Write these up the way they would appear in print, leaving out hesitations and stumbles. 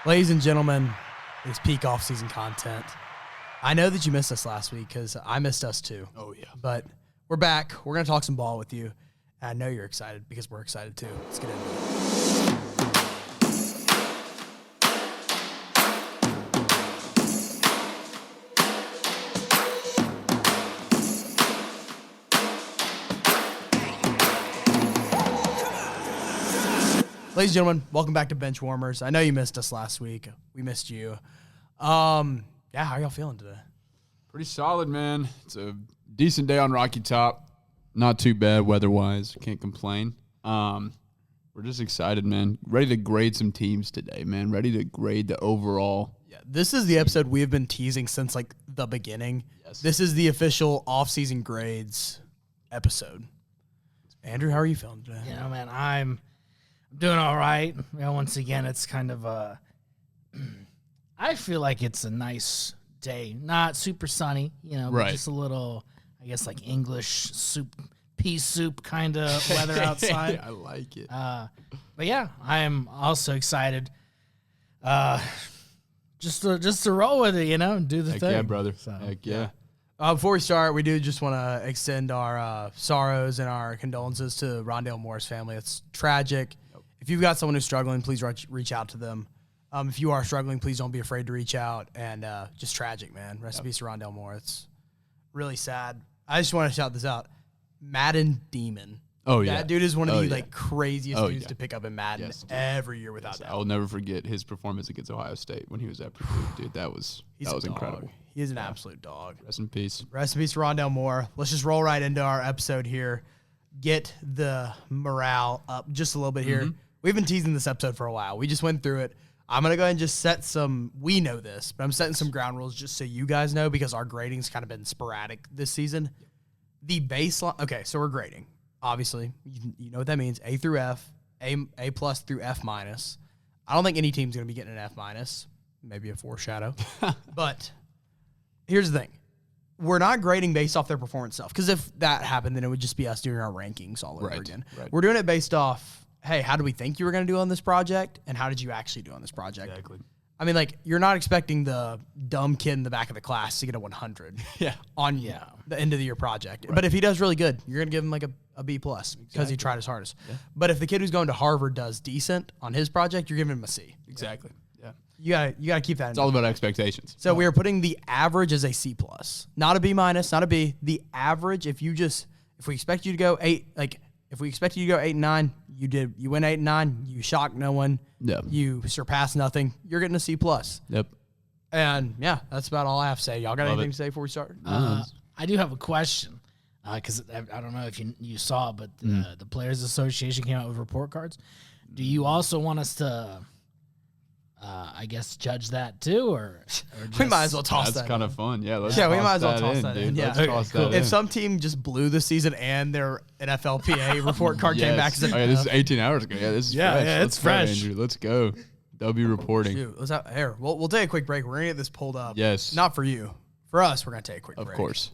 Ladies and gentlemen, it's peak off-season content. I know that you missed us last week because I missed us too. Oh, yeah. But we're back. We're going to talk some ball with you. And I know you're excited because we're excited too. Let's get into it. Ladies and gentlemen, welcome back to Benchwarmers. I know you missed us last week. We missed you. How are y'all feeling today? Pretty solid, man. It's a decent day on Rocky Top. Not too bad weather-wise. Can't complain. We're just excited, man. Ready to grade some teams today, man. Ready to grade the overall. Yeah, this is the episode we have been teasing since, like, the beginning. Yes. This is the official off-season grades episode. Andrew, how are you feeling today? You know, man, I'm doing all right. You know, once again, it's kind of I feel like it's a nice day. Not super sunny, you know, but just a little, I guess, like English soup, pea soup kind of weather outside. I like it. But yeah, I am also excited. Just to roll with it, you know, and do the Heck thing. yeah, brother. So, Heck yeah. Before we start, we do just want to extend our sorrows and our condolences to Rondale Moore's family. It's tragic. Yep. If you've got someone who's struggling, please reach out to them. If you are struggling, please don't be afraid to reach out. And just tragic, man. Rest in peace to Rondale Moore. It's really sad. I just want to shout this out. Madden Demon. Oh, yeah. That dude is one of the craziest dudes to pick up in Madden every year without doubt. I will never forget his performance against Ohio State when he was at Purdue. Dude, that was incredible. He is an absolute dog. Rest in peace. Rest in peace to Rondale Moore. Let's just roll right into our episode here. Get the morale up just a little bit here. We've been teasing this episode for a while. We just went through it. I'm going to go ahead and just set some, we know this, but I'm setting some ground rules just so you guys know because our grading's kind of been sporadic this season. The baseline, okay, so we're grading. Obviously, you know what that means. A through F, A plus through F minus. I don't think any team's going to be getting an F minus. Maybe a foreshadow. But here's the thing. We're not grading based off their performance stuff because if that happened, then it would just be us doing our rankings all over again. Right. We're doing it based off, hey, how do we think you were going to do on this project, and how did you actually do on this project? Exactly. I mean, like, you're not expecting the dumb kid in the back of the class to get a 100 on the end of the year project. Right. But if he does really good, you're going to give him, like, a B plus because he tried his hardest. Yeah. But if the kid who's going to Harvard does decent on his project, you're giving him a C. Exactly. Yeah. You gotta keep that in mind. It's all about expectations. So we are putting the average as a C plus, not a B minus, not a B. The average, if we expect you to go 8, like if we expect you to go 8 and 9, you win 8 and 9, you shock no one, you surpass nothing, you're getting a C plus. Yep. And yeah, that's about all I have to say. Y'all got anything to say before we start? I do have a question because I don't know if you saw, but the Players Association came out with report cards. Do you also want us to? I guess judge that too, or just, we might as well toss that. That's kind of fun. Yeah, we might as well toss that in. Yeah, let's toss that in. If some team just blew the season and their NFLPA report card came back, this is 18 hours ago. Yeah, this is fresh. Yeah, it's fresh. Andrew, let's go. W reporting. Shoot, we'll take a quick break. We're gonna get this pulled up. Yes. Not for you. For us, we're gonna take a quick break. Of course.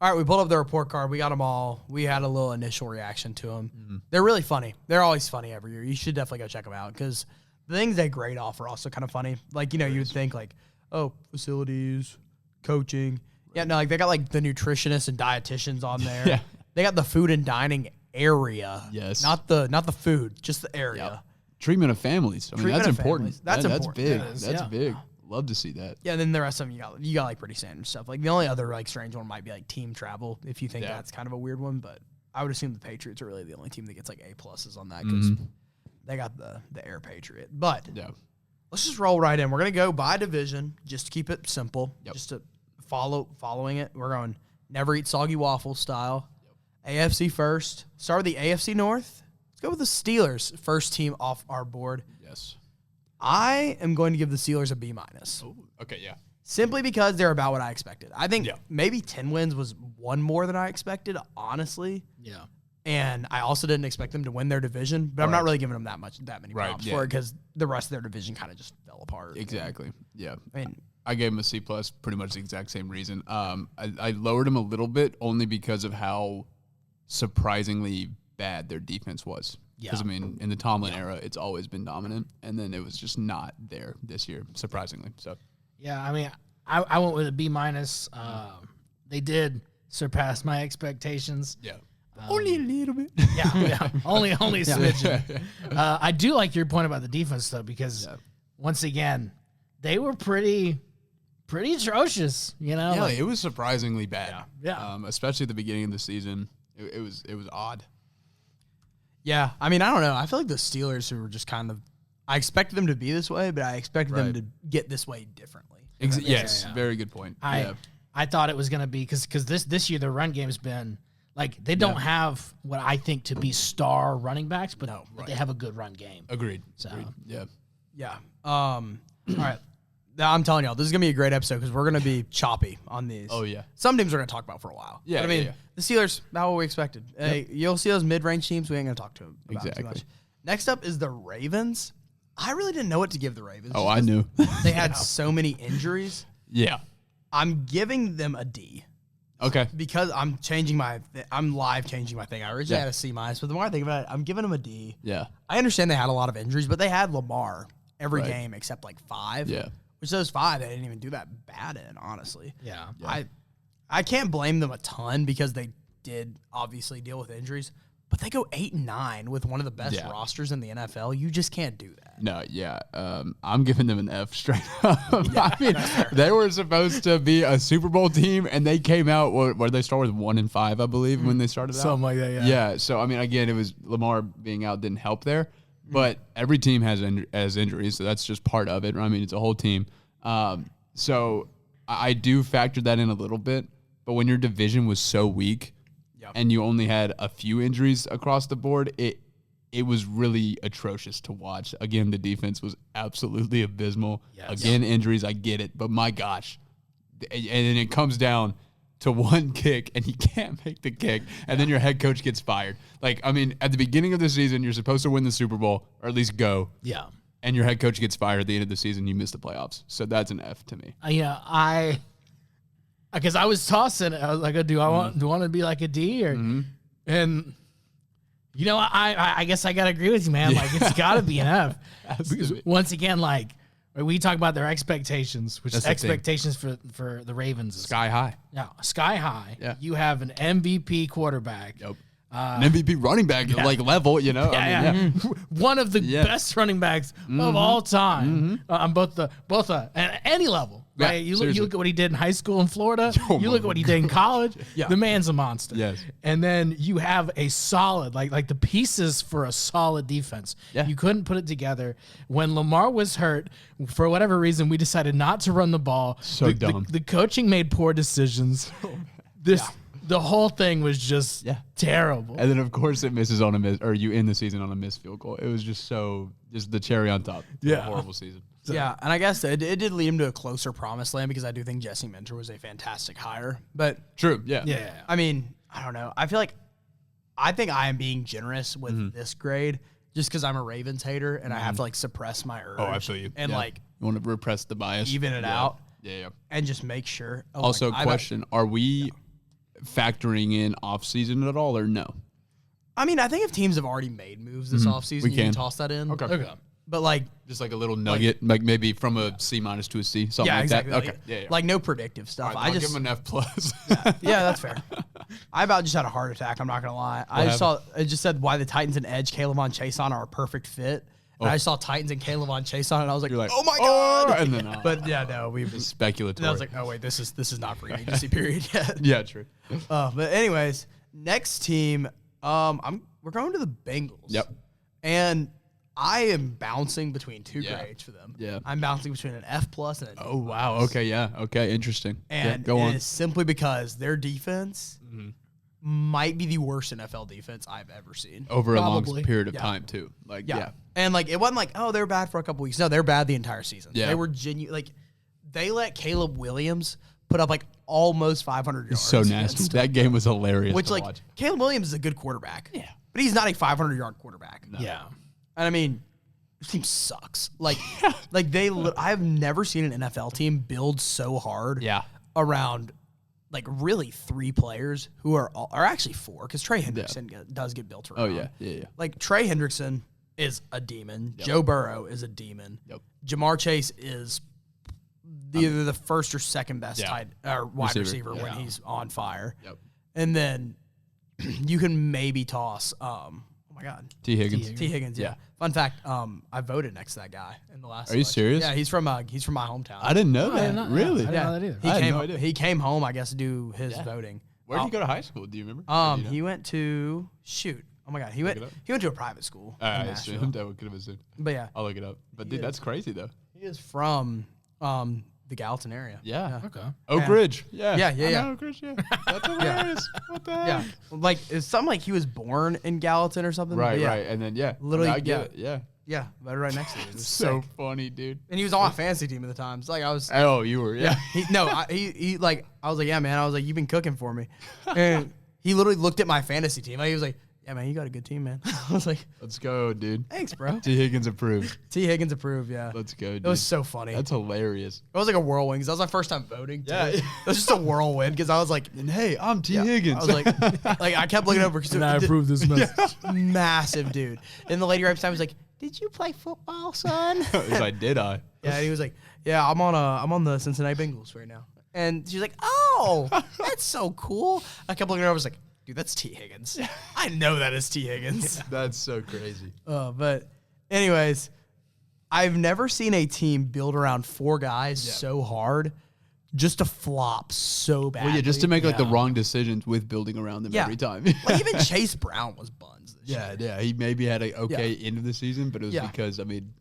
All right, we pulled up the report card. We got them all. We had a little initial reaction to them. They're really funny. They're always funny every year. You should definitely go check them out because the things they grade off are also kind of funny. Like, you know, you'd think like, oh, facilities, coaching. Yeah, no, like they got like the nutritionists and dietitians on there. Yeah. They got the food and dining area. Yes. Not the food, just the area. Yep. Treatment of families. I mean, that's important. That's important. Big. That's big. Love to see that. Yeah, and then the rest of them you got like pretty standard stuff. Like the only other like strange one might be like team travel, if you think that's kind of a weird one. But I would assume the Patriots are really the only team that gets like A pluses on that because they got the Air Patriot. But let's just roll right in. We're gonna go by division, just to keep it simple, just to following it. We're going never eat soggy waffle style. AFC first. Start with the AFC North. Let's go with the Steelers, first team off our board. Yes. I am going to give the Steelers a B minus. Oh, okay, yeah. Simply because they're about what I expected. I think maybe 10 wins was one more than I expected, honestly. Yeah. And I also didn't expect them to win their division, but I'm not really giving them that many props for it because the rest of their division kind of just fell apart. Exactly. Yeah. I mean, I gave him a C+, pretty much the exact same reason. I lowered him a little bit only because of how surprisingly bad their defense was. Because, I mean, in the Tomlin era, it's always been dominant, and then it was just not there this year, surprisingly. So, yeah, I mean, I went with a B-. They did surpass my expectations. Yeah. Only a little bit. Yeah, only a smidgen. I do like your point about the defense, though, because, once again, they were pretty atrocious, you know? Yeah, it was surprisingly bad. Yeah. Especially at the beginning of the season. It was odd. Yeah, I mean, I don't know. I feel like the Steelers who were just kind of – I expected them to be this way, but I expected them to get this way differently. Yes, very good point. I thought it was going to be – because this year the run game's been – like, they don't have what I think to be star running backs, but they have a good run game. Agreed. So, Yeah. Yeah. All right. Now, I'm telling y'all, this is going to be a great episode because we're going to be choppy on these. Oh, yeah. Some teams we're going to talk about for a while. Yeah, but, I mean, the Steelers, about what we expected. Hey, you'll see those mid-range teams. We ain't going to talk to them about too much. Next up is the Ravens. I really didn't know what to give the Ravens. Oh, I knew. They had so many injuries. Yeah. I'm giving them a D. Okay. Because I'm changing I'm live changing my thing. I originally had a C-, but the more I think about it, I'm giving them a D. Yeah. I understand they had a lot of injuries, but they had Lamar every game except like 5. Yeah. Which those 5 they didn't even do that bad in, honestly. yeah. I can't blame them a ton because they did obviously deal with injuries, but they go 8-9 with one of the best rosters in the NFL. You just can't do that. No, yeah. I'm giving them an F straight up. I mean, they were supposed to be a Super Bowl team, and they came out, where did they start with 1-5, I believe, when they started out? Something like that, yeah. Yeah, so, I mean, again, it was Lamar being out didn't help there. But every team has injuries, so that's just part of it. I mean, it's a whole team. So I do factor that in a little bit. But when your division was so weak and you only had a few injuries across the board, it was really atrocious to watch. Again, the defense was absolutely abysmal. Yes. Again, injuries, I get it. But my gosh. And then it comes down to one kick, and you can't make the kick, and then your head coach gets fired. Like, I mean, at the beginning of the season, you're supposed to win the Super Bowl, or at least go. Yeah. And your head coach gets fired at the end of the season, you miss the playoffs. So that's an F to me. Because I was tossing it. I was like, do I want to be like a D? Or, and, you know, I guess I got to agree with you, man. Like, it's got to be an F. Because once again, like, we talk about their expectations, which is expectations for the Ravens. Sky high. Yeah, sky high. Yeah. You have an MVP quarterback. Yep. An MVP running back, like level, you know. One of the best running backs of all time on both at any level. Right? You look at what he did in high school in Florida. You look at what he did in college. The man's a monster. Yes. And then you have a solid, like the pieces for a solid defense. Yeah. You couldn't put it together. When Lamar was hurt, for whatever reason, we decided not to run the ball. So dumb. The coaching made poor decisions. The whole thing was just terrible. And then, of course, it misses on a miss, or you end the season on a missed field goal. It was just the cherry on top. A horrible season. So. Yeah, and I guess it did lead him to a closer promised land because I do think Jesse Minter was a fantastic hire. But true, yeah. I mean, I don't know. I think I am being generous with this grade just because I'm a Ravens hater and I have to suppress my urge. Oh, I feel you. And you want to repress the bias, even it out. Yeah. And just make sure. Also, question: are we factoring in offseason at all, or no? I mean, I think if teams have already made moves this offseason, you can toss that in. Okay. But just like a little nugget, like maybe from a C- to a C, something like exactly. that. Okay. Yeah. Like no predictive stuff. Right, I'll give him an F plus. Yeah, that's fair. I about just had a heart attack. I'm not gonna lie. It just said why the Titans and Edge, Calonge Chason are a perfect fit. And I saw Titans and Calonge Chason, and I was like, oh my god! And then, but yeah, no, we speculatory. And I was like, oh wait, this is not free agency period yet. Yeah, true. But anyways, next team, we're going to the Bengals. Yep. And I am bouncing between two grades for them. Yeah. I'm bouncing between an F plus and a D Oh wow. Okay. Yeah. Okay. Interesting. And go on. It's simply because their defense might be the worst NFL defense I've ever seen. Over a long period of time, too. And it wasn't like, oh, they're bad for a couple weeks. No, they're bad the entire season. Yeah. They were genuine. They let Caleb Williams put up almost 500 yards. So nasty. That game was hilarious. Which, to watch. Caleb Williams is a good quarterback. Yeah. But he's not a 500-yard quarterback. No. Yeah. And I mean, this team sucks. Like I've never seen an NFL team build so hard around like really 3 players who are actually 4 because Trey Hendrickson does get built around. Oh, yeah. Like Trey Hendrickson is a demon. Yep. Joe Burrow is a demon. Yep. Jamar Chase is either the first or second best wide receiver when he's on fire. Yep. And then you can maybe toss oh my God. T. Higgins. T. Higgins, yeah. Fun fact, I voted next to that guy in the last Are you serious? Yeah, he's from my hometown. I didn't know that. Really? I didn't know that either. He came home, I guess, to do his voting. Where did he go to high school? Do you remember? He went to oh my God, he went to a private school. I assumed I could have assumed. But yeah. I'll look it up. But dude, that's crazy though. He is from the Gallatin area. Yeah. Okay. Oak Ridge. Yeah. Yeah. I know Oak Ridge, yeah. That's hilarious. What the heck? Yeah. Like it's something like he was born in Gallatin or something. Right. And then literally I get it. Yeah. Yeah, right next to it. It was So sick. funny, dude. And he was on my fantasy team at the time. It's like I was. Oh, you were. Yeah. He like I was like, yeah, man. I was like, you've been cooking for me, and he literally looked at my fantasy team. He was like, yeah, man, you got a good team, man. I was like, Let's go, dude. thanks, bro. T. Higgins approved. T. Higgins approved. Yeah. Let's go, dude. It was so funny. That's hilarious. It was like a whirlwind because that was my first time voting. Too. Yeah. It was just a whirlwind because I was like, And hey, I'm T. Higgins. I was like I kept looking over because And I approve this message. massive dude. And the lady right beside me was like, did you play football, son? I was like, did I? Yeah, and he was like, yeah, I'm on the Cincinnati Bengals right now. And she's like, oh, that's so cool. I kept looking over, I was like, dude, that's T. Higgins. I know that is T. Higgins. That's so crazy. But anyways, I've never seen a team build around 4 guys so hard just to flop so badly. Well, yeah, just to make like the wrong decisions with building around them every time. Like even Chase Brown was buns this year. Yeah. He maybe had an okay end of the season, but it was because, I mean,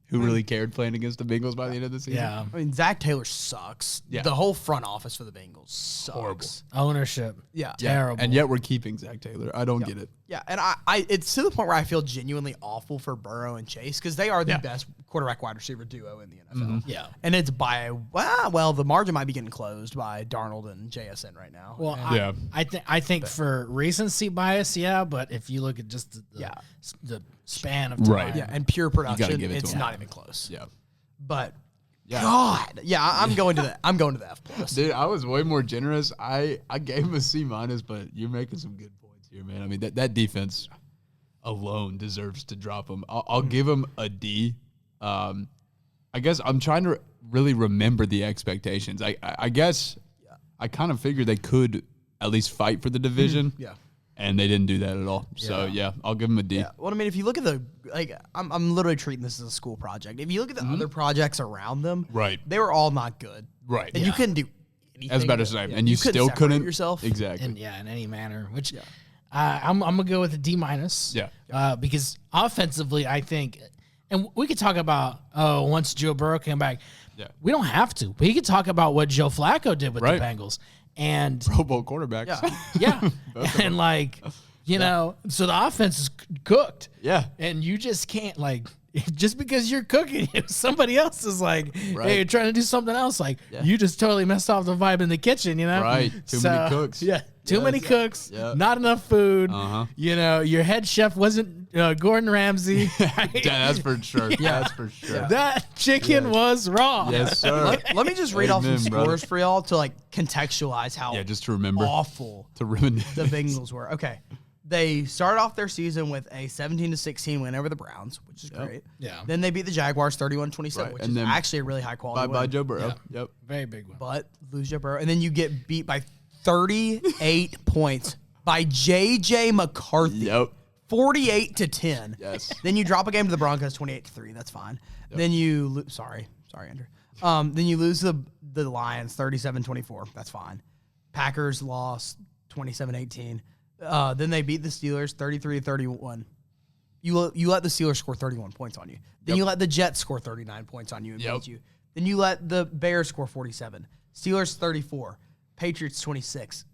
who really cared playing against the Bengals by the end of the season? Yeah. I mean, Zach Taylor sucks. Yeah. The whole front office for the Bengals sucks. Horrible. Ownership. Yeah. Terrible. And yet we're keeping Zach Taylor. I don't get it. Yeah, and I it's to the point where I feel genuinely awful for Burrow and Chase because they are the best quarterback wide receiver duo in the NFL. Yeah. And it's by, well, the margin might be getting closed by Darnold and JSN right now. Well, And- I think for recency bias, but if you look at just the span of time, Right. yeah, and pure production, give it to it's him. not even close. Yeah. But God, I'm going to the F plus. Dude, I was way more generous. I gave him a C-, but you're making some good points here, man. I mean, that defense alone deserves to drop him. I'll give him a D. I guess I'm trying to really remember the expectations. I guess I kind of figured they could at least fight for the division. Yeah. And they didn't do that at all. So, I'll give them a D. Yeah. Well, I mean, if you look at I'm literally treating this as a school project. If you look at the other projects around them, Right. they were all not good. Right. And you couldn't do anything. As better as I am. And you couldn't still separate couldn't. yourself. Exactly. in any manner. Which I'm gonna go with a D-. Yeah. Because offensively, I think, and we could talk about once Joe Burrow came back. Yeah. We don't have to. We could talk about what Joe Flacco did with Right. the Bengals. And Pro Bowl quarterbacks. yeah, and like, you know, so the offense is cooked. Yeah. And you just can't, like, just because you're cooking, if somebody else is like, Right. hey, you're trying to do something else, like, you just totally messed off the vibe in the kitchen, you know? Right. Too many cooks. Yeah. Too Yes. many cooks, Yeah. not enough food. Uh-huh. You know, your head chef wasn't Gordon Ramsay. Yeah, that's for sure. That's for sure. That chicken was raw. Yes, sir. Let me just read off some Amen, brother. scores for y'all to like contextualize how Yeah, just to remember. awful To ruin the Bengals were. Okay. They started off their season with a 17-16 win over the Browns, which is great. Yeah. Then they beat the Jaguars 31-27, Right, which and is then actually a really high quality Bye-bye win. Joe Burrow. Yeah. Yep. Very big one. But lose Joe Burrow. And then you get beat by 38 points by J.J. McCarthy. Yep. 48-10. Yes. Then you drop a game to the Broncos 28-3. That's fine. Then you sorry, Andrew. Then you lose the Lions 37-24. That's fine. Packers lost 27-18. Then they beat the Steelers 33-31. You let the Steelers score 31 points on you. Then you let the Jets score 39 points on you and beat you. Then you let the Bears score 47. Steelers 34. Patriots 26.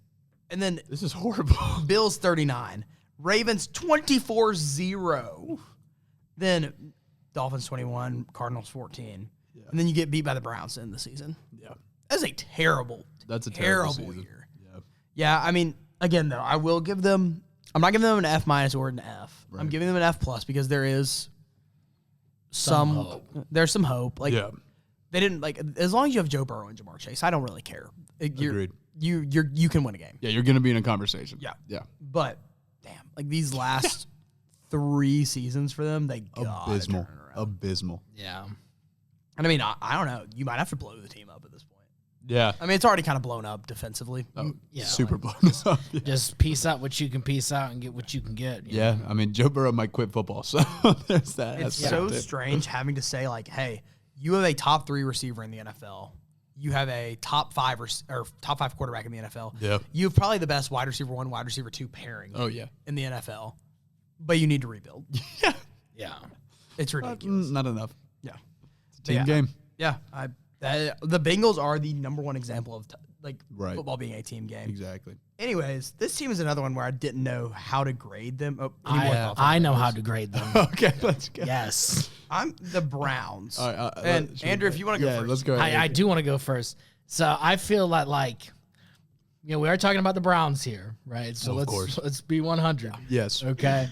And then This is horrible. Bills 39. Ravens 24-0. Then Dolphins 21. Cardinals 14. And then you get beat by the Browns in the season. Yeah. That's a terrible, That's a terrible season. year. Yeah. Yeah, I mean, again, though, I will give them – I'm not giving them an F- or an F. I'm giving them an F+ because there is some hope. There's some hope. Like Yeah. they didn't like as long as you have Joe Burrow and Jamar Chase, I don't really care. Agreed. You can win a game. Yeah, you're going to be in a conversation. Yeah. Yeah. But damn, like these last 3 seasons for them, they got Abysmal. turn around. Abysmal. Yeah. And I mean, I don't know. You might have to blow the team up at this point. Yeah. I mean, it's already kind of blown up defensively. Yeah. Super blown up. Yeah. Just piece out what you can piece out and get what you can get. you know? Yeah, I mean, Joe Burrow might quit football, so there's that. It's aspect so too. strange having to say like, hey, you have a top 3 receiver in the NFL. You have a top 5 or top 5 quarterback in the NFL. Yeah. You have probably the best wide receiver 1, wide receiver 2 pairing Oh, yeah. in the NFL, but you need to rebuild. Yeah. It's ridiculous. Not enough. Yeah. It's a team Yeah. game. Yeah. The Bengals are the number 1 example of Right. football being a team game. Exactly. Anyways, this team is another one where I didn't know how to grade them. Oh, any more thoughts on I the know Bengals? how to grade them. Okay, let's go. Yes. I'm the Browns. All right, and should we Andrew, go? if you want to go Yeah, first. let's go ahead. I do want to go first. So I feel like we are talking about the Browns here, right? So Of course. let's be 100. Yes. Okay.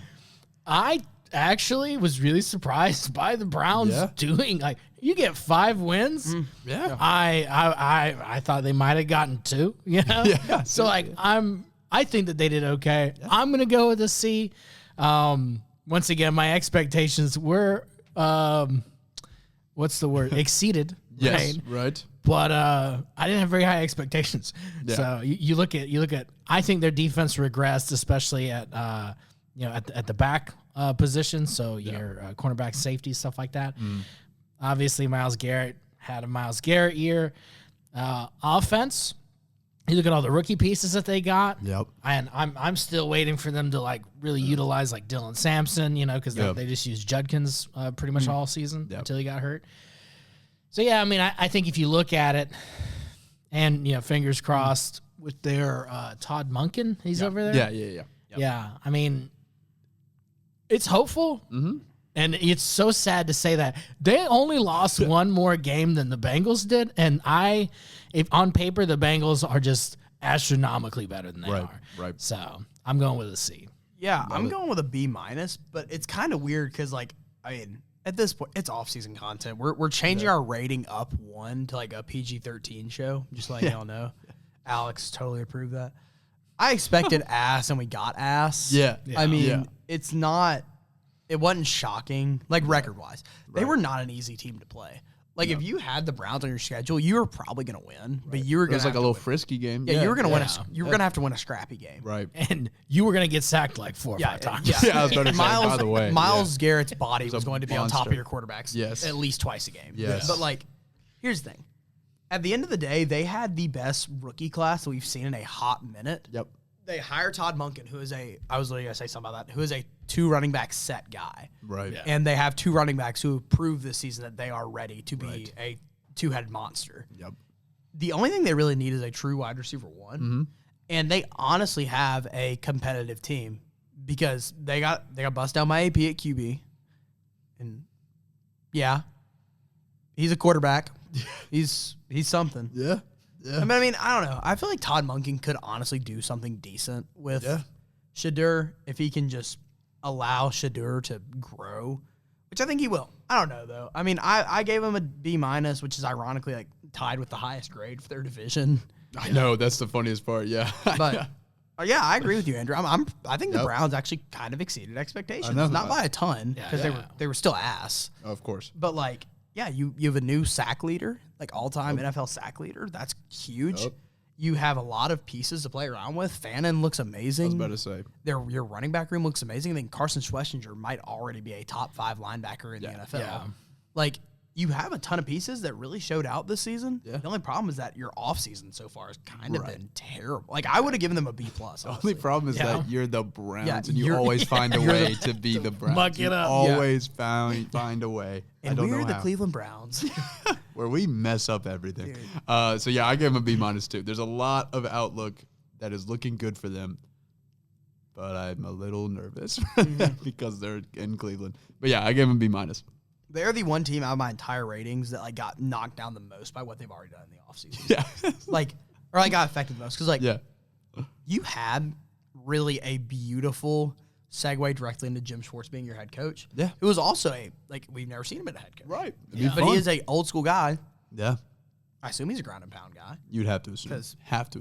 I actually was really surprised by the Browns Yeah. doing like you get 5 wins. Yeah. I thought they might have gotten 2. You know. Yeah. So like I think that they did okay. I'm gonna go with a C. Once again, my expectations were what's the word? Exceeded. Yes. Right? Right. But I didn't have very high expectations. Yeah. So you look at. I think their defense regressed, especially at at the back position. So your cornerback, safety, stuff like that. Obviously, Myles Garrett had a Myles Garrett year. Offense. You look at all the rookie pieces that they got. Yep. And I'm still waiting for them to like really utilize like Dylan Sampson, because Yep. they just used Judkins pretty much all season Yep. until he got hurt. So yeah, I mean, I think if you look at it, and fingers crossed with their Todd Monken, he's over there. Yeah. Yeah. I mean, it's hopeful, and it's so sad to say that they only lost one more game than the Bengals did, and if on paper the Bengals are just astronomically better than they are. Right. So I'm going with a C. Yeah, I'm going with a B-, but it's kind of weird because, at this point, it's off-season content. We're changing our rating up 1 to, a PG-13 show, just letting y'all know. Alex totally approved that. I expected ass, and we got ass. Yeah. I mean, Yeah. it's not – it wasn't shocking, record-wise. They were not an easy team to play. If you had the Browns on your schedule, you were probably going to win, but you were It going was to like a little frisky game. Yeah, you were going to win Yeah. you were going to have to win a scrappy game. Right. And you were going to get sacked like 4 or 5 times. Yeah, I was about to say, by the way, Miles Garrett's body was a going to be on top of monster. your quarterbacks Yes. at least twice a game. Yes. But here's the thing. At the end of the day, they had the best rookie class that we've seen in a hot minute. Yep. They hired Todd Monken, who is I was literally going to say something about that, who is a 2 running back set guy. Right. Yeah. And they have 2 running backs who have proved this season that they are ready to be a 2-headed monster. Yep. The only thing they really need is a true wide receiver 1. And they honestly have a competitive team because they got bust down by AP at QB. And yeah, he's a quarterback. he's something. Yeah. I mean, I don't know. I feel like Todd Monken could honestly do something decent with Shadur if he can just allow Shadur to grow, which I think he will. I don't know, though. I mean, I gave him a B-, which is ironically tied with the highest grade for their division. I know. That's the funniest part. Yeah. But yeah, I agree with you, Andrew. I think the Browns actually kind of exceeded expectations. I know. Not by a ton because they were still ass. Of course. But you have a new sack leader, all-time NFL sack leader. That's huge. Yep. You have a lot of pieces to play around with. Fannin looks amazing. I was about to say. Your running back room looks amazing. I think Carson Schlesinger might already be a top 5 linebacker in the NFL. Yeah. You have a ton of pieces that really showed out this season. Yeah. The only problem is that your offseason so far has kind of been terrible. I would have given them a B+. The only problem is that you're the Browns and you you're- always find a way to be the Browns. muck it You up. always find a way. And I don't we're know the how. Cleveland Browns. Where we mess up everything. So yeah, I gave them a B- too. There's a lot of outlook that is looking good for them, but I'm a little nervous because they're in Cleveland. But yeah, I gave them B-. They're the one team out of my entire ratings that got knocked down the most by what they've already done in the offseason. Yeah. Got affected the most. Because yeah. you had really a beautiful segue directly into Jim Schwartz being your head coach. Yeah. Who was also we've never seen him as a head coach. Right. But he is a old school guy. Yeah. I assume he's a ground and pound guy. You'd have to assume.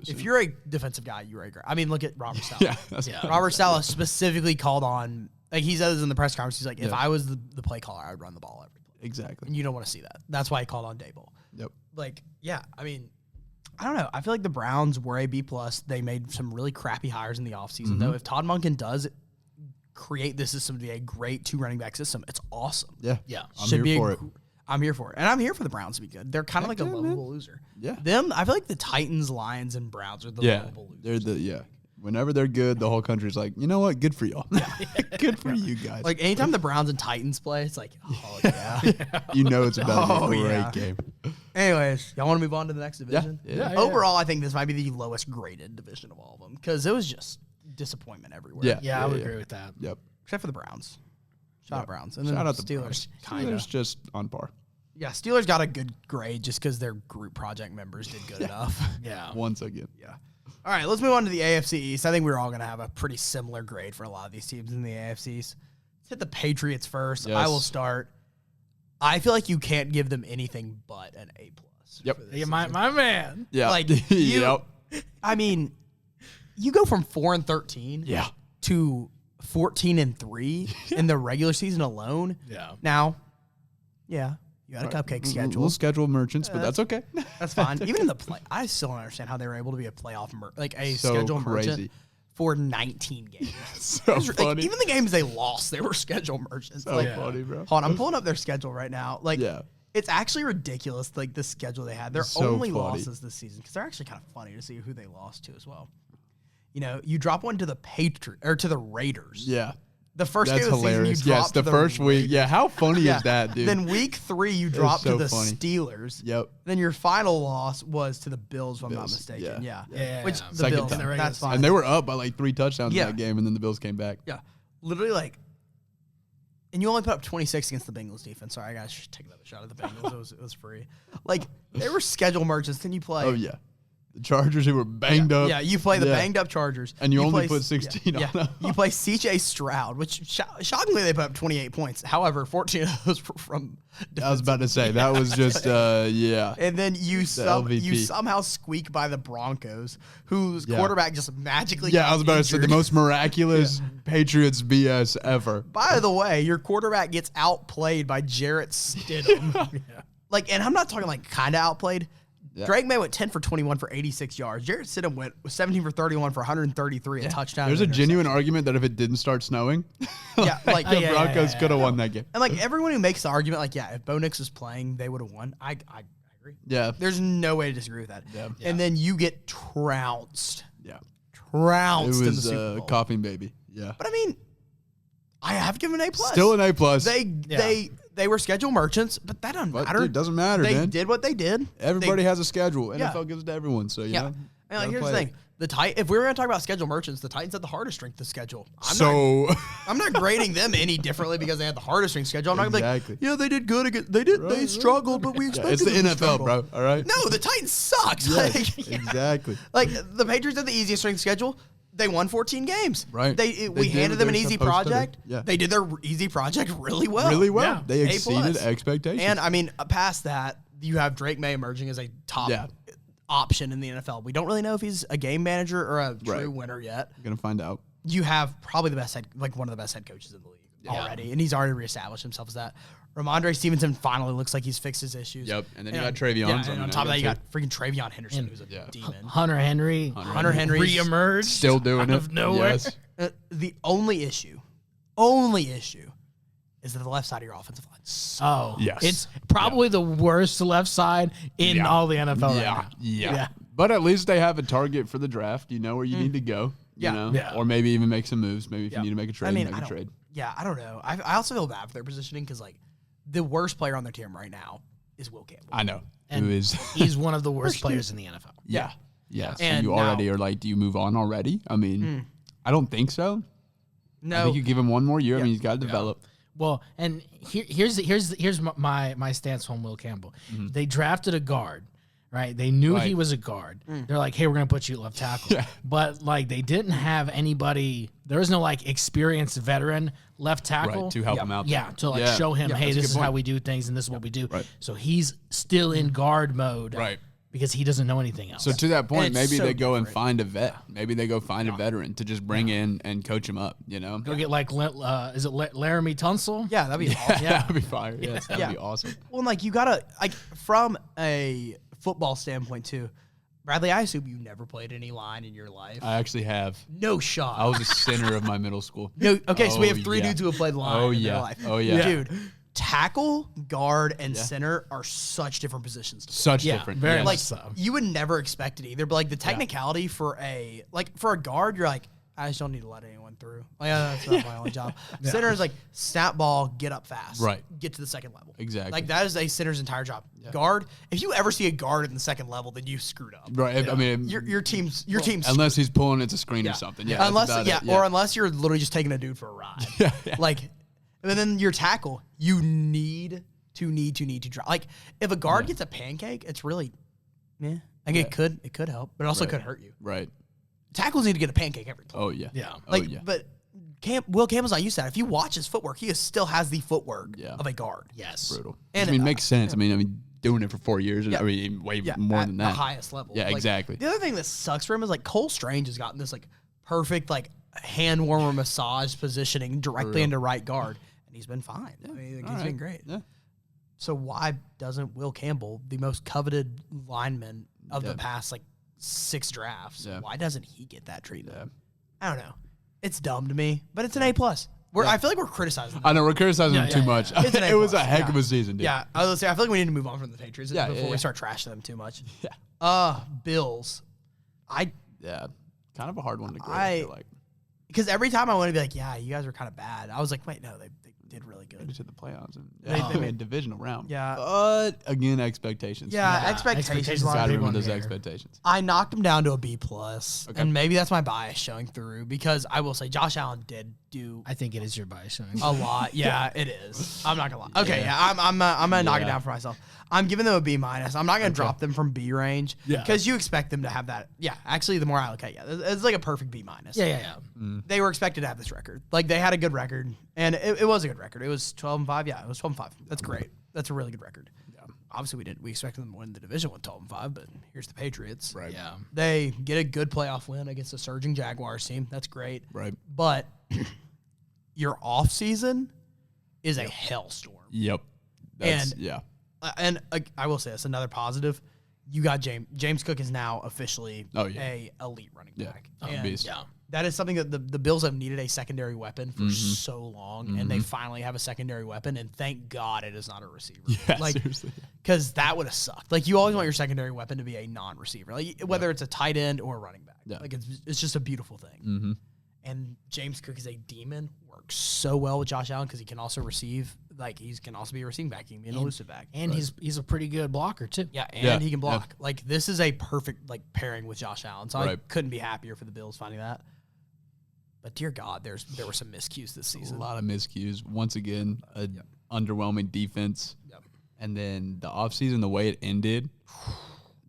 If you're a defensive guy, you're a ground. I mean, look at Robert Saleh. Robert Saleh specifically called on, like he says in the press conference, he's like, if I was the play caller, I would run the ball every play. Exactly. And you don't want to see that. That's why he called on Daboll. Yep. Like, I mean, I don't know. I feel like the Browns were a B+. They made some really crappy hires in the offseason, though. If Todd Monken does create this system to be a great 2 running back system, it's awesome. Yeah. I'm here for it. I'm here for it. And I'm here for the Browns to be good. They're kind of like a lovable loser. Yeah. I feel like the Titans, Lions, and Browns are the lovable losers. They're whenever they're good, the whole country's like, you know what? Good for y'all. Good for you guys. Like anytime the Browns and Titans play, it's like, oh yeah. You know it's about to be a great game. Anyways, y'all want to move on to the next division? Yeah. Overall, I think this might be the lowest graded division of all of them because it was just disappointment everywhere. Yeah, I would agree with that. Yep. Except for the Browns. Shout out Browns. And Shout then out the the Steelers. Steelers just on par. Yeah, Steelers got a good grade just because their group project members did good enough. Yeah. Once again. Yeah. All right, let's move on to the AFC East. I think we're all going to have a pretty similar grade for a lot of these teams in the AFC East. Let's hit the Patriots first. Yes. I will start. I feel like you can't give them anything but an A+. Yep. Yeah, my man. Yeah. Like, Yep. I mean, you go from 4-13 to 14-3 in the regular season alone. Yeah. Now, you had a cupcake schedule. We'll schedule merchants, but that's okay. That's fine. Even in the play, I still don't understand how they were able to be a playoff, schedule merchant for 19 games. So funny. Even the games they lost, they were schedule merchants. So funny, bro. Hold on, I'm pulling up their schedule right now. Yeah. It's actually ridiculous, the schedule they had. Their So only funny. losses this season, because they're actually kind of funny to see who they lost to as well. You drop one to the Raiders. Yeah. The first That's game of the hilarious. season, you drop The to first week. Raiders. Yeah, how funny is that, dude? Then week 3, you drop so to the funny. Steelers. Yep. Then your final loss was to the Bills, if I'm not mistaken. Yeah. Which Yeah. the Second Bills, time. that's fine. And they were up by like 3 touchdowns Yeah. in that game, and then the Bills came back. Yeah. Literally, and you only put up 26 against the Bengals defense. Sorry, I got to take another shot at the Bengals. It was free. They were schedule merchants. Then you play. Oh, yeah. The Chargers, who were banged up. Yeah, you play the banged up Chargers. And you only play, put 16 on them. You play C.J. Stroud, which shockingly they put up 28 points. However, 14 of those were from I was about to say, that was just, And then you LVP. somehow squeak by the Broncos, whose quarterback just magically I was about to say, the most miraculous Patriots BS ever. By the way, your quarterback gets outplayed by Jarrett Stidham. And I'm not talking kind of outplayed. Yeah. Drake May went 10 for 21 for 86 yards. Jarrett Stidham went 17 for 31 for 133 a touchdown. There's a genuine argument that if it didn't start snowing, the Broncos could have won that game. And everyone who makes the argument, if Bo Nix was playing, they would have won. I agree. Yeah. There's no way to disagree with that. Yeah. And then you get trounced. Yeah. Trounced in the Super Bowl. It was a coughing baby. Yeah. But I mean, I have given an A+. Still an A+. They were schedule merchants, but that doesn't matter. It doesn't matter, They man. did what they did. Everybody has a schedule. NFL gives it to everyone, so And here's the thing. If we were going to talk about schedule merchants, the Titans had the hardest strength of schedule. I'm not grading them any differently because they had the hardest strength schedule. I'm not going to be like, they did good against, they struggled, but we expected it's the them to NFL, struggle. bro. All right. No, the Titans sucked. Yes, exactly. The Patriots had the easiest strength schedule. They won 14 games. Right. We handed them an easy project. Yeah. They did their easy project really well. Yeah. They exceeded expectations. And I mean, past that, you have Drake May emerging as a top option in the NFL. We don't really know if he's a game manager or a true winner yet. We're gonna find out. You have probably the best one of the best head coaches in the league already, and he's already reestablished himself as that. Ramondre Stevenson finally looks like he's fixed his issues. Yep, and then you got Travion. Yeah, and on top of that, you got freaking Travion Henderson, who's a demon. Hunter Henry reemerged, still doing out of nowhere. Yes. The only issue is that the left side of your offensive line sucks. Yes. It's probably the worst left side in all the NFL right now. Yeah. But at least they have a target for the draft. You know where you need to go. You know? Or maybe even make some moves. Maybe if you need to make a trade, make a trade. Yeah, I don't know. I also feel bad for their positioning because, the worst player on their team right now is Will Campbell. I know. And he's one of the worst players in the NFL. Yeah. Yeah. So And you already are do you move on already? I mean, I don't think so. No. I think you give him one more year. I mean, he's got to develop. Well, and here's my stance on Will Campbell. They drafted a guard, right? They knew Right. he was a guard. They're like, hey, we're going to put you at left tackle. Yeah. But, like, they didn't have anybody. There was no, like, experienced veteran left tackle. Right, to help him out. Yeah, to, like, Yeah. show him, Yeah, hey, that's a this good is how point. we do things, and this is what we do. Right. So he's still in guard mode. Right. Because he doesn't know anything else. So to that point, And it's maybe so they go and different. find a vet. Maybe they go find a veteran to just bring in and coach him up, you know? Go get, like, is it Laramie Tunsil? Yeah, that'd be awesome. That would be fire. Yes, that would Yeah. be awesome. Well, and, like, you gotta, like, from a football standpoint too, Bradley, I assume you never played any line in your life. I actually have. No shot. I was a center of my middle school. No, okay, so we have Oh, 3 yeah. dudes who have played line Oh, in their yeah. life. Oh, yeah. Dude, tackle, guard, and center are such different positions. Such Yeah, different. very yes. Like, so. you would never expect it either, but, like, the technicality for a guard, you're like, I just don't need to let anyone through. Like, that's not my only job. Center is like, snap ball, get up fast. Right. Get to the second level. Exactly. Like, that is a center's entire job. Guard, if you ever see a guard at the second level, then you screwed up. Right. I mean, Your team's unless he's pulling it's a screen Yeah. or something. Yeah. unless that's about it. or unless you're literally just taking a dude for a ride. Yeah. Like, and then your tackle, you need to drop. Like, if a guard gets a pancake, it's really, like, it could help, but it also could hurt you. Right. Tackles need to get a pancake every time. Oh, yeah. Yeah. Like, oh, yeah. but Will Campbell's not used to that. If you watch his footwork, he still has the footwork of a guard. Yes. Brutal. And, I mean, it makes sense. I mean, doing it for 4 years. Yeah. I mean, way more at than that. the highest level. Yeah, Like, exactly. The other thing that sucks for him is, like, Cole Strange has gotten this, like, perfect, like, hand warmer massage positioning directly into right guard, and he's been fine. I mean, like, he's been great. Yeah. So why doesn't Will Campbell, the most coveted lineman of the past, like, 6 drafts, why doesn't he get that treatment? Yeah. I don't know. It's dumb to me, but it's an A+. I feel like we're criticizing them. I know we're criticizing him too much. It's an It was a A+, heck of a season, dude. Yeah, I was gonna say, I feel like we need to move on from the Patriots before we start trashing them too much. Yeah. Bills. Yeah. Kind of a hard one to grade, I feel like. Because every time I want to be like, yeah, you guys are kind of bad, I was like, wait, no, they did really good. To the playoffs. And They made a divisional round. Yeah. But, again, expectations. Yeah, expectations. a lot of Got to people remember those here. expectations. I knocked him down to a B+, Okay. and maybe that's my bias showing through, because I will say Josh Allen did do I think it is your bias showing. a lot. Yeah, it is. I'm not gonna lie. Okay, I'm gonna knock it down for myself. I'm giving them a B-. I'm not gonna drop them from B range. Yeah. Because you expect them to have that. Yeah, actually, the more I look at it's like a perfect B-. Yeah. They were expected to have this record. Like, they had a good record, and it was a good record. It was 12-5. Yeah, it was 12-5. That's great. That's a really good record. Yeah. Obviously, we expected them to win the division with 12-5, but here's the Patriots. Right. Yeah. They get a good playoff win against a surging Jaguars team. That's great. Right. But your off season is a hellstorm. Yep. And I will say this, another positive. You got James Cook is now officially a elite running back. And beast. that is something that the Bills have needed a secondary weapon for so long, and they finally have a secondary weapon, and thank God it is not a receiver. Yeah, like, seriously. because that would have sucked. Like, you always want your secondary weapon to be a non-receiver, like whether it's a tight end or a running back. Yeah. Like, it's just a beautiful thing. Mm-hmm. And James Cook is a demon. Works so well with Josh Allen because he can also receive. Like, he can also be a receiving back. He can be an elusive back. And he's a pretty good blocker too. Yeah, and Yeah, he can block. yeah. Like, this is a perfect, like, pairing with Josh Allen. So I Right. couldn't be happier for the Bills finding that. But dear God, there were some miscues this A season. lot of miscues. Once again, underwhelming defense. Yep. And then the offseason, the way it ended,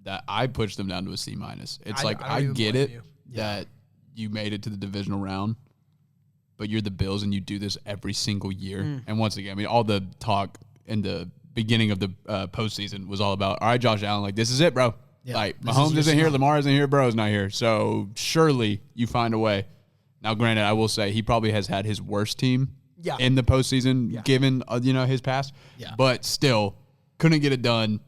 that I pushed them down to a C-. It's I like, don't I even get blame it you. that you made it to the divisional round, but you're the Bills and you do this every single year. And once again, I mean, all the talk in the beginning of the postseason was all about, all right, Josh Allen, like, this is it, bro. Yeah. Like, This Mahomes is your isn't here, season. Lamar isn't here, Burrow's not here. So surely you find a way. Now, granted, I will say he probably has had his worst team in the postseason, given his past. Yeah. But still, couldn't get it done,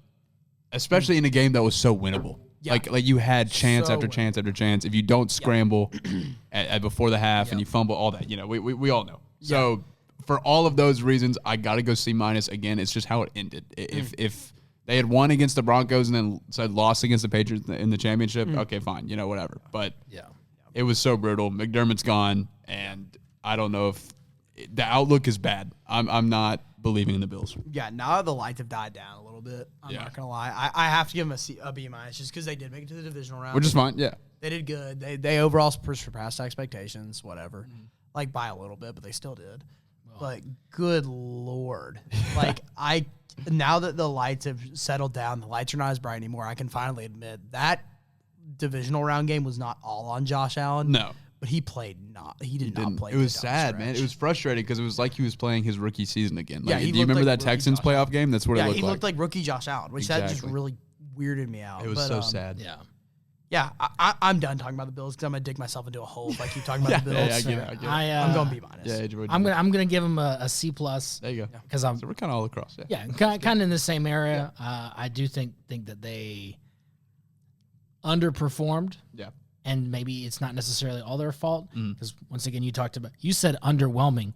especially in a game that was so winnable. Yeah. Like you had chance So after chance after chance. If you don't scramble at before the half and you fumble, all that, we all know. So for all of those reasons, I got to go C-. Again, it's just how it ended. If they had won against the Broncos and then said lost against the Patriots in the championship, okay, fine, whatever. But it was so brutal. McDermott's gone, and I don't know if the outlook is bad. I'm not believing in the Bills. Yeah, now the lights have died down a little bit. I'm not going to lie. I have to give them a B- just because they did make it to the divisional round. Which is fine, yeah. They did good. They overall surpassed expectations, whatever. Like, by a little bit, but they still did. Like, good Lord. Like, now that the lights have settled down, the lights are not as bright anymore, I can finally admit that divisional round game was not all on Josh Allen. No. But he did not play. It was sad, man. It was frustrating because it was like he was playing his rookie season again. Like, Yeah, do you remember that Texans playoff game? That's what it looked like. Yeah, he looked like rookie Josh Allen, which that just Exactly. really weirded me out. It was so sad. Yeah. Yeah, I'm done talking about the Bills because I'm gonna dig myself into a hole if I keep talking about the Bills. Yeah, I get it. I'm going B-. Yeah, I'm gonna give him a C+. There you go. Because So we're kind of all across. kind of in the same area. I do think that they underperformed. Yeah. And maybe it's not necessarily all their fault because once again you said underwhelming.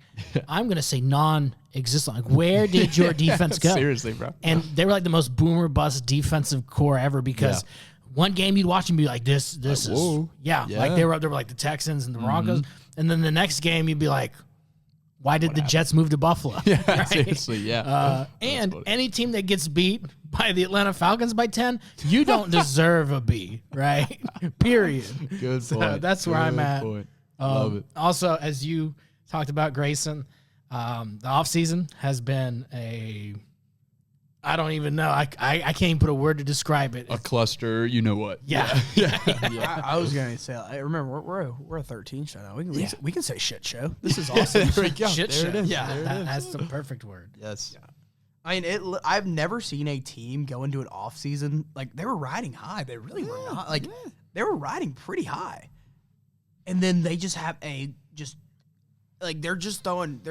I'm gonna say non-existent. Like, where did your defense go? Seriously, bro. And they were like the most boomer bust defensive core ever because one game you'd watch and be like, this is whoa. like they were like the Texans and the Broncos, and then the next game you'd be like, why did the Jets move to Buffalo? Yeah, Right? seriously, yeah. And any team that gets beat by the Atlanta Falcons by 10, you don't deserve a B, right? Period. Good So point. that's where I'm at. Point. Love it. Also, as you talked about Greyson, the offseason has been I don't even know. I can't even put a word to describe it. A cluster, you know what? Yeah. I was gonna say. I remember we're a 13 show now. We can say shit show. This is awesome. There we go. Shit There it show. is. Yeah, There it is. that's the perfect word. Yes. I mean, I've never seen a team go into an off season like they were riding high. They really were not. Like they were riding pretty high, and then they just have they're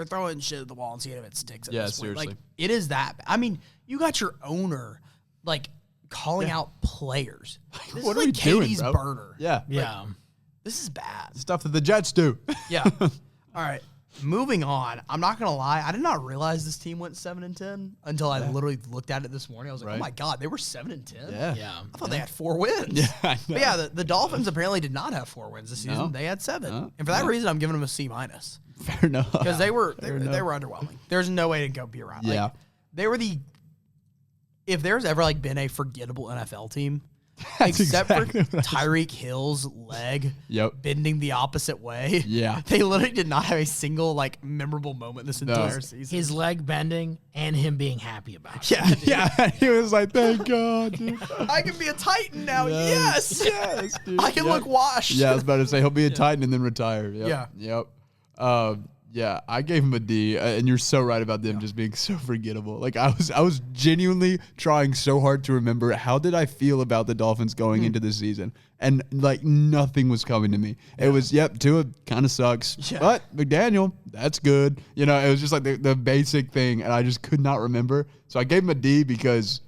throwing shit at the wall and seeing if it sticks. At this point. Seriously. Like it is that bad. I mean, you got your owner like calling out players. This What is are like we doing, Katie's bro? burner. Yeah. Yeah. This is bad. Stuff that the Jets do. Yeah. All right. Moving on. I'm not gonna lie. I did not realize this team went 7-10 until I literally looked at it this morning. I was like, Right. oh my god, they were 7-10. Yeah. I thought they had 4 wins. Yeah, I know. But yeah, the Dolphins apparently did not have 4 wins this season. No. They had 7, No. and for that reason, I'm giving them a C- Fair enough. because they were enough. underwhelming. There's no way to go be around. Yeah. Like, they were if there's ever like been a forgettable NFL team, except for Tyreek Hill's leg Yep. bending the opposite way. Yeah. They literally did not have a single like memorable moment this entire season. His leg bending and him being happy about it. Yeah, dude. Yeah, he was like, thank God, dude. I can be a Titan now. Yes. Yes, dude. I can look washed. Yeah, I was about to say he'll be a Titan and then retire. Yep. Yeah. Yep. Yeah, I gave him a D, and you're so right about them just being so forgettable. Like I was genuinely trying so hard to remember how did I feel about the Dolphins going into the season, and like nothing was coming to me. It was Tua kind of sucks, but McDaniel, that's good. You know, it was just like the basic thing, and I just could not remember. So I gave him a D because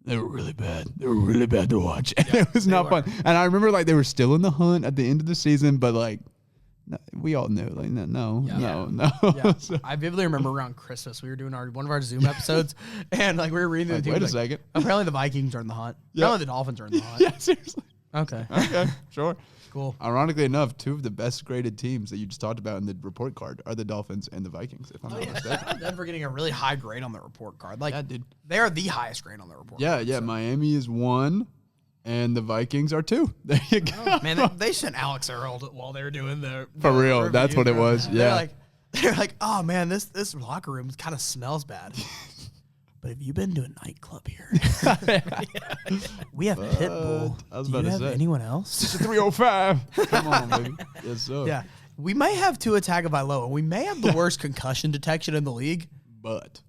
they were really bad. They were really bad to watch, and it was not fun. And I remember like they were still in the hunt at the end of the season, but like. No, we all knew, like, no. Yeah. So- I vividly remember around Christmas we were doing one of our Zoom episodes, and like we were reading the Like, team. wait a like, second. Apparently the Vikings are in the hunt. Yeah. Apparently the Dolphins are in the hunt. Yeah, seriously. Okay. Okay, sure. Cool. Ironically enough, 2 of the best graded teams that you just talked about in the report card are the Dolphins and the Vikings, if I'm not mistaken. Them for getting a really high grade on the report card. Like, Yeah, dude. they are the highest grade on the report Yeah, card. yeah. so. Miami is 1, and the Vikings are 2. There you go. Man, they sent Alex Earl while they were doing the For real, review. that's what it was. Yeah. They're like, oh man, this locker room kind of smells bad. But have you been to a nightclub here? We have Pitbull. I was Do about you to have say. anyone else? It's a 305. Come on, baby. Yes, sir. Yeah. We may have Tua Tagovailoa. We may have the worst concussion detection in the league. But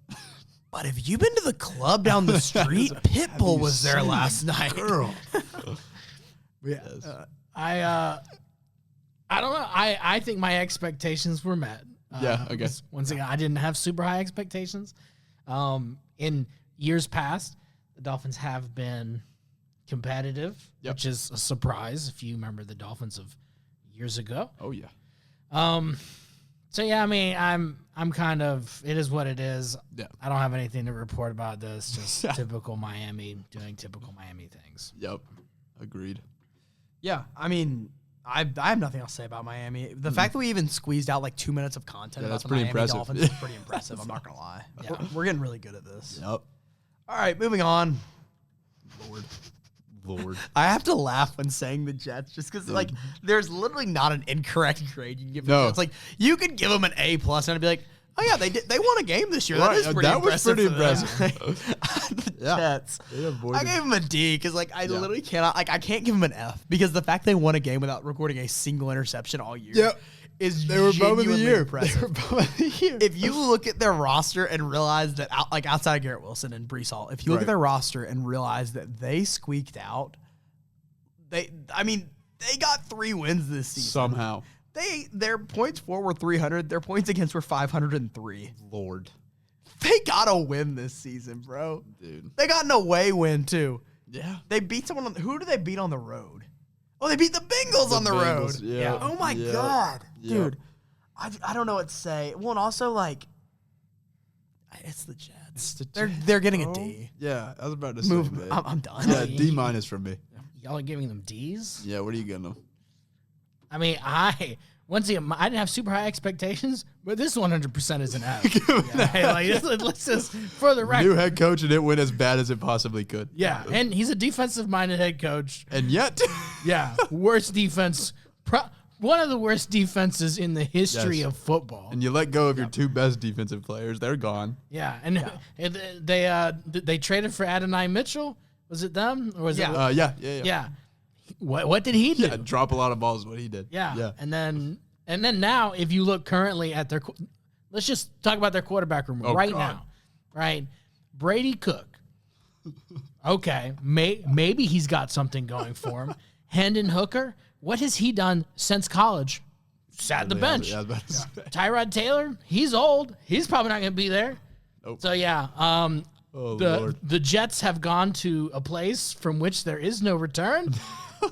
But have you been to the club down the street? Pitbull was there last night. girl. Yeah. I don't know. I think my expectations were met. Yeah, okay. Once again, I didn't have super high expectations. In years past, the Dolphins have been competitive, which is a surprise if you remember the Dolphins of years ago. Oh, yeah. So yeah, I mean, I'm kind of, it is what it is. Yeah. I don't have anything to report about this. Just typical Miami doing typical Miami things. Yep. Agreed. Yeah, I mean, I have nothing else to say about Miami. The fact that we even squeezed out like 2 minutes of content Yeah, about that's the pretty Miami impressive. Dolphins is pretty impressive. I'm not gonna lie. Yeah. We're getting really good at this. Yep. All right, moving on. Lord. I have to laugh when saying the Jets just because like there's literally not an incorrect grade you can give the No. Jets. Like you could give them an A plus and I'd be like, Oh yeah, they did. They won a game this year. That is pretty impressive. Was pretty impressive. The Jets. I gave them a D because I literally cannot. I can't give them an F because the fact they won a game without recording a single interception all year. Is they were bum of the year. Impressive. They were bum of the year. If you look at their roster and realize that, outside of Garrett Wilson and Breece Hall, if you look at their roster and realize that they squeaked out, they got 3 wins this season somehow. Their points for were 300. Their points against were 503. Lord, they got a win this season, bro. Dude, they got an away win too. Yeah, they beat someone. Who do they beat on the road? Oh, they beat the Bengals on the road. Yeah. Oh my God, dude. I don't know what to say. Well, and also it's the Jets. They're getting a D. Yeah, I was about to say. I'm done. Yeah, D- from me. Y'all are giving them Ds? Yeah, what are you giving them? I mean, once again, I didn't have super high expectations, but this 100% is an F. Let's just, for the record. New head coach, and it went as bad as it possibly could. Yeah, and he's a defensive-minded head coach. And yet. Worst defense. One of the worst defenses in the history of football. And you let go of your 2 best defensive players. They're gone. Yeah, and they traded for Adonai Mitchell. Was it them? Or was it? Yeah. What did he do? Yeah, drop a lot of balls is what he did. Yeah. And then now, if you look currently at let's just talk about their quarterback room now. Right? Brady Cook. Okay. Maybe he's got something going for him. Hendon Hooker. What has he done since college? Sat the bench. Tyrod Taylor. He's old. He's probably not going to be there. Nope. So, the Jets have gone to a place from which there is no return.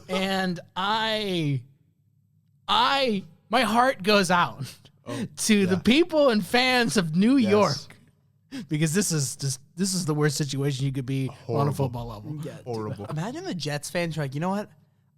And my heart goes out to the people and fans of New York, because this is the worst situation you could be on a football level. Yeah, horrible. Imagine the Jets fans are like, you know what?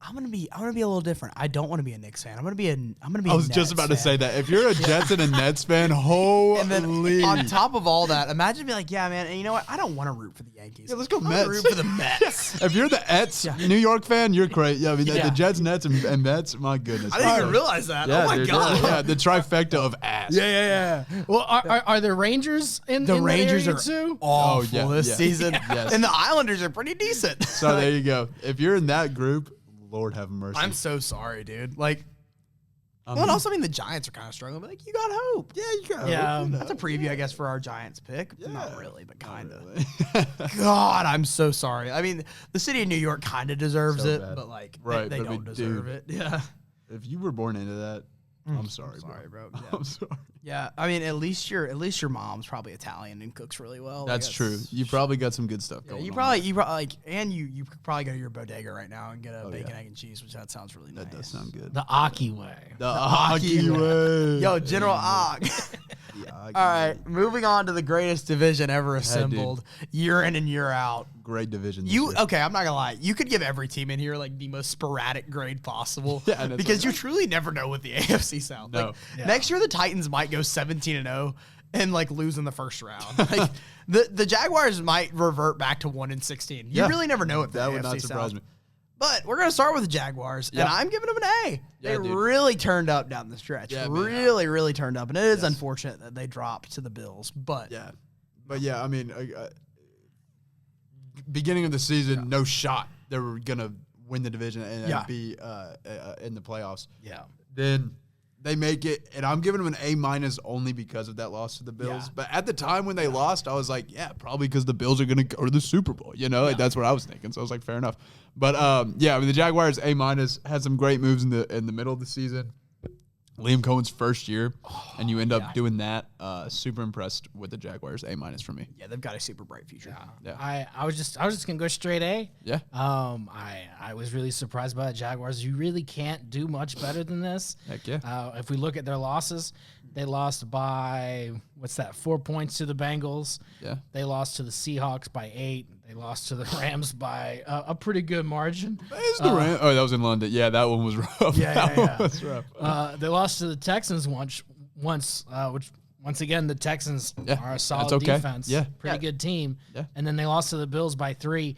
I'm gonna be a little different. I don't want to be a Knicks fan. I'm gonna be a I was just about to say that. If you're a Jets and a Nets fan, holy. And then on top of all that, imagine being like, yeah, man, and you know what? I don't want to root for the Yankees. Yeah, let's go I'm Mets. root for the Mets. If you're the Ets New York fan, you're great. Yeah, I mean the Jets, Nets, and Mets. My goodness. I didn't even realize that. Yeah, oh my God. Yeah, the trifecta of ass. Yeah. Well, are the Rangers in the in Rangers that are area too? Awful this season, Yes. and the Islanders are pretty decent. So there you go. If you're in that group, Lord have mercy. I'm so sorry, dude. Well, and also, the Giants are kind of struggling, but you got hope. Yeah, you got hope. That's a preview, I guess, for our Giants pick. Yeah. Not really, but kind of. Really. God, I'm so sorry. The city of New York kind of deserves it, bad. But they don't deserve it. Yeah. If you were born into that, I'm sorry, bro. Yeah. I'm sorry. Yeah, at least your mom's probably Italian and cooks really well. That's true. You probably got some good stuff going. You probably could probably go to your bodega right now and get a bacon, egg, and cheese, which that sounds really nice. That does sound good. The Aki way. The Aki way. Yo, General Og. All right, moving on to the greatest division ever assembled, year in and year out. Great division. Okay, I'm not gonna lie. You could give every team in here the most sporadic grade possible, because you truly never know what the AFC sounds. No. Next year, the Titans might go 17-0 and lose in the first round. The Jaguars might revert back to 1-16. You really never know what the AFC would not surprise me. But we're gonna start with the Jaguars, and I'm giving them an A. They really turned up down the stretch. Yeah, really turned up, and it is unfortunate that they dropped to the Bills. But beginning of the season, no shot they were gonna win the division and be in the playoffs. Yeah. Then they make it, and I'm giving them an A- only because of that loss to the Bills. Yeah. But at the time when they lost, I was like, probably because the Bills are going to go to the Super Bowl. That's what I was thinking. So I was like, fair enough. But the Jaguars A- had some great moves in the middle of the season. Liam Cohen's first year, and you end up doing that. Super impressed with the Jaguars. A- for me. Yeah, they've got a super bright future. Yeah. I was just gonna go straight A. Yeah. I was really surprised by the Jaguars. You really can't do much better than this. Heck yeah. If we look at their losses, they lost by 4 points to the Bengals. Yeah. They lost to the Seahawks by 8. They lost to the Rams by a pretty good margin. That was in London. Yeah, that one was rough. That one was rough. They lost to the Texans once, which once again the Texans are a solid defense. Yeah, pretty good team. Yeah, and then they lost to the Bills by 3.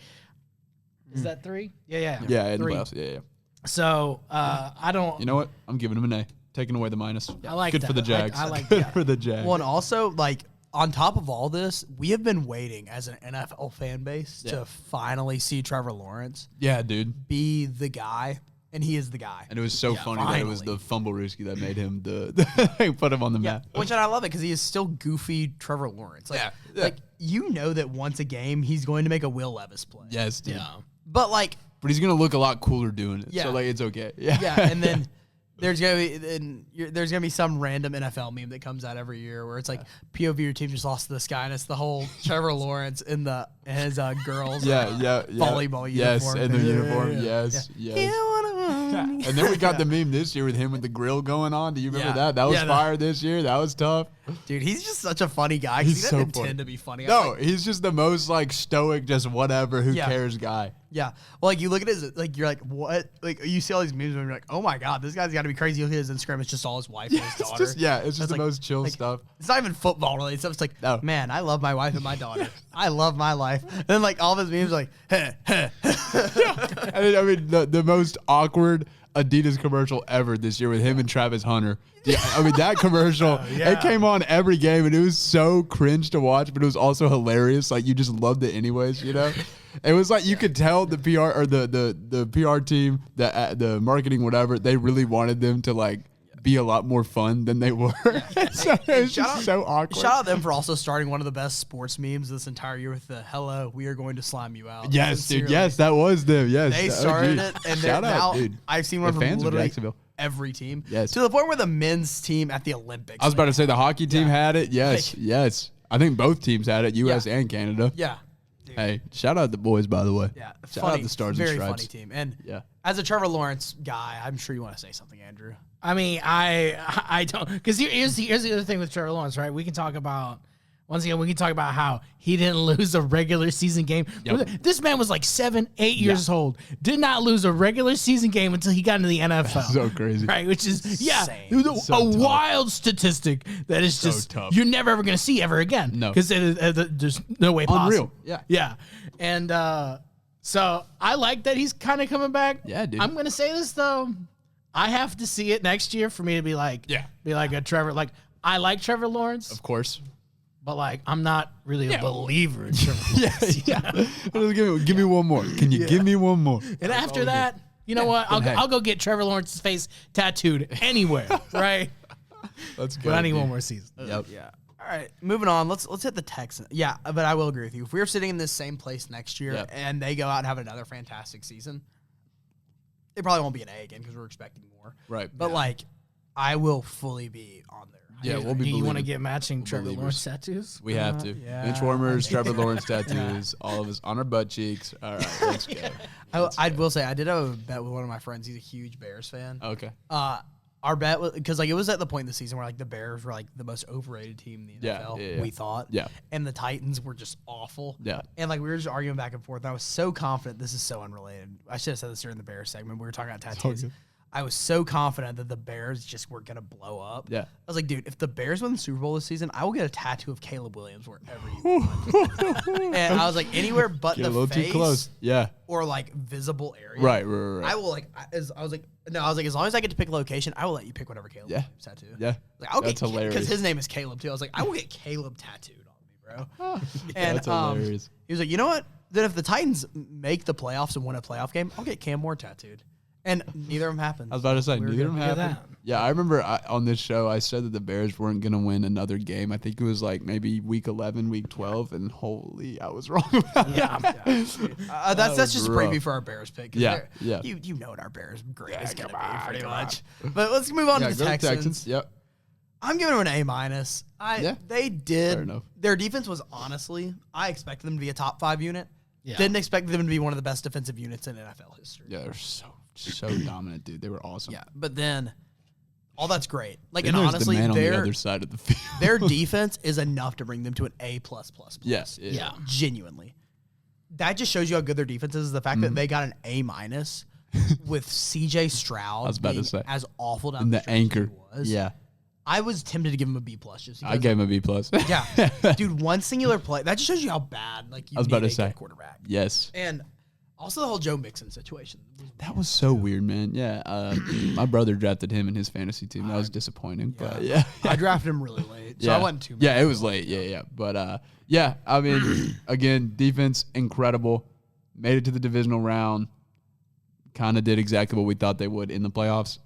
Is that 3? Yeah. Yeah, in the playoffs. Yeah. So I don't. You know what? I'm giving them an A. taking away the minus. I like Good that. for the Jags. I like Good that. for the Jags. Well, and also, like, on top of all this, we have been waiting as an NFL fan base to finally see Trevor Lawrence Yeah, dude. be the guy, and he is the guy. And it was so funny that it was the fumble risky that made him put him on the map. Which I love it because he is still goofy Trevor Lawrence. Like, like you know that once a game he's going to make a Will Levis play. Yes, dude. Yeah. But like, But he's gonna look a lot cooler doing it. Yeah. So like it's okay. Yeah. yeah, and then there's gonna be some random NFL meme that comes out every year where it's like POV your team just lost to this guy, and it's the whole Trevor Lawrence in his girls volleyball uniform. Yes, in the uniform. Yeah. Yes. Yeah. Yes. And then we got the meme this year with him with the grill going on. Do you remember that? That was Yeah, fire this year. That was tough. Dude, he's just such a funny guy. 'Cause He's he doesn't so intend funny. to be funny. No, he's just the most like stoic, just whatever, who Yeah. cares guy. Yeah. Well, like you look at his, like you're like, what? Like you see all these memes and you're like, oh my god, this guy's got to be crazy. You look at his Instagram, it's just all his wife and his daughter. It's just It's the like- most chill like, stuff. It's not even football related stuff. It's like, No. man, I love my wife and my daughter. I love my life. And then like all of his memes are like, heh, heh. I mean, the most awkward Adidas commercial ever this year with him and Travis Hunter. Yeah, I mean, that commercial, it came on every game, and it was so cringe to watch, but it was also hilarious. Like, you just loved it anyways, you know? It was like you could tell the PR or the PR team, the marketing, whatever, they really wanted them to, like, be a lot more fun than they were. So it was just so awkward. Shout out them for also starting one of the best sports memes this entire year with the "Hello, we are going to slime you out." Yes, dude. Sincerely. Yes, that was them. Yes. They Oh, started geez. it, and Shout they're out, now. dude. I've seen one The from fans of literally Jacksonville. every team. Yes. To the point where the men's team at the Olympics. I was about to say the hockey team had it. Yes, Like- yes. I think both teams had it, U.S. and Canada. Yeah. Dude. Hey, shout out the boys, by the way. Yeah. Shout funny, out the Stars very and Stripes. funny team. And Yeah. as a Trevor Lawrence guy, I'm sure you want to say something, Andrew. I mean, I don't, because here's the other thing with Trevor Lawrence, right? We can talk about, once again, we can talk about how he didn't lose a regular season game. Yep. This man was like 7, 8 years old, did not lose a regular season game until he got into the NFL. So crazy. Right, which is, Insane. a So tough. wild statistic that is just, tough. you're never ever going to see ever again. No. Because there's no way possible. Unreal. Yeah. Yeah. And so I like that he's kind of coming back. Yeah, dude. I'm going to say this, though. I have to see it next year for me to be like a Trevor. Like, I like Trevor Lawrence, Of course. but like, I'm not really a believer in Trevor Lawrence. Give me one more. Can you give me one more? And after that, you know what? I'll go get Trevor Lawrence's face tattooed anywhere, right? Let's go. But I need dude. one more season. Yep. Yeah. All right, moving on. Let's hit the Texans. Yeah, but I will agree with you. If we're sitting in this same place next year and they go out and have another fantastic season, it probably won't be an A again because we're expecting more. Right. But like, I will fully be on there. Yeah, we'll be Do you want to believers. get matching Trevor believers. Lawrence tattoos? We have to. yeah. Benchwarmers, Trevor Lawrence tattoos, all of us on our butt cheeks. All right, let's go. I will say I did have a bet with one of my friends. He's a huge Bears fan. Okay. Our bet was because like it was at the point in the season where like the Bears were like the most overrated team in the Yeah, NFL. yeah. We thought. Yeah. And the Titans were just awful. Yeah. And like we were just arguing back and forth. And I was so confident. This is so unrelated. I should have said this during the Bears segment. We were talking about tattoos. good. I was so confident that the Bears just were gonna blow up. Yeah. I was like, dude, if the Bears win the Super Bowl this season, I will get a tattoo of Caleb Williams wherever you want. And I was like, anywhere but Get the a little face too close. Yeah. or like visible area. Right. I will like. I was like, as long as I get to pick a location, I will let you pick whatever Caleb Yeah. Williams tattoo. Yeah. Like I'll That's get hilarious. because his name is Caleb too. I was like, I will get Caleb tattooed on me, bro. And That's hilarious. he was like, you know what? Then if the Titans make the playoffs and win a playoff game, I'll get Cam Moore tattooed. And neither of them happened. I was about to say, neither of them Look at happened. that. Yeah, I remember on this show, I said that the Bears weren't going to win another game. I think it was like maybe week 11, week 12, and holy, I was wrong about that. That's just a rough. preview for our Bears pick. 'Cause Yeah, they're- yeah. You know what our Bears grade is going to come be on, pretty come much. But let's move on Yeah, to the go Texans. Yep. I'm giving them an A minus. Yeah. They did. Fair enough. Their defense was honestly, I expected them to be a top 5 unit. Yeah. Didn't expect them to be one of the best defensive units in NFL history. Yeah, they're so dominant, dude. They were awesome. Yeah, but then all that's great. Like, Then and there's honestly, the man on the their other side of the field. their defense is enough to bring them to an A+++. Yes. Yeah. Genuinely. That just shows you how good their defense is. The fact that they got an A- with CJ Stroud I was about to being say. as awful down And the the stretch as he anchor. was. Yeah. I was tempted to give him a B+ just I because. gave him a B+. Yeah, dude, one singular play that just shows you how bad. Like you I was about need to a good say. quarterback. Yes. And Also, the whole Joe Mixon situation. That was so weird, man. Yeah, my brother drafted him in his fantasy team. That was disappointing, but yeah. I drafted him really late, so I wasn't too mad. Yeah, it was late. Yeah. But, yeah, I mean, again, defense, incredible. Made it to the divisional round. Kind of did exactly what we thought they would in the playoffs.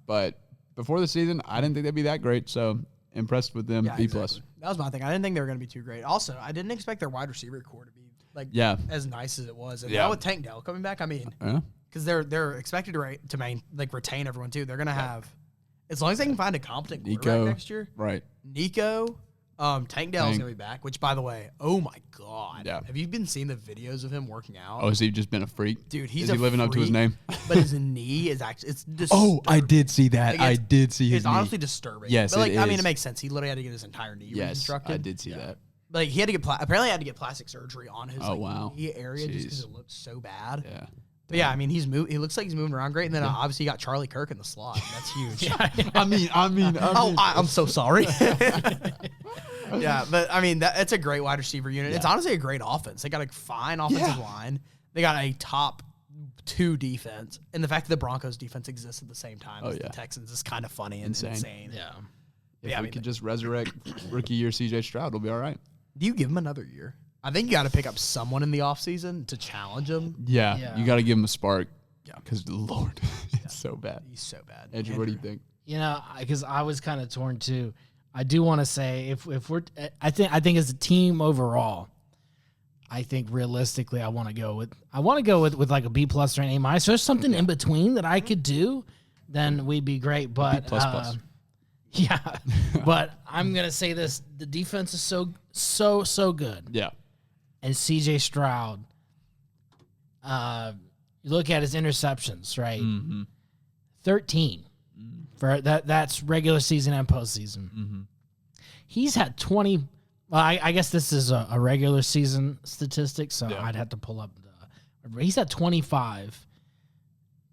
But before the season, I didn't think they'd be that great, so impressed with them, B+. Exactly. That was my thing. I didn't think they were going to be too great. Also, I didn't expect their wide receiver core to be as nice as it was. And now with Tank Dell coming back, I mean, because they're expected to retain everyone too. They're going to have, as long as they can find a competent quarterback next year. Right. Nico, Tank Dell's going to be back, which, by the way, oh my God. Yeah. Have you been seeing the videos of him working out? Oh, has he just been a freak? Dude, is he living up to his name? But his knee is actually, it's disturbing. Oh, I did see that. I did see his knee. It's honestly disturbing. Yes, but it is. I mean, it makes sense. He literally had to get his entire knee reconstructed. I did see that. Like, he had to get apparently had to get plastic surgery on his knee area just because it looked so bad. Yeah. But yeah, I mean, he looks like he's moving around great, and then obviously you got Charlie Kirk in the slot. That's huge. I'm so sorry. Yeah, but I mean, it's a great wide receiver unit. Yeah. It's honestly a great offense. They got a fine offensive line. They got a top 2 defense, and the fact that the Broncos defense exists at the same time as the Texans is kind of funny and insane. Yeah. If we could just resurrect rookie year CJ Stroud, we'll be all right. Do you give him another year? I think you got to pick up someone in the offseason to challenge him. Yeah. You got to give him a spark. Yeah. Because, Lord, it's so bad. He's so bad. Andrew, what do you think? You know, because I was kind of torn, too. I do want to say, if we're – I think as a team overall, I think realistically I want to go with like a B+ or an A-. So there's something in between that I could do, then we'd be great. But B++. Yeah, but I'm gonna say this: the defense is so good. Yeah, and CJ Stroud. You look at his interceptions, right? 13 for that. That's regular season and postseason. He's had 20. Well, I guess this is a regular season statistic, so I'd have to pull up the. He's had 25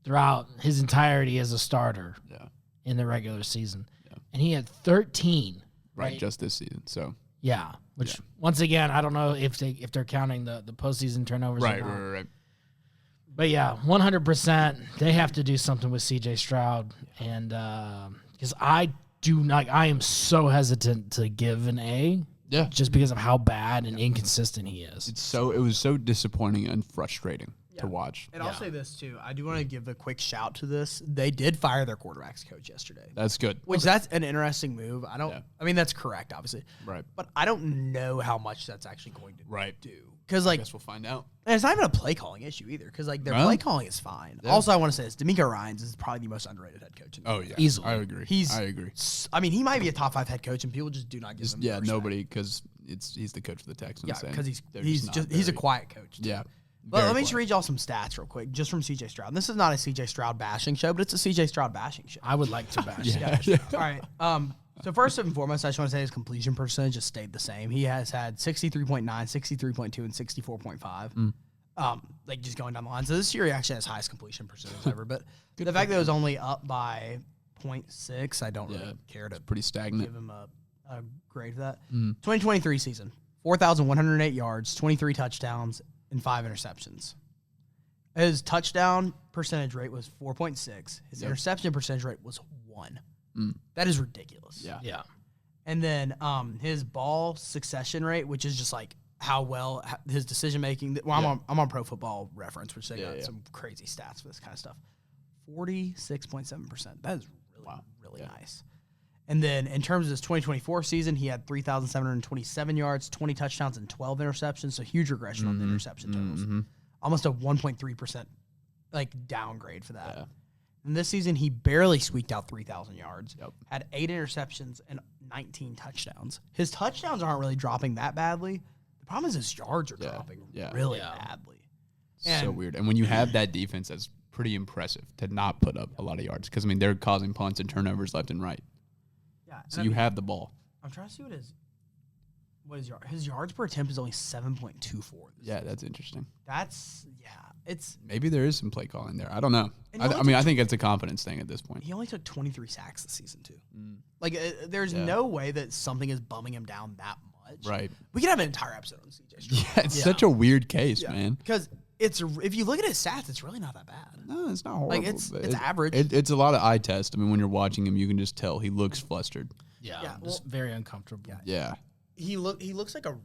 throughout his entirety as a starter. In the regular season. And he had 13. Right, just this season. So which once again, I don't know if they're counting the postseason turnovers. Right. But yeah, 100%. They have to do something with CJ Stroud, and because I am so hesitant to give an A. Yeah, just because of how bad and inconsistent he is. It was so disappointing and frustrating to watch. And I'll say this too. I do want to give a quick shout to this. They did fire their quarterbacks coach yesterday. That's good. That's an interesting move. I mean, that's correct, obviously. Right. But I don't know how much that's actually going to do. Because I guess we'll find out. And it's not even a play calling issue either. Because their play calling is fine. Yeah. Also, I want to say this: D'Amico Ryans is probably the most underrated head coach. Easily. I agree. I agree. I mean, he might be a top 5 head coach, and people just do not give him. Yeah, nobody, because he's the coach of the Texans. Yeah, because he's a quiet coach. Too. Yeah. But let me just read y'all some stats real quick, just from CJ Stroud. And this is not a CJ Stroud bashing show, but it's a CJ Stroud bashing show. I would like to bash. All right. So first and foremost, I just want to say his completion percentage just stayed the same. He has had 63.9, 63.2, and 64.5. Just going down the line. So this year he actually has highest completion percentage ever. But the fact that it was only up by 0.6, I don't really care to pretty stagnant. Give him a grade for that. 2023 season, 4,108 yards, 23 touchdowns, and 5 interceptions. His touchdown percentage rate was 4.6. His interception percentage rate was 1. That is ridiculous. Yeah. And then his ball succession rate, which is just like how well his decision making. Well, I'm on Pro Football Reference, which they got some crazy stats for this kind of stuff. 46.7%. That is really nice. And then in terms of his 2024 season, he had 3,727 yards, 20 touchdowns, and 12 interceptions. So huge regression on the interception totals. Almost a 1.3% downgrade for that. Yeah. And this season, he barely squeaked out 3,000 yards. Had 8 interceptions and 19 touchdowns. His touchdowns aren't really dropping that badly. The problem is his yards are dropping really badly. So weird. And when you have that defense, that's pretty impressive to not put up a lot of yards. Because, I mean, they're causing punts and turnovers left and right. Yeah. So you have the ball. I'm trying to see what his yards. His yards per attempt is only 7.24. Yeah, that's interesting. It's maybe there is some play calling there. I don't know. I think it's a confidence thing at this point. He only took 23 sacks this season too. There's no way that something is bumming him down that much. Right. We could have an entire episode on CJ Stroud. Yeah, it's such a weird case, man. Because it's if you look at his stats, it's really not that bad. No, it's not horrible. Like it's average. It's a lot of eye test. I mean, when you're watching him, you can just tell he looks flustered. Yeah, just very uncomfortable. Yeah. He looks like a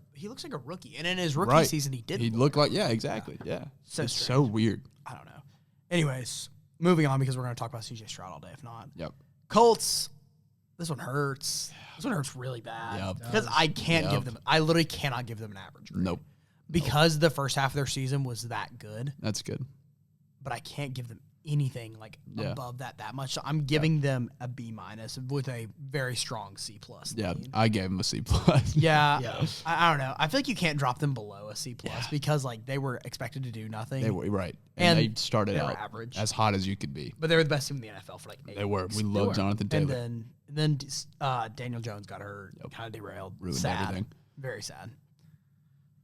rookie, and in his rookie season he did. He looked like exactly. Yeah. So it's strange. so weird. I don't know. Anyways, moving on because we're going to talk about CJ Stroud all day. If not, Yep. Colts. This one hurts. This one hurts really bad Yep. because I can't give them. I literally cannot give them an average grade. Nope. Because the first half of their season was that good, That's good. but I can't give them anything like Yeah. above that much. So I'm giving them a B- with a very strong C+. Yeah, lean. I gave him a C+. Yeah. I don't know. I feel like you can't drop them below a C+ because like they were expected to do nothing. They were right, And they started they were out average. as hot as you could be. But they were the best team in the NFL for like 8 They were. weeks. We love Jonathan Taylor. And then Daniel Jones got hurt, kind of derailed. Ruined sad. everything. Very sad.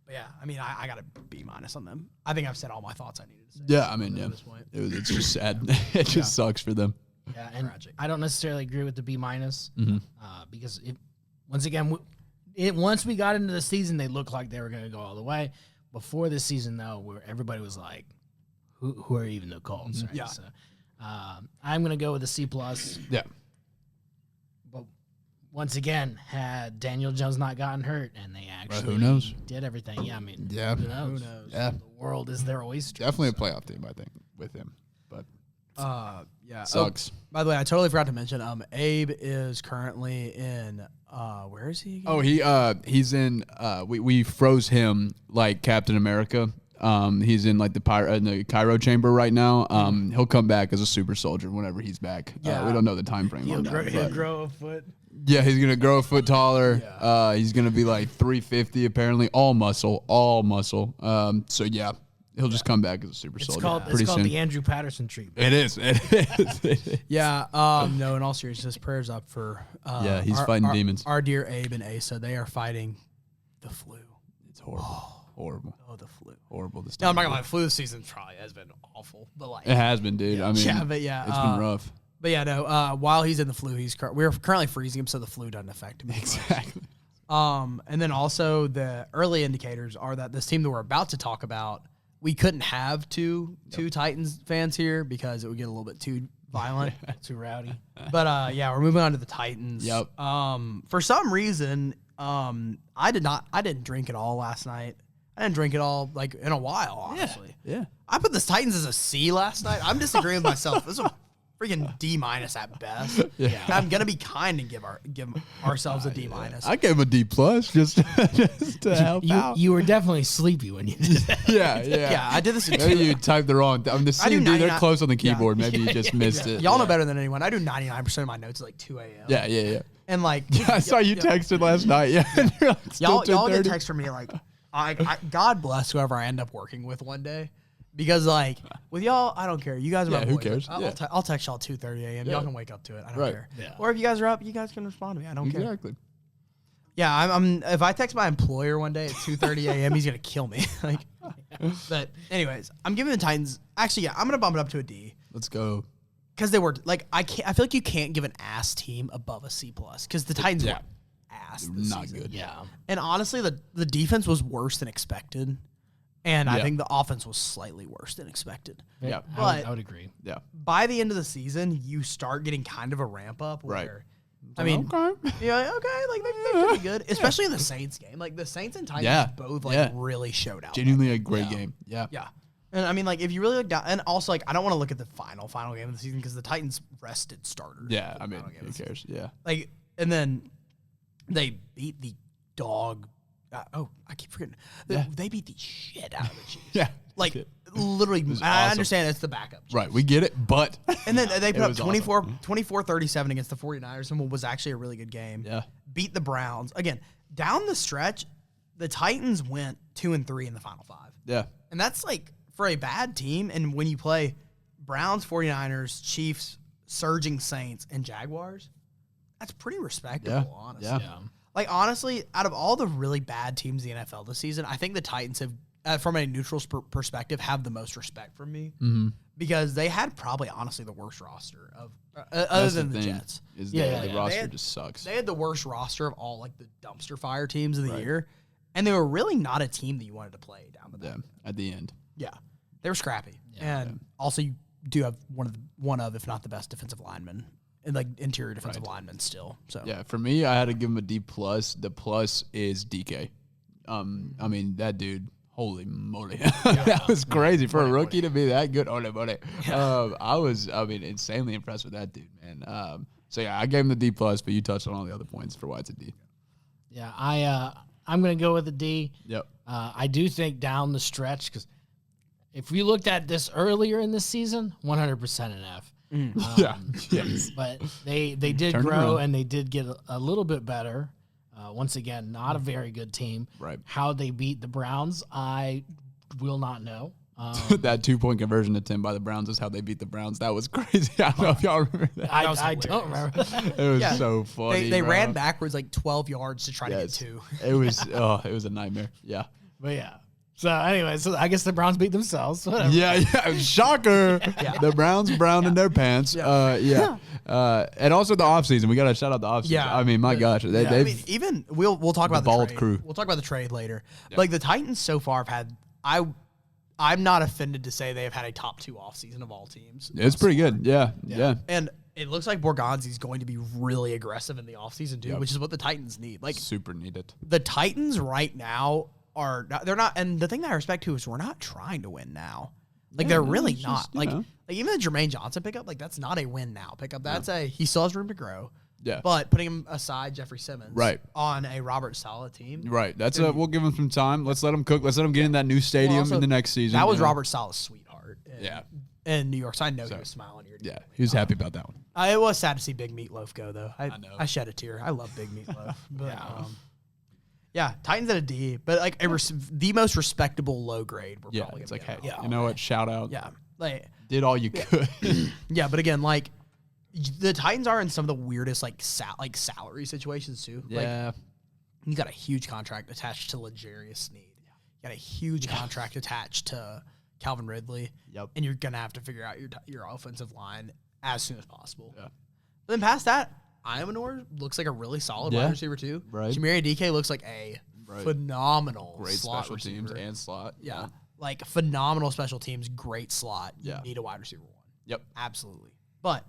But yeah, I mean, I got a B- on them. I think I've said all my thoughts I needed to say. Yeah, I mean, at this point. it's just sad. It just sucks for them. Yeah, and Tragic. I don't necessarily agree with the B-, Mm-hmm. because once again, once we got into the season, they looked like they were going to go all the way. Before this season, though, where everybody was like, "Who are even the Colts?" Right? Yeah. So, I'm going to go with a C+. Yeah. But once again, had Daniel Jones not gotten hurt, and they actually who knows? did everything. Yeah, I mean, Yeah. who knows? Yeah. The world is their oyster. Definitely a playoff team, I think, with him. But Yeah. sucks. Oh, by the way, I totally forgot to mention. Abe is currently in. Where is he? Again? Oh, he's in. We froze him like Captain America. He's in like the Cairo chamber right now. He'll come back as a super soldier whenever he's back. Yeah. We don't know the time frame. He'll on that, grow, but- grow a foot. Yeah, he's gonna grow a foot taller. He's gonna be like 350 apparently, all muscle. So yeah, he'll just come back as a super It's soldier called pretty soon. the Andrew Patterson treatment. It is. It is. Yeah. No. In all seriousness, prayers up for. Yeah, he's fighting demons. Our dear Abe and Asa, they are fighting the flu. It's horrible. Horrible. Oh, the flu. Horrible. This No, I'm time. not gonna lie. Flu season probably has been awful, but like. It has been, dude. I mean, Yeah, but yeah, it's been rough. But yeah, no. While he's in the flu, we're currently freezing him, so the flu doesn't affect him. Exactly. And then also the early indicators are that this team that we're about to talk about, we couldn't have two Titans fans here because it would get a little bit too violent, Too rowdy. But yeah, we're moving on to the Titans. Yep. For some reason, I didn't drink at all last night. I didn't drink at all like in a while, honestly. Yeah. I put the Titans as a C last night. I'm disagreeing with myself. This is a freaking D- at best. Yeah. I'm gonna be kind and give ourselves a D-. I gave him a D+ just to help out. You were definitely sleepy when you did that. Yeah. Yeah, I did this. Maybe you typed the wrong. I'm the I do same dude. They're 99 close on the keyboard. Maybe you just missed it. Y'all know better than anyone. I do 99% of my notes at like 2 a.m. Yeah. And like, I saw you texted last night. Yeah. And you're like, still y'all get 10:30. text from me like, God bless whoever I end up working with one day. Because like with y'all, I don't care. You guys are my who boys. cares? I'll text y'all 2:30 a.m. Yeah. Y'all can wake up to it. I don't Right. care. Yeah. Or if you guys are up, you guys can respond to me. I don't care. Exactly. Yeah, I'm. If I text my employer one day at 2:30 a.m., he's gonna kill me. Like, but anyways, I'm giving the Titans. Actually, yeah, I'm gonna bump it up to a D Let's go. because they were like I feel like you can't give an ass team above a C+ because the Titans Yeah. were ass. This Not season. good. Yeah. And honestly, the defense was worse than expected, and I Yeah. think the offense was slightly worse than expected. Yeah. I would agree. Yeah. By the end of the season, you start getting kind of a ramp up where. Right. I mean, Okay. yeah, okay, like they could be good, especially in the Saints game. Like the Saints and Titans Yeah, both like yeah. really showed out. Genuinely a great game. Yeah. Yeah, and I mean, like if you really look down, and also like I don't want to look at the final game of the season because the Titans rested starters. Yeah. in the I mean, final game who of the season. cares? Yeah. Like, and then they beat the dog. I keep forgetting. They beat the shit out of the Chiefs. Yeah. Like It literally. was I awesome. understand it's the backup. Right. We get it, but And then they It put up was 24-37 against the 49ers and what was actually a really good game. Yeah. Beat the Browns. Again, down the stretch, the Titans went 2-3 in the final 5. Yeah. And that's like for a bad team. And when you play Browns, 49ers, Chiefs, surging Saints, and Jaguars, that's pretty respectable, honestly. Yeah. Like, honestly, out of all the really bad teams in the NFL this season, I think the Titans have, from a neutral perspective, have the most respect from me because they had probably, honestly, the worst roster of other That's than the thing, Jets. Is Yeah, the yeah. roster They had- just sucks. They had the worst roster of all, like, the dumpster fire teams of the Right. year, and they were really not a team that you wanted to play down the Yeah. back. At the end. Yeah. they were scrappy. And also you do have one of, if not the best defensive linemen and like interior defensive linemen still. So yeah, for me, I had to give him a D+. The plus is DK. I mean, that dude, holy moly. That was crazy for a rookie to be that good. Holy moly. I was insanely impressed with that dude, man. So yeah, I gave him the D+, but you touched on all the other points for why it's a D. Yeah, I'm going to go with a D. Yep. I do think down the stretch, because if we looked at this earlier in the season, 100% an F. Yes. But they did grow and they did get a little bit better. Once again, not a very good team. Right. How they beat the Browns, I will not know. That 2-point conversion attempt by the Browns is how they beat the Browns. That was crazy. I don't know if y'all remember that. I don't remember. It was so funny. They ran backwards like 12 yards to try to get 2. It was a nightmare. Yeah. But yeah. So anyway, so I guess the Browns beat themselves. Whatever. Yeah. Shocker. The Browns browned in their pants. And also the offseason. We got to shout out the offseason. Yeah. I mean, my gosh. They've even we'll talk about the bald trade. crew. We'll talk about the trade later. But like the Titans so far have had I'm not offended to say they have had a top 2 offseason of all teams. It's pretty good. Yeah. And it looks like Borgonzi's going to be really aggressive in the offseason too, which is what the Titans need. Like super needed. The Titans right now they're not, and the thing that I respect too is we're not trying to win now. Like they're really not. Like even the Jermaine Johnson pickup, like that's not a win now pickup. That's he still has room to grow. Yeah. But putting him aside, Jeffrey Simmons, on a Robert Saleh team. Right. That's we'll give him some time. Let's let him cook. Let's let him get in that new stadium in the next season. That was Robert Saleh's sweetheart. In New York. So I know he was smiling ear to ear. Yeah. He was happy about that one. It was sad to see Big Meatloaf go though. I know. I shed a tear. I love Big Meatloaf. But, Titans at a D, but like the most respectable low grade. We're probably it's like, hey, you know what? Shout out. Yeah. Like did all you could. Yeah, but again, like the Titans are in some of the weirdest like salary situations too. Yeah. Like, you got a huge contract attached to L'Jarius Sneed. You got a huge contract attached to Calvin Ridley. Yep. And you're gonna have to figure out your offensive line as soon as possible. Yeah. But then past that, Iamanor looks like a really solid wide receiver too. Right. Shamiri DK looks like a phenomenal great slot special receiver. teams and slot. Yeah. Like phenomenal special teams, great slot. You Yeah. need a wide receiver 1. Yep. Absolutely. But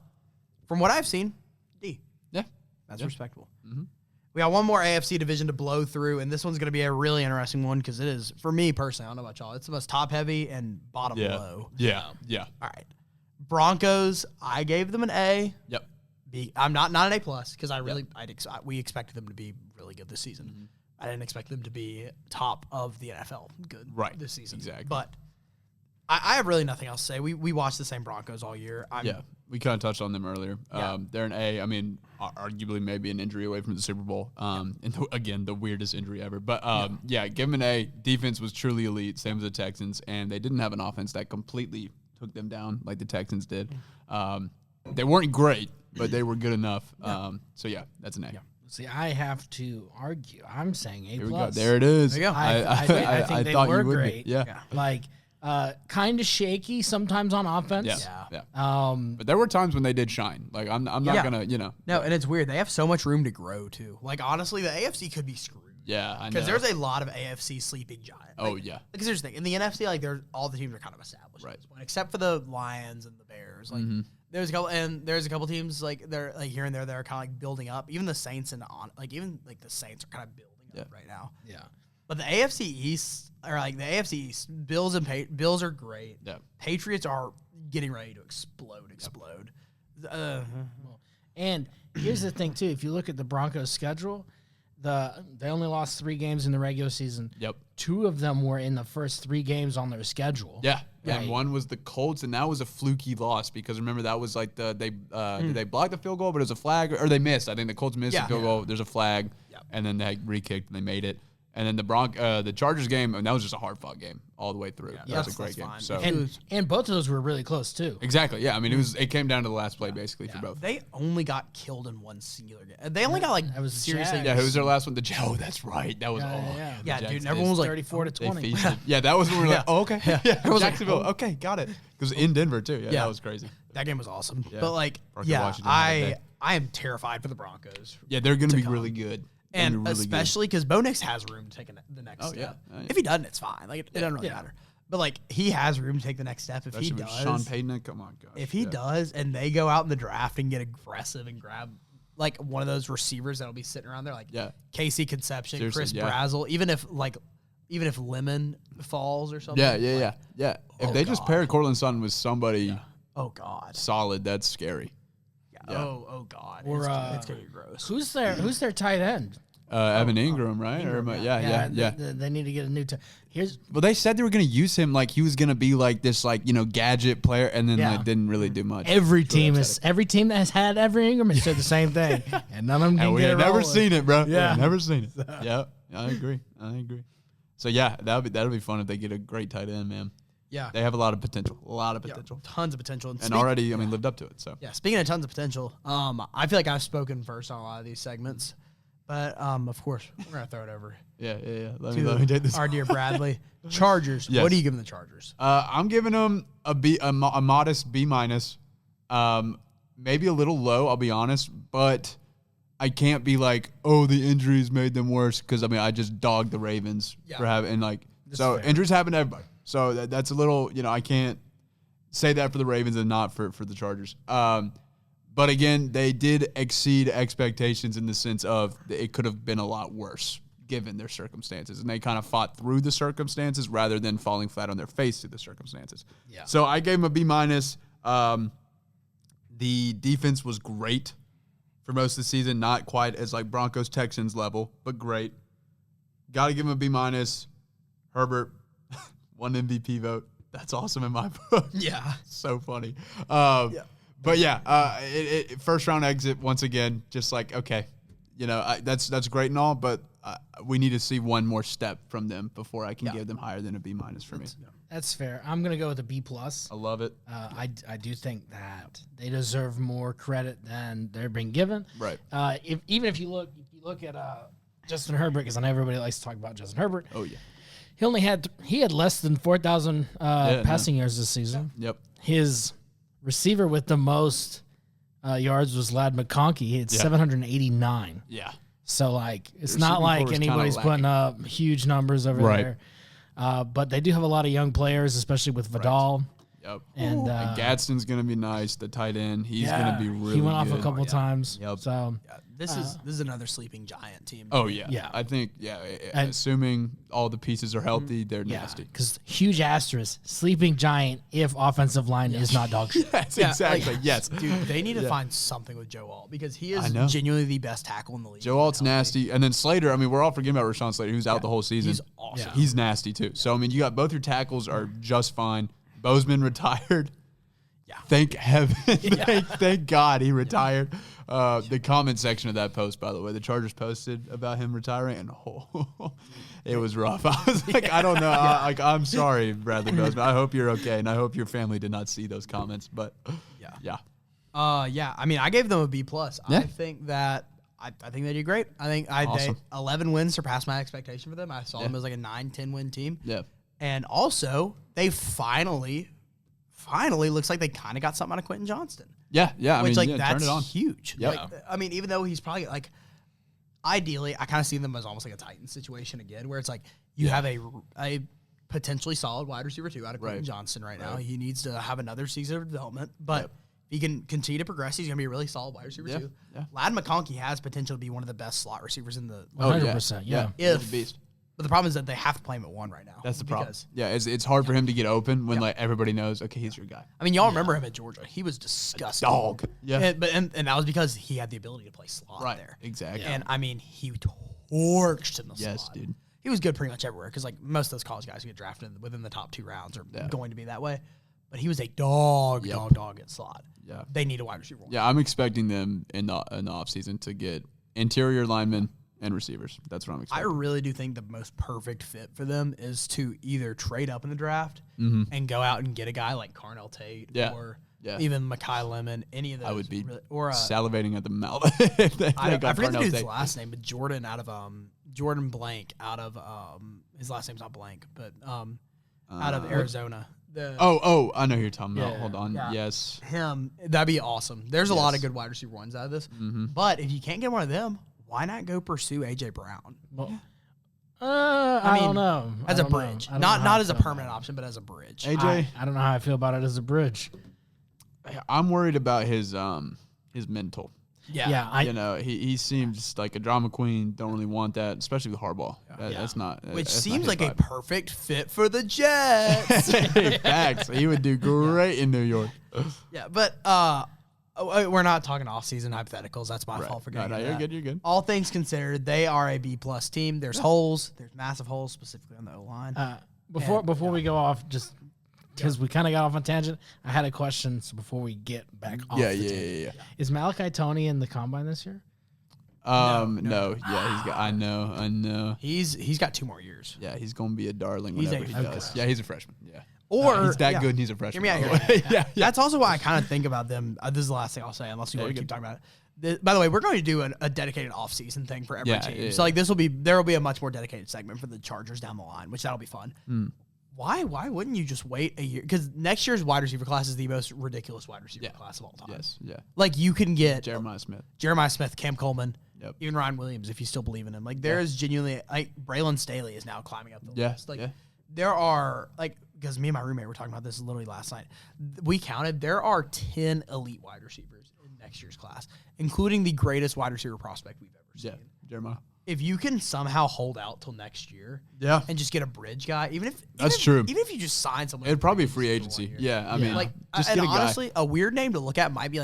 from what I've seen, D. Yeah. That's respectable. Mm-hmm. We got one more AFC division to blow through, and this one's going to be a really interesting one because it is, for me personally, I don't know about y'all, it's the most top-heavy and bottom-low. Yeah. All right. Broncos, I gave them an A. Yep. I'm not an A+ because we expected them to be really good this season. Mm-hmm. I didn't expect them to be top of the NFL good this season. Exactly. But I have really nothing else to say. We watched the same Broncos all year. We kind of touched on them earlier. Yeah. They're an A. I mean, arguably maybe an injury away from the Super Bowl. And again, the weirdest injury ever. But give them an A. Defense was truly elite, same as the Texans, and they didn't have an offense that completely took them down like the Texans did. They weren't great, but they were good enough. That's an A. Yeah. See, I have to argue. I'm saying A+. Here we go. There it is. There you go. I think they thought were you would great. be. Yeah. Like, kind of shaky sometimes on offense. Yeah. But there were times when they did shine. Like I'm not gonna, No, and it's weird. They have so much room to grow too. Like honestly, the AFC could be screwed. Yeah, I know. Because there's a lot of AFC sleeping giants. Because here's the thing: in the NFC, like all the teams are kind of established at this point, except for the Lions and the Bears. Like there's a couple teams like they're like here and there that are kind of like building up. Even the Saints the Saints are kind of building up right now. Yeah. But the AFC East Bills are great. Yeah. Patriots are getting ready to explode. And here's the thing too: if you look at the Broncos' schedule, they only lost 3 games in the regular season. Yep. 2 of them were in the first 3 games on their schedule. Yeah. Right. And one was the Colts, and that was a fluky loss because remember that was like did they block the field goal, but it was a flag, or they missed. I think the Colts missed the field goal. There's a flag, and then they re-kicked and they made it. And then the Chargers game, and that was just a hard-fought game all the way through. That was a great game. Fine. So And both of those were really close too. exactly, yeah. I mean, it came down to the last play basically for both. They only got killed in one singular game. They only got That was the seriously. Jags. Yeah, who was their last one? Oh, that's right. That was Yeah, the dude. Jags Everyone was like 34-20. they feasted. Yeah, that was when we were like, oh, okay. Yeah, was like, Jacksonville. Okay, got it. Because in Denver too. Yeah, that was crazy. That game was awesome. Yeah. But like, Washington had I am terrified for the Broncos. Yeah, they're going to be come. really good. And especially because Bo Nix has room to take the next step. Yeah. If he doesn't, it's fine. Like it doesn't really matter. But like he has room to take the next step if he does. Sean Payton, come on, gosh. If he does, and they go out in the draft and get aggressive and grab like one of those receivers that'll be sitting around there, like Casey Conception, Chris Brazzell, even if Lemon falls or something. Yeah. If they just pair Cortland Sutton with somebody, solid, that's scary. Yeah. Oh God, or, it's gonna be gross. Who's their tight end? Evan Ingram, right? They need to get a new. Well, they said they were going to use him like he was going to be like this, like gadget player, and then like didn't really do much. Every team that has had Evan Ingram has said the same thing, and none of them can get it. Never seen it, bro. Yeah, never seen it. Yeah, I agree. So that'll be fun if they get a great tight end, man. Yeah, they have a lot of potential. Tons of potential, and already, lived up to it. So speaking of tons of potential, I feel like I've spoken first on a lot of these segments. But, of course, we're going to throw it over. Yeah. Let me take this. Our dear Bradley. Chargers. Yes. What are you giving the Chargers? I'm giving them a modest B-. Maybe a little low, I'll be honest. But I can't be like, the injuries made them worse. Because, I just dogged the Ravens for having, injuries happen to everybody. So that's a little, I can't say that for the Ravens and not for the Chargers. But again, they did exceed expectations in the sense of it could have been a lot worse given their circumstances. And they kind of fought through the circumstances rather than falling flat on their face to the circumstances. Yeah. So I gave them a B-. The defense was great for most of the season, not quite as like Broncos-Texans level, but great. Got to give them a B-. Herbert, 1 MVP vote. That's awesome in my book. Yeah. So funny. But first round exit once again. Just like that's great and all, but we need to see one more step from them before I can give them higher than a B- for me. That's fair. I'm gonna go with a B+. I love it. I do think that they deserve more credit than they're being given. Right. If you look at Justin Herbert, because I know everybody likes to talk about Justin Herbert. Oh yeah. He had less than 4,000 passing yards this season. Yep. His receiver with the most yards was Ladd McConkey. He had 789. Yeah. So, it's not like anybody's putting up huge numbers over there. But they do have a lot of young players, especially with Vidal. Yep. And Gadsden's going to be nice, the tight end. He's going to be really good. He went off a couple times. Yep. So this is another sleeping giant team. Oh, yeah. Yeah. I think, assuming all the pieces are healthy, they're nasty. Because huge asterisk, sleeping giant if offensive line is not dog shit. Yes, exactly. Yes. Dude, they need to find something with Joe Alt because he is genuinely the best tackle in the league. Joe Alt's nasty. And then Slater, we're all forgetting about Rashawn Slater, who's out the whole season. He's awesome. He's nasty, too. So, you got both your tackles are just fine. Bozeman retired. Yeah. Thank heaven. Thank God he retired. The comment section of that post, by the way, the Chargers posted about him retiring, and it was rough. I was like, I don't know. I'm sorry, Bradley Bozeman. I hope you're okay, and I hope your family did not see those comments. But yeah. I gave them a B+. I think that I think they did great. I think awesome. 11 wins surpassed my expectation for them. I saw them as like a 9-10 win team. Yeah. And also, they finally looks like they kind of got something out of Quentin Johnston. Yeah. That's huge. Yep. Even though he's probably ideally, I kind of see them as almost like a Titans situation again, where it's like you have a potentially solid wide receiver 2 out of Quentin Johnston right now. He needs to have another season of development, but if he can continue to progress, he's going to be a really solid wide receiver 2. Yeah. Ladd McConkey has potential to be one of the best slot receivers in the 100%. Yeah. He's a beast. But the problem is that they have to play him at 1 right now. That's the problem. Yeah, it's hard for him to get open when everybody knows, okay, he's your guy. Y'all remember him at Georgia. He was disgusting. Dog. Yeah. And that was because he had the ability to play slot there. Exactly. And, he torched in the slot. Yes, dude. He was good pretty much everywhere because, most of those college guys who get drafted within the top 2 rounds are going to be that way. But he was a dog at slot. Yeah. They need a wide receiver 1. Yeah, I'm expecting them in the offseason to get interior linemen and receivers. That's what I'm expecting. I really do think the most perfect fit for them is to either trade up in the draft and go out and get a guy like Carnell Tate or even Mekhi Lemon, any of those. I would be or salivating at the mouth. I forget the dude's last name, but Jordan Blank out of his last name's not Blank, but out of Arizona. I know who you're talking about. Hold on. Yeah. Yes. Him. That'd be awesome. There's a lot of good wide receiver ones out of this. But if you can't get one of them, why not go pursue A.J. Brown? Well, I don't know. As a bridge. Not as a permanent option, but as a bridge. AJ? I don't know how I feel about it as a bridge. I'm worried about his mental. Yeah. He seems like a drama queen. Don't really want that, especially with Harbaugh. That's not. Which that's seems not like a perfect fit for the Jets. Facts. He would do great in New York. Yeah, but we're not talking offseason hypotheticals. That's my fault for getting into that. You're good. All things considered, they are a B+ team. There's holes. There's massive holes, specifically on the O-line. Before we go off, just because we kind of got off on tangent, I had a question. So before we get back off, Yeah. Is Malachi Tony in the combine this year? No. Yeah, I know. He's got 2 more years. Yeah, he's gonna be a darling whenever he does. Yeah, he's a freshman. Yeah. Or he's that good and he's a freshman. Hear me out here. Yeah. That's also why I kind of think about them. This is the last thing I'll say, unless you want to keep talking about it. By the way, we're going to do a dedicated off-season thing for every team. Yeah. So like there will be a much more dedicated segment for the Chargers down the line, which that'll be fun. Why wouldn't you just wait a year? Because next year's wide receiver class is the most ridiculous wide receiver class of all time. Yes. Yeah. Like you can get Jeremiah Smith, Cam Coleman, Yep. even Ryan Williams if you still believe in him. Like there is genuinely like Braylon Staley is now climbing up the list. Like there are because me and my roommate were talking about this literally last night. We counted there are 10 elite wide receivers in next year's class, including the greatest wide receiver prospect we've ever seen. Yeah, Jeremiah. If you can somehow hold out till next year, and just get a bridge guy, even if you just sign someone, it'd probably be free agency. Yeah, I mean, like just and get a guy. honestly, a weird name to look at might be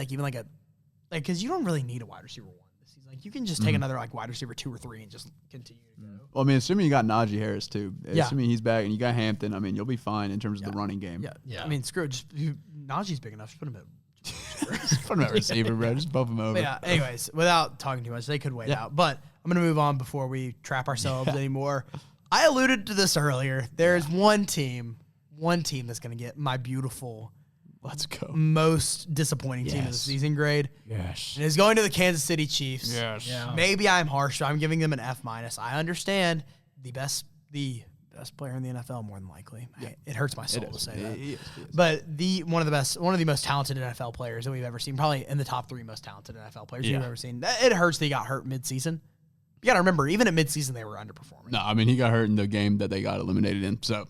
because you don't really need a wide receiver 1 this season. Like you can just take another wide receiver 2 or 3 and just continue to go. Well, I mean, assuming you got Najee Harris too, assuming he's back and you got Hampton, I mean, you'll be fine in terms of the running game. Yeah. I mean, screw it. Najee's big enough. Just put him at. Put him at receiver, bro. Just bump him over. But yeah. Anyways, without talking too much, they could wait out. But I'm gonna move on before we trap ourselves anymore. I alluded to this earlier. There's one team that's gonna get my beautiful. Let's go. Most disappointing team of the season grade. Yes. And is going to the Kansas City Chiefs. Yes. Yeah. Maybe I'm harsh. I'm giving them an F-. I understand the best player in the NFL more than likely. Yeah. It hurts my soul to say that. He is. But one of the most talented NFL players that we've ever seen, probably in the top 3 most talented NFL players we've ever seen. It hurts that he got hurt midseason. You got to remember, even at midseason, they were underperforming. No, I mean, he got hurt in the game that they got eliminated in. So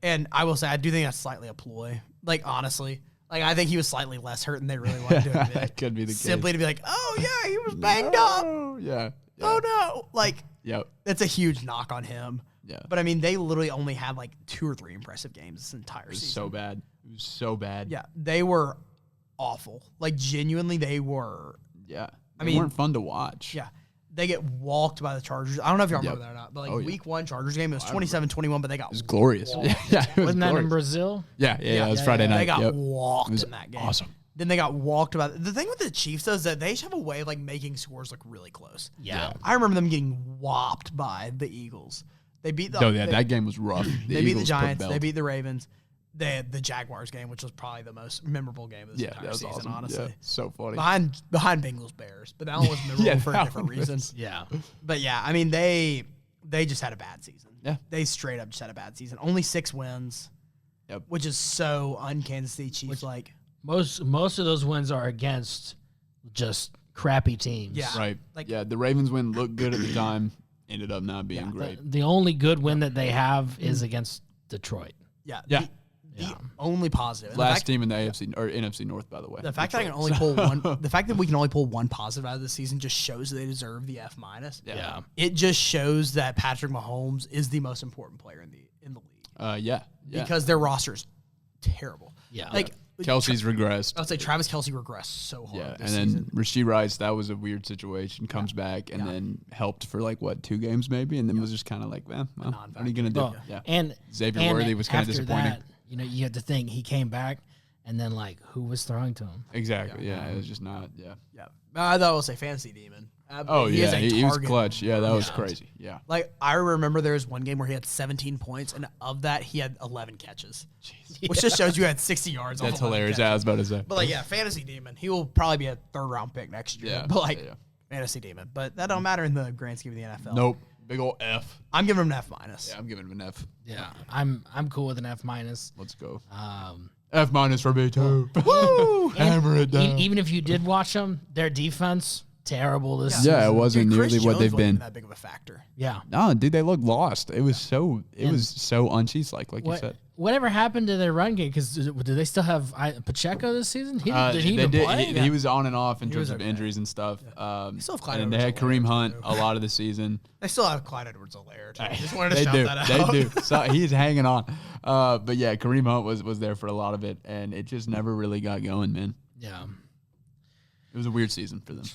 And I will say, I do think that's slightly a ploy. Like, honestly. Like, I think he was slightly less hurt than they really wanted to admit. That could be the case. Simply to be like, oh, yeah, he was banged up. Yeah. Oh, no. Like, Yep. that's a huge knock on him. Yeah. But, I mean, they literally only had, 2 or 3 impressive games this entire season. So bad. It was so bad. Yeah. They were awful. Like, genuinely, they were. Yeah. They weren't fun to watch. Yeah. They get walked by the Chargers. I don't know if y'all remember that or not, but week 1 Chargers game, it was 27-21, but they got It was glorious. walked. Yeah. It was Wasn't that in glorious. Brazil? Yeah. It was Friday night. They got Yep. walked It was in that game. awesome. Then they got walked by the thing with the Chiefs though is that they just have a way of making scores look really close. Yeah. I remember them getting whopped by the Eagles. They beat the that game was rough. They beat the Giants. They beat the Ravens. They had the Jaguars game, which was probably the most memorable game of this entire season, awesome. honestly. Yeah, so funny. Behind Bengals Bears, but that one was memorable for a different reason. Yeah. But yeah, I mean they just had a bad season. Yeah. They straight up just had a bad season. Only 6 wins. Yep. Which is so un-Kansas City Chiefs like. Most of those wins are against just crappy teams. Yeah. Right. The Ravens win looked good at the time, ended up not being great. The only good win that they have is against Detroit. Yeah. Yeah. The only positive. Last team in the AFC or NFC North, by the way. The fact that I can only pull the fact that we can only pull one positive out of the season just shows that they deserve the F-. Yeah. It just shows that Patrick Mahomes is the most important player in the league. Yeah. Because their roster is terrible. Yeah. Kelsey's regressed. I'll say Travis Kelce regressed so hard. Yeah, this and then season. Rasheed Rice, that was a weird situation. Comes back and then helped for 2 games maybe, and then was just kind of what are you gonna do? Well, and Xavier Worthy was kind of disappointing. That, you had to think he came back, and then who was throwing to him? Exactly. Yeah, it was just not. Yeah. Yeah. I thought I will say Fantasy Demon. Oh he yeah, is a he was target. clutch. Yeah, that was crazy. Yeah. I remember there was one game where he had 17 points, and of that he had 11 catches, which just shows you had 60 yards. That's off 11 hilarious. catches. I was about to say. But Fantasy Demon, he will probably be a 3rd round pick next year. Yeah. But Fantasy Demon, but that don't matter in the grand scheme of the NFL. Nope. Big old F. I'm giving him an F-. Yeah, I'm giving him an F. Yeah, I'm cool with an F-. Let's go. F- for me too. Woo! Hammer it down. Even if you did watch them, their defense terrible this season. Yeah, it wasn't Dude, nearly Chris what Jones they've wasn't been. that big of a factor. Yeah. No, dude, they looked lost. It was so un-Chiefs-like, like you said. Whatever happened to their run game? Because do they still have Pacheco this season? Did he they even did. play? He was on and off in terms of okay. injuries and stuff. They still have Clyde And they had Edwards-Helaire Kareem Hunt too. a lot of the season. They still have Clyde Edwards-Helaire too. Just wanted to They shout do. that out. They do. So he's hanging on. But yeah, Kareem Hunt was there for a lot of it, and it just never really got going, man. Yeah. It was a weird season for them,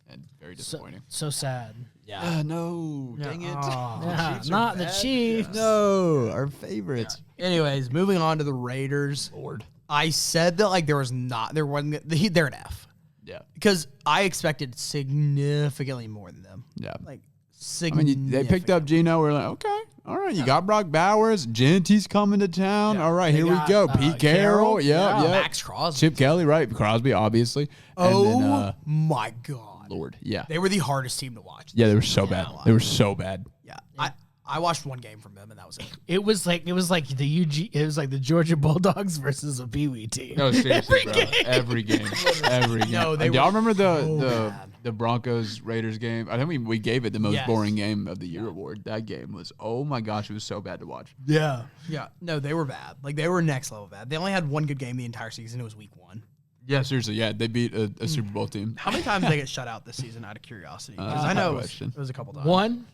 and very disappointing. So sad. Yeah. No, dang it. Yeah, not the Chiefs. No, our favorites. Anyways, moving on to the Raiders. Lord. I said that like there wasn't they're an F Yeah. because I expected significantly more than them. Yeah. Like I significantly. mean, they picked up Geno. We're like, okay, all right. You got Brock Bowers. Genty's coming to town. Yeah. All right, They here we got, go. Pete Carroll. Yeah, yeah. Max Crosby. Chip Kelly, right? Crosby, obviously. Oh And then, my God. Lord. Yeah. They were the hardest team to watch. Yeah, they were so bad. They were so bad. Yeah. I watched one game from them and that was it. It was like the Georgia Bulldogs versus a Pee Wee team. No, seriously, bro. Every game. Every game. No, they Do y'all were remember so bad. the Broncos Raiders game? I think we gave it the most Yes. boring game of the year award. That game was, oh my gosh, it was so bad to watch. Yeah. Yeah. No, they were bad. Like they were next level bad. They only had one good game the entire season. It was week 1. Yeah, seriously. Yeah, they beat a Super Bowl team. How many times did they get shut out this season out of curiosity? Because I know it was a couple times. One.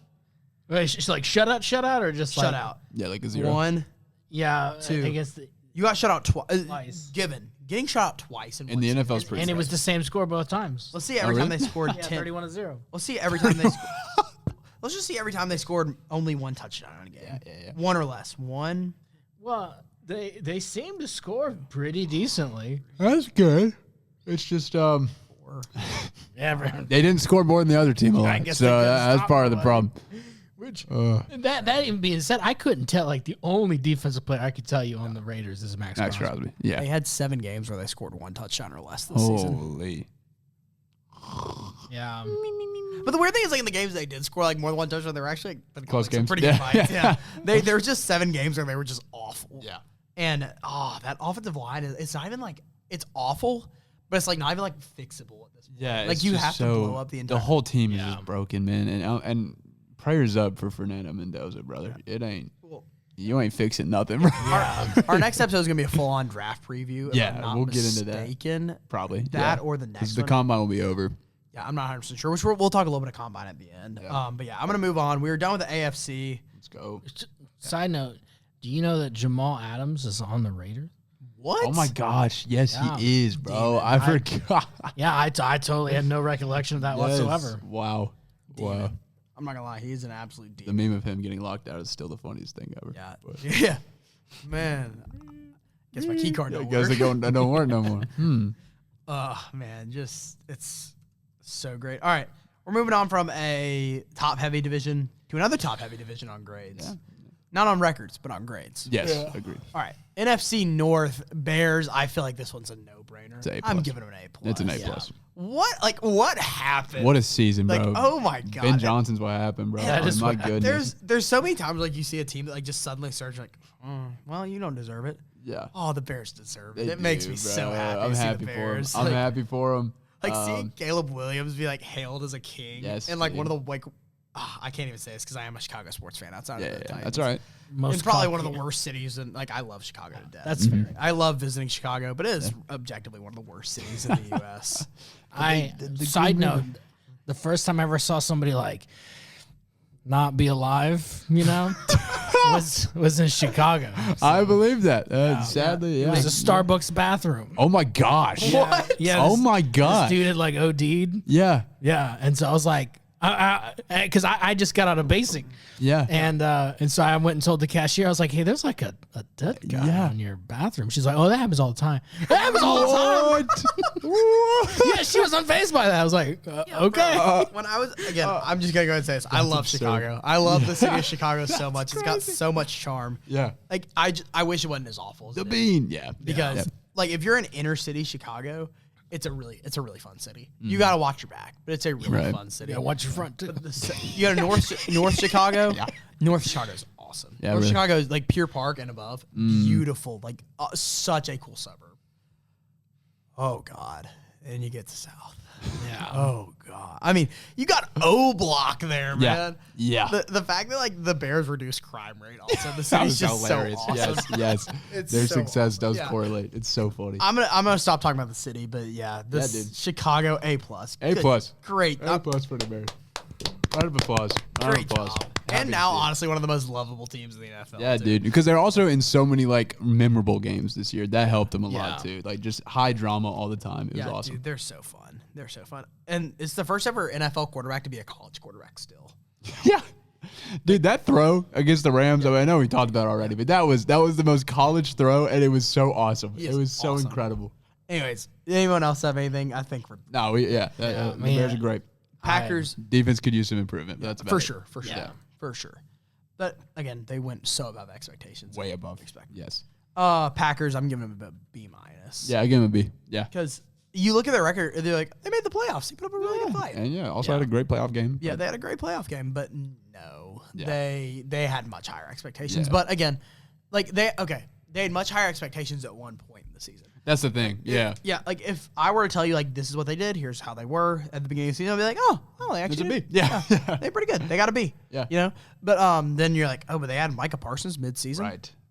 Wait, she's like shut out, or just Shut like, out. Yeah, like a 0. 1, Yeah, 2. I guess. You got shut out twice. Twice. Getting shut out twice In one the season. NFL's pretty And it was sad. the same score both times. Let's see every time they scored Yeah, 10. 31-0. Let's see every time they. Let's just see every time they scored only one touchdown in a game. Yeah. One or less. One. Well, they seem to score pretty decently. That's good. It's just Or, Yeah, they didn't score more than the other team a lot, guess so they couldn't that's stop part of the nobody. problem. which that even being said, I couldn't tell. Like the only defensive player I could tell you on the Raiders is Max Max Crosby. Crosby. Yeah. they had 7 games where they scored one touchdown or less this season. Holy. Yeah. But the weird thing is, like in the games they did score like more than one touchdown, they were actually like, been Close like, some games. pretty Yeah. good fights. Yeah, there were just 7 games where they were just awful. Yeah. And that offensive line it's not even like it's awful, but it's like not even like fixable at this point. Yeah. like it's you just have to blow up the entire. The whole team is Yeah. just broken, man. And prayers up for Fernando Mendoza, brother. It ain't. Well, You ain't fixing nothing, bro. our next episode is gonna be a full-on draft preview. If Yeah, I'm not we'll get into that. mistaken. Probably. That or the next Because the one. combine will be over. Yeah, I'm not 100% sure. Which we'll talk a little bit of combine at the end. Yeah. But yeah, I'm gonna move on. We were done with the AFC. Let's go. Side note: do you know that Jamal Adams is on the Raiders? What? Oh my gosh. Yes, Yeah. he is, bro. I forgot. Yeah, I totally had no recollection of that whatsoever. Wow. Wow. I'm not gonna lie, he's an absolute The demon. meme of him getting locked out is still the funniest thing ever. Yeah. But Yeah. Man. Guess my key card I don't guess work. they don't work no more. Oh man, just it's so great. All right. We're moving on from a top heavy division to another top heavy division on grades. Yeah. Not on records, but on grades. Yes, agreed. All right. NFC North Bears. I feel like this one's a no-brainer. It's A+. I'm giving them an A+. It's an A+. What happened? What a season, bro. Like, oh my God. Ben Johnson's what happened, bro. That Oh, is my what goodness. There's so many times like you see a team that like just suddenly starts like, well, you don't deserve it. Yeah. Oh, the Bears deserve it. They It makes do, me bro. so happy I'm to see happy the for him. Bears. I'm happy for him. Like seeing Caleb Williams be like hailed as a king. Yes, And like dude. one of the like, I can't even say this because I am a Chicago sports fan outside of the Titans. That's all right. It's probably one of the worst cities, and like I love Chicago to death. That's fair. I love visiting Chicago, but it is objectively one of the worst cities in the U.S. Side note: the first time I ever saw somebody like not be alive, was in Chicago. I believe that. Sadly, yeah. It was a Starbucks bathroom. Oh my gosh. What? Yeah. Oh this- my This god. dude had like OD'd. Yeah. Yeah, and so I was like, because I just got out of basic, Yeah. and so I went and told the cashier, I was like, hey, there's like a dead guy in your bathroom. She's like, oh, that happens all the time. That happens all the time. What? Yeah, she was unfazed by that. I was like, okay. When I was I'm just gonna go ahead and say this. I love absurd. Chicago. I love the city of Chicago so much. It's got so much charm. Yeah. Like I wish it wasn't as awful as The it is. bean. Yeah. Because Yeah. like if you're in inner city Chicago, it's a really fun city. You gotta watch your back, but it's a really Right. fun city. Yeah, watch your front too. You go to North Chicago. Yeah. North Chicago's awesome. Yeah, North really. Chicago is like Pier Park and above. Beautiful. Like such a cool suburb. Oh God. And you get to South. Yeah. Oh God. I mean, you got O Block there, man. Yeah. The fact that like the Bears reduced crime rate also the That city's was just hilarious. so awesome. Yes. It's Their so success awesome. does correlate. It's so funny. I'm gonna stop talking about the city, but yeah, this dude. Chicago A+. A+. Great. A+ for the Bears. Round of applause. Round Great of applause. job. Happy And to now, see it. honestly, one of the most lovable teams in the NFL. Yeah, too. dude. Because they're also in so many like memorable games this year. That helped them a lot Yeah. too. Like just high drama all the time. It was Yeah, awesome. dude, they're so fun. They're so fun. And it's the first ever NFL quarterback to be a college quarterback still. Yeah. Dude, that throw against the Rams, I know we talked about it already, but that was the most college throw, and it was so awesome. He It is was so awesome. incredible. Anyways, anyone else have anything? I think we're No, the man. Bears are great. Packers Defense could use some improvement, but that's about for it. sure, Yeah. for sure. But again, they went so above expectations. Way above. Expected. Yes. Packers, I'm giving them a B-. Yeah, I give him a B. Yeah. Because you look at their record, they're like, they made the playoffs. They put up a really good fight. And also had a great playoff game. Yeah, they had a great playoff game, but no, Yeah. they had much higher expectations. Yeah. But again, like they had much higher expectations at one point in the season. That's the thing. Yeah. Yeah, like if I were to tell you like this is what they did, here's how they were at the beginning of the season, I'd be like, oh, they It's actually a did. B. Yeah. They're pretty good. They got a B. Yeah. You know? But then you're like, oh, but they had Micah Parsons mid-season.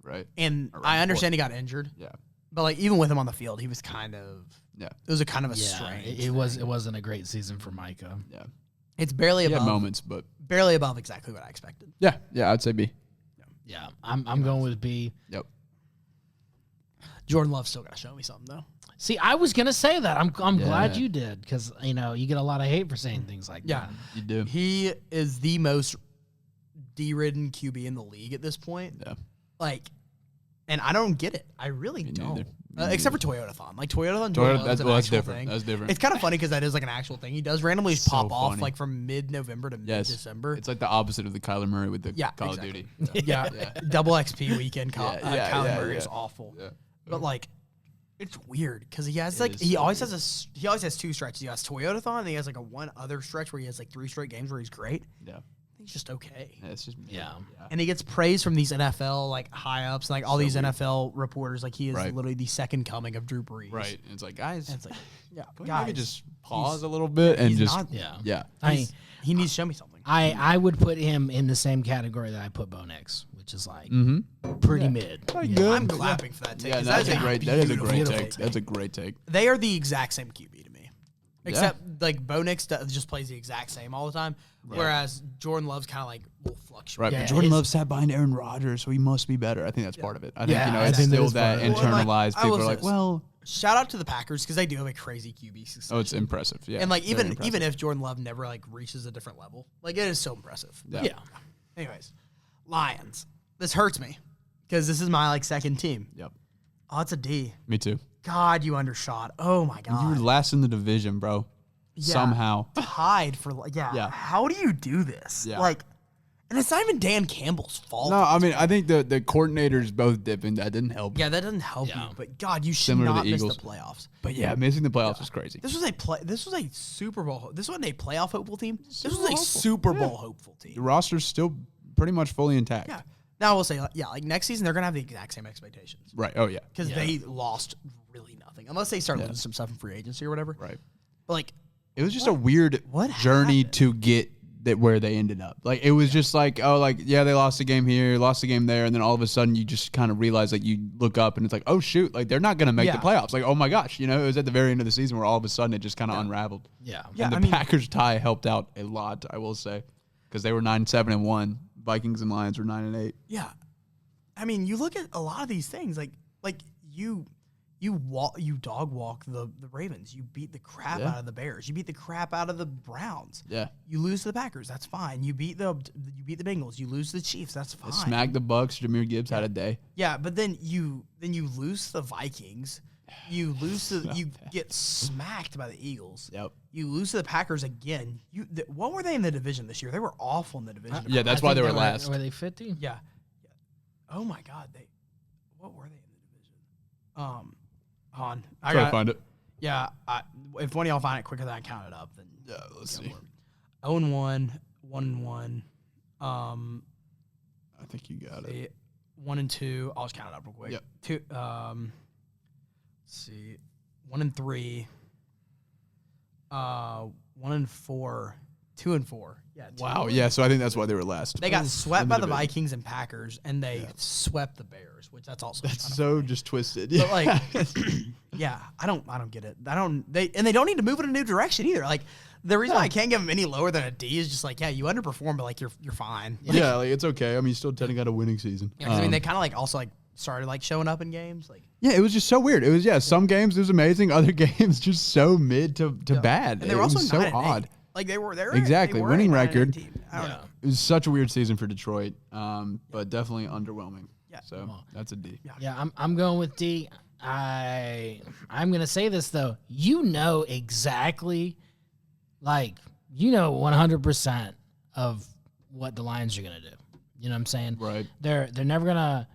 Right. And Around I understand he got injured. Yeah. But like even with him on the field, he was kind of Yeah. it was a kind of a Yeah, strange. it wasn't a great season for Micah. Yeah. It's barely He had above moments, but barely above exactly what I expected. yeah, I'd say B. Yeah, I'm going with B. Yep. Jordan Love's still got to show me something though. See, I was gonna say that. I'm glad Yeah. you did because you get a lot of hate for saying things like Yeah. that. You do. He is the most D-ridden QB in the league at this point. Yeah. Like, and I don't get it. I really Me don't. neither. Except for Toyotathon. Like Toyotathon, That's different. thing. That's different. It's kind of funny because that is like an actual thing. He does randomly just So pop off funny. like from mid-November to Yes. mid-December. It's like the opposite of the Kyler Murray with the Yeah, Call exactly. of Duty. Yeah, double XP weekend. Yeah, Kyler Murray yeah. is awful. Yeah. But like, it's weird because he has It like is he so always weird. he always has two stretches. He has Toyotathon, and he has like a one other stretch where he has like 3 straight games where he's great. Yeah. He's just okay. It's just Yeah. And he gets praise from these NFL like high ups, like all these weird. NFL reporters. Like he is Right. literally the second coming of Drew Brees. Right. And it's like, guys, And it's like, yeah, can we guys, maybe just pause a little bit and he's just not- Yeah. yeah. he needs to show me something. I would put him in the same category that I put Bo Nix, which is like pretty mid. Good. I'm clapping for that take. Yeah, 'cause that is a great beautiful take. That's a great take. They are the exact same QB to me, except like Bo Nix just plays the exact same all the time, whereas Jordan Love's kind of like will fluctuate. Right. Yeah, but Jordan his- Love sat behind Aaron Rodgers, so he must be better. I think that's part of it. I think Yeah, I it's think that still is that part of it. Well, and, like, internalized. I People will are say like, this. well, Shout out to the Packers because they do have a crazy QB succession. oh, it's impressive. Yeah. And like Very even impressive. if Jordan Love never like reaches a different level, like it is so impressive. Yeah. Yeah. Anyways, Lions. This hurts me because this is my like second team. Yep. Oh, it's a D. Me too. God, you undershot. Oh my You were God. last in the division, bro. Yeah. Somehow. Tied for Yeah. How do you do this? Yeah. Like, and it's not even Dan Campbell's fault. No, I mean, I think the coordinators both dipping. That didn't help. Yeah, that doesn't help Yeah. you. But God, you should Similar to not the miss the Eagles. playoffs. But yeah, missing the playoffs was crazy. This was a Super Bowl. This wasn't a playoff hopeful team. This was a hopeful. Super Bowl hopeful team. The roster's still pretty much fully intact. Yeah. Now I will say, yeah, like next season they're gonna have the exact same expectations Right. Oh yeah. because they lost really nothing unless they start losing some stuff in free agency or whatever. Right. But like, It was just a weird what journey happened? to get that where they ended up. Like it was just like, oh, like yeah, they lost a game here, lost a game there, and then all of a sudden you just kind of realize like you look up and it's like, oh shoot, like they're not gonna make the Yeah. playoffs. Like oh my gosh, it was at the very end of the season where all of a sudden it just kind of unraveled. Yeah. Yeah, and the I mean- Packers tie helped out a lot, I will say, because they were 9-7-1. Vikings and Lions were 9-8. yeah, I mean, you look at a lot of these things like you dog walk the Ravens. You beat the crap Yeah. out of the Bears. You beat the crap out of the Browns. Yeah. You lose to the Packers. That's fine. You beat the Bengals. You lose to the Chiefs. That's fine. Smacked the Bucks. Jameer Gibbs had a day. Yeah, but then you lose to the Vikings. You lose to you get smacked by the Eagles. Yep. You lose to the Packers again. What were they in the division this year? They were awful in the division. Yeah, that's I why think they were last. Were they 50? Yeah. Oh my God, what were they in the division? On I Try to got find it. yeah. If one of y'all find it quicker than I count it up, then Yeah, let's see. 0-1, 1-1. I think you got it. 1-2. I'll just count it up real quick. Yep. 2. Let's see. 1-3. 1-4, 2-4. Yeah. Wow. Yeah. So I think that's why they were last. They got swept by the Vikings and Packers, and they swept the Bears, which that's also so just twisted. But like, yeah, I don't get it. They don't need to move in a new direction either. Like, the reason why I can't give them any lower than a D is just like, yeah, you underperform, but like you're fine. Like, yeah, like it's okay. I mean, you still technically got a winning season. Yeah, I mean, they kind of like also like started like showing up in games. Like, yeah, it was just so weird. It was some games it was amazing, other games just so mid to bad. And they were also so odd. Like they were exactly winning record. I don't know. It was such a weird season for Detroit, but definitely underwhelming. Yeah. So that's a D. Yeah, I'm going with D. I'm gonna say this though. You know exactly, like 100% of what the Lions are gonna do. You know what I'm saying? Right. They're never gonna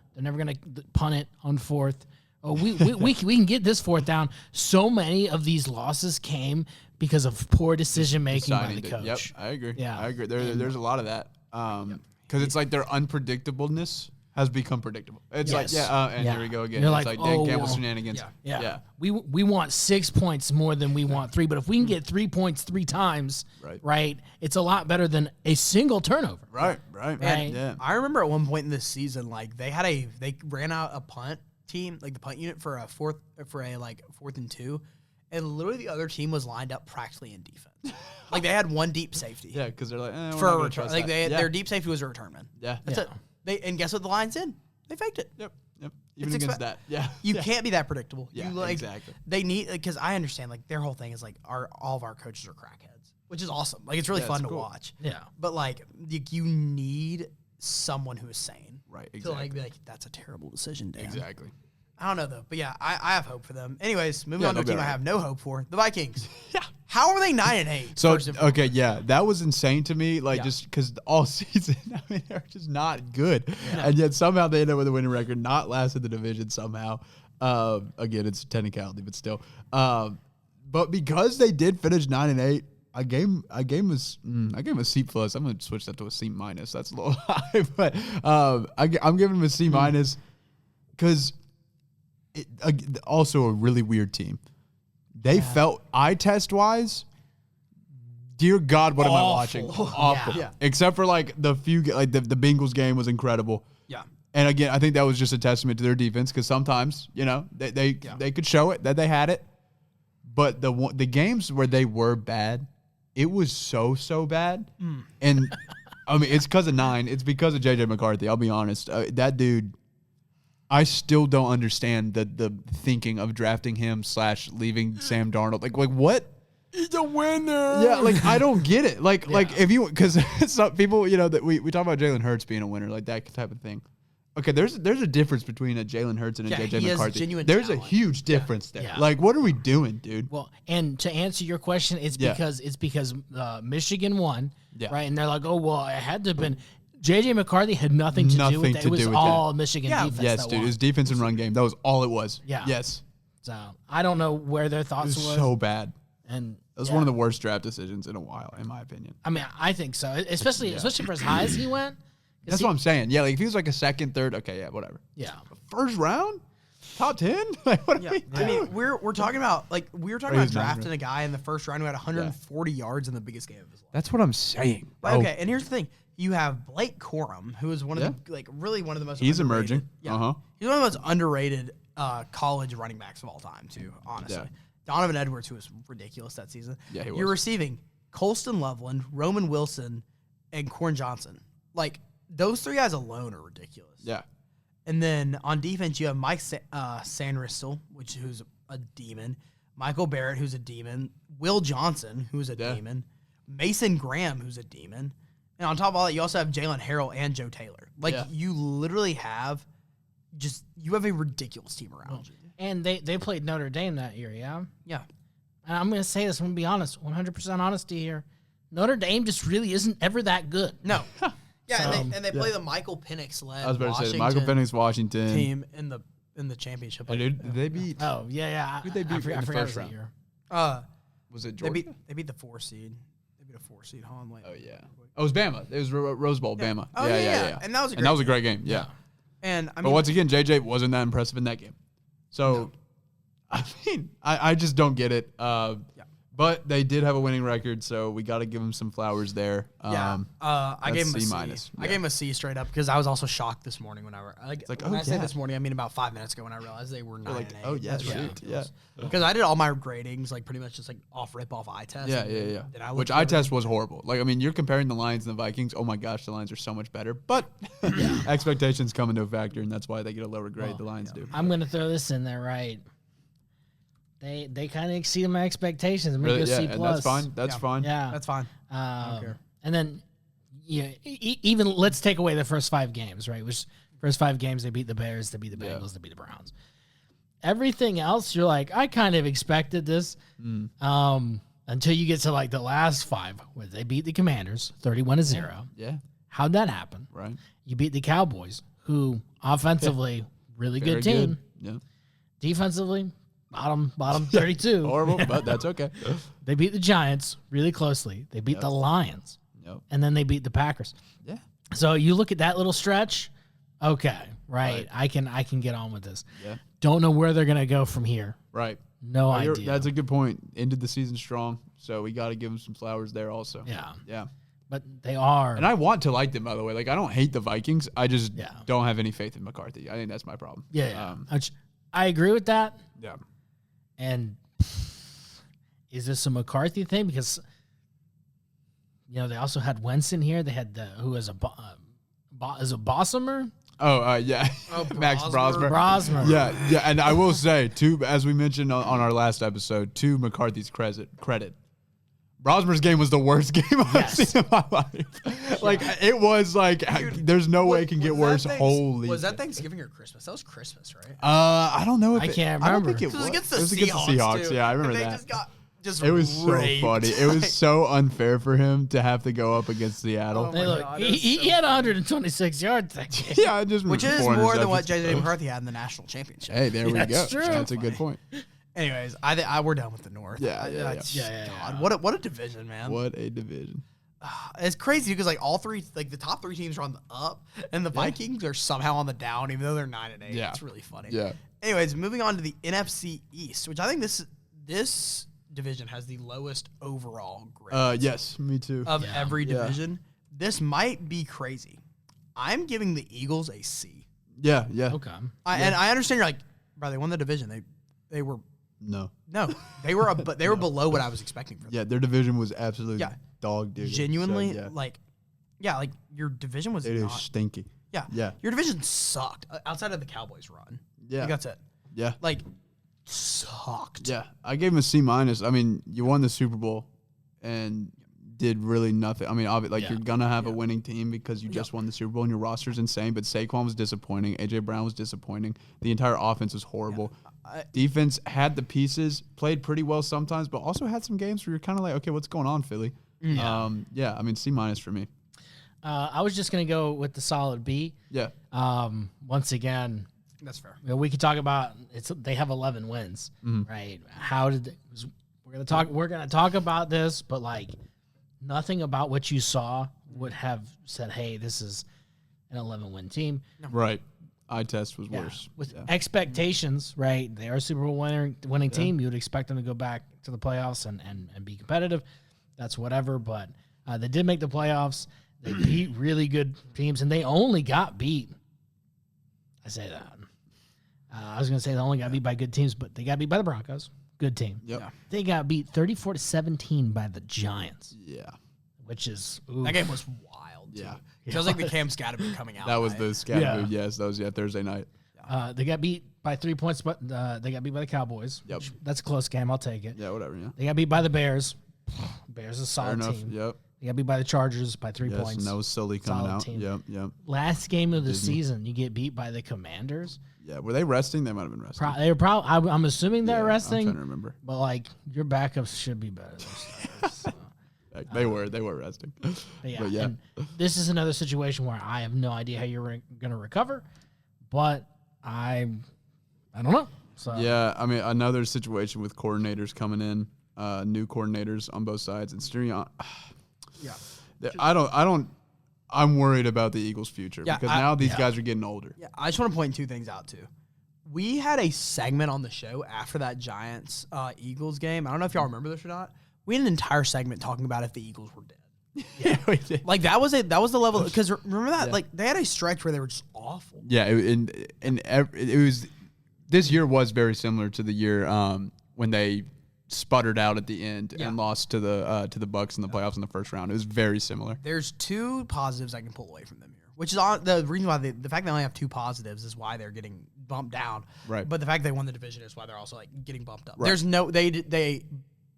punt it on fourth. Oh, we can get this fourth down. So many of these losses came because of poor decision making by the coach. Yep, I agree. Yeah, I agree. There's a lot of that because it's like their unpredictableness has become predictable. It's like here we go again. You're it's like Dan Campbell's shenanigans. Yeah. We want 6 points more than we want 3, but if we can get 3 points 3 times, right, it's a lot better than a single turnover. Right. Yeah. I remember at one point in this season, like they ran out a punt team, like the punt unit for a fourth and 2. And literally the other team was lined up practically in defense. Like they had one deep safety. Yeah, because they're like, for a return. Like their deep safety was a return man. Yeah. That's it. And guess what the Lions did? They faked it. Yep. Even against that. Yeah. You can't be that predictable. Yeah, exactly. They need, because I understand, like their whole thing is like all of our coaches are crackheads, which is awesome. Like it's really fun to watch. Yeah. But like you need someone who is sane. Right. Exactly. To like be like, that's a terrible decision, Dan. Exactly. I don't know though, but yeah, I have hope for them. Anyways, moving on to a team I have no hope for, the Vikings. How are they 9-8? So okay, that was insane to me. Like just because all season, I mean, they're just not good, and yet somehow they end up with a winning record, not last in the division somehow. Again, it's a technicality, but still. But because they did finish 9-8, I gave him a C plus. I'm gonna switch that to a C minus. That's a little high, but I'm giving him a C minus because. Also a really weird team. They felt eye test wise. Dear God, what am I watching? Awful. Yeah. Except for like the few, like the Bengals game was incredible. Yeah. And again, I think that was just a testament to their defense because sometimes they could show it that they had it, but the games where they were bad, it was so bad. And I mean it's because of 9. It's because of JJ McCarthy. I'll be honest. That dude. I still don't understand the thinking of drafting him / leaving Sam Darnold. Like what? He's a winner. Yeah, like I don't get it. Like if you because some people that we talk about Jalen Hurts being a winner, like that type of thing. Okay, there's a difference between a Jalen Hurts and a JJ McCarthy. There's a huge difference there. Yeah. Like what are we doing, dude? Well, and to answer your question, it's because Michigan won, right? And they're like, oh well, it had to have been. JJ McCarthy had nothing to do with that. It was all Michigan defense. Yes, dude. It was defense and run game. That was all it was. Yeah. Yes. So I don't know where their thoughts were. So bad. And that was one of the worst draft decisions in a while, in my opinion. I mean, I think so. Especially for as high as he went. That's what I'm saying. Yeah, like if he was like a second, third, okay, yeah, whatever. Yeah. First round? Top 10? Like what I mean, we're talking about drafting a guy in the first round who had 140 yards in the biggest game of his life. That's what I'm saying. Okay, and here's the thing. You have Blake Corum, who is one of the really one of the most. He's emerging. Yeah, he's one of the most underrated college running backs of all time, too. Honestly, Donovan Edwards, who was ridiculous that season. Yeah, he was. You're receiving Colston Loveland, Roman Wilson, and Corn Johnson. Like those 3 guys alone are ridiculous. Yeah. And then on defense, you have Mike Sanristel, who's a demon. Michael Barrett, who's a demon. Will Johnson, who's a demon. Mason Graham, who's a demon. And on top of all that, you also have Jalen Harrell and Joe Taylor. Like, you literally have you have a ridiculous team around you. And they played Notre Dame that year, yeah? Yeah. And I'm going to say this, I'm going to be honest, 100% honesty here. Notre Dame just really isn't ever that good. No. Yeah, and they play the Michael Penix-led Michael Penix Washington team in the championship. Oh, dude, did they beat? Oh, yeah. Who'd they beat in the first round? Year. Was it Georgia? They beat the 4 seed. They beat a 4 seed. Hold on, wait. Oh, yeah. Oh, it was Bama. It was Rose Bowl, Bama. Oh, yeah. And that was a great game. Yeah. And I mean, but once again, JJ wasn't that impressive in that game. So, I mean, I just don't get it. But they did have a winning record, so we got to give them some flowers there. I gave him a C. minus. I gave him a C straight up because I was also shocked this morning when when I say this morning, I mean about 5 minutes ago when I realized they were 9 and 8. Oh, yeah, That's shoot, ridiculous. Because I did all my gradings like pretty much just like off eye test. Yeah. Which eye test was horrible. Like, I mean, you're comparing the Lions and the Vikings. Oh my gosh, the Lions are so much better. But expectations come into a factor, and that's why they get a lower grade. The Lions do. I'm gonna throw this in there, right? They kind of exceeded my expectations. I'm gonna Really? go Yeah, C+. and that's fine. That's fine. Yeah, That's fine. I don't care. And then, even let's take away the first 5 games, right? Which first 5 games they beat the Bears, they beat the Bengals, they beat the Browns. Everything else, you're like, I kind of expected this. Until you get to like the last 5, where they beat the Commanders 31-0. Yeah. How'd that happen? Right. You beat the Cowboys, who offensively really Very good team. Yeah. Defensively, bottom 32. Horrible, but that's okay. They beat the Giants really closely. They beat the Lions. Yep. And then they beat the Packers. Yeah. So you look at that little stretch, okay, right. I can get on with this. Yeah. Don't know where they're gonna go from here. Right. No idea. That's a good point. Ended the season strong, so we got to give them some flowers there also. Yeah. Yeah. But they are. And I want to like them, by the way. Like, I don't hate the Vikings. I just Yeah. don't have any faith in McCarthy. I think that's my problem. Yeah. I agree with that. Yeah. And is this a McCarthy thing? Because they also had Wentz in here. They had who is a Bossomer? Oh, yeah. Max Brosmer. Brosmer. Yeah. And I will say, too, as we mentioned on our last episode, to McCarthy's credit, Brosmer's game was the worst game I've seen in my life. Like, it was like, there's no way it can get worse. Holy. Was that Thanksgiving or Christmas? That was Christmas, right? I don't know if I can't remember. I don't think it It was was. against It was the against the Seahawks. too. Yeah, I remember and that. They just It was so raped. funny. It was so unfair for him to have to go up against Seattle. Hey, look, God, he had 126 yards that game. Yeah, I just Which is 4 more than what interceptions. J.J. McCarthy had in the national championship. Hey, there we go. That's true. That's a good point. Anyways, we're done with the North. Yeah. God, what a division, man. What a division. It's crazy because like all three, like the top 3 teams are on the up, and the Vikings are somehow on the down, even though they're 9 and 8. Yeah. It's really funny. Yeah. Anyways, moving on to the NFC East, which I think this division has the lowest overall grade. Yes, me too. Of every division. This might be crazy. I'm giving the Eagles a C. Yeah. Okay. And I understand you're like, bro, they won the division. They were No. they were they were below what I was expecting from them. Yeah, their division was absolutely dog dude. Genuinely, So, like your division was it is not. stinky. Yeah. Your division sucked outside of the Cowboys run. Yeah. Like, that's it. Yeah. Like, sucked. Yeah, I gave him a C minus. I mean, you won the Super Bowl and did really nothing. I mean, obviously, you're gonna have a winning team because you just won the Super Bowl and your roster's insane. But Saquon was disappointing. AJ Brown was disappointing. The entire offense was horrible. Defense had the pieces, played pretty well sometimes, but also had some games where you're kind of like, okay, what's going on, Philly? I mean, C minus for me. I was just gonna go with the solid B. Yeah. Once again, That's fair. we could talk about they have 11 wins, right? How did we're gonna talk about this, but like nothing about what you saw would have said, hey, this is an 11-win team. Right. Eye test was worse. With expectations, right? They are a Super Bowl winning team. You would expect them to go back to the playoffs and be competitive. That's whatever, but they did make the playoffs. They beat really good teams, and they only got beat. I say that. I was going to say they only got beat by good teams, but they got beat by the Broncos. Good team. Yep. Yeah. They got beat 34-17 by the Giants. Yeah. Which is That game was wild. Too. It feels like the Cam Scatterby coming out. That was the Scatterby. Yeah. Yes, that was Thursday night. They got beat by 3 points, but they got beat by the Cowboys. Yep. That's a close game. I'll take it. Yeah, whatever. Yeah. They got beat by the Bears. Bears is a Fair solid enough. team. Yep. They got beat by the Chargers by 3 Yes, points. and that was Sully coming Solid out. team. Yep. Last game of the season, you get beat by the Commanders. Yeah. Were they resting? They might have been resting. They were probably. I'm assuming they're I'm resting. trying to remember. But like your backups should be better than starters. So. They were resting. But yeah. And this is another situation where I have no idea how you're going to recover, but I don't know. So Yeah, I mean, another situation with coordinators coming in, new coordinators on both sides, and Sirianni. I'm worried about the Eagles' future because now these guys are getting older. Yeah, I just want to point 2 things out too. We had a segment on the show after that Giants Eagles game. I don't know if y'all remember this or not, we had an entire segment talking about if the Eagles were dead. Yeah, we did. Like that was the level because remember that like they had a stretch where they were just awful. Yeah, it was this year was very similar to the year when they sputtered out at the end and lost to the Bucks in the playoffs in the first round. It was very similar. There's 2 positives I can pull away from them here, which is the reason why the fact they only have 2 positives is why they're getting bumped down. Right. But the fact they won the division is why they're also like getting bumped up. Right. There's no they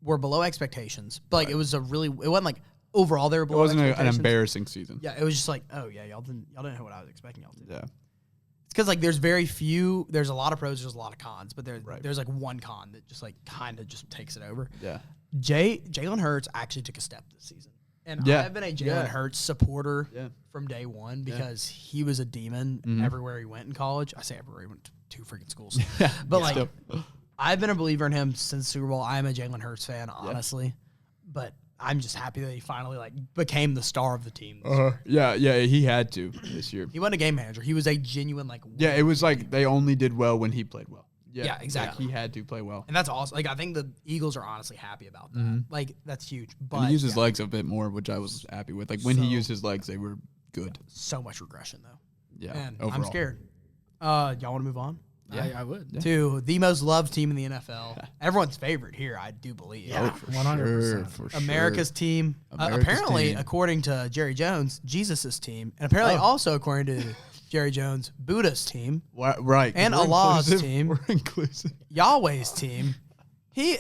were below expectations, but like it wasn't like overall they were below. It wasn't an expectations. embarrassing season. Yeah, it was just like, oh yeah, y'all didn't know what I was expecting y'all to. Yeah. It's because like there's a lot of pros, there's a lot of cons, but there's like one con that just like kind of just takes it over. Yeah. Jalen Hurts actually took a step this season. And I've been a Jalen Hurts supporter from day one because he was a demon everywhere he went in college. I say everywhere, he went to 2 freaking schools. But like I've been a believer in him since the Super Bowl. I'm a Jalen Hurts fan, honestly. But I'm just happy that he finally like became the star of the team. Yeah, he had to this year. He wasn't a game manager. He was a genuine like. Yeah, it was like they only did well when he played well. Yeah, exactly. He had to play well, and that's awesome. Like I think the Eagles are honestly happy about that. Like that's huge. But and he used his legs a bit more, which I was happy with. Like when he used his legs, they were good. So much regression though. Yeah, and overall. I'm scared. Y'all want to move on? Yeah, I would. Yeah. To the most loved team in the NFL. Everyone's favorite here, I do believe. Yeah, 100%. For America's team. Apparently, according to Jerry Jones, Jesus' team. And apparently also according to Jerry Jones, Buddha's team. Right. And Allah's team. We're inclusive. Yahweh's team. He's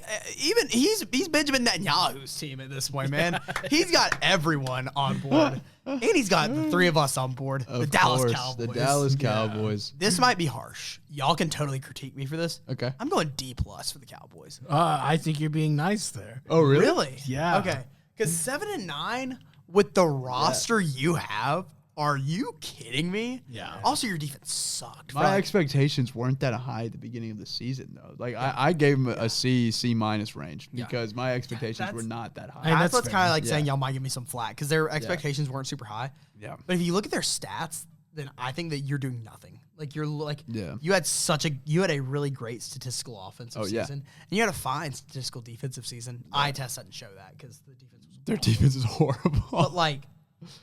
Benjamin Netanyahu's team at this point, man. He's got everyone on board. And he's got the 3 of us on board. The Dallas Cowboys. The Dallas Cowboys. This might be harsh. Y'all can totally critique me for this. Okay. I'm going D+ for the Cowboys. I think you're being nice there. Oh, really? Really? Yeah. Okay. Because 7-9 with the roster you have, are you kidding me? Yeah. Also, your defense sucked. My expectations weren't that high at the beginning of the season, though. Like I gave him a C- range because my expectations were not that high. Hey, that's that's what's fair. kind of like saying y'all might give me some flack because their expectations weren't super high. Yeah. But if you look at their stats, then I think that you're doing nothing. Like you're like you had a really great statistical offensive season, and you had a fine statistical defensive season. Eye test doesn't show that because the defense was Their defense is horrible. But like.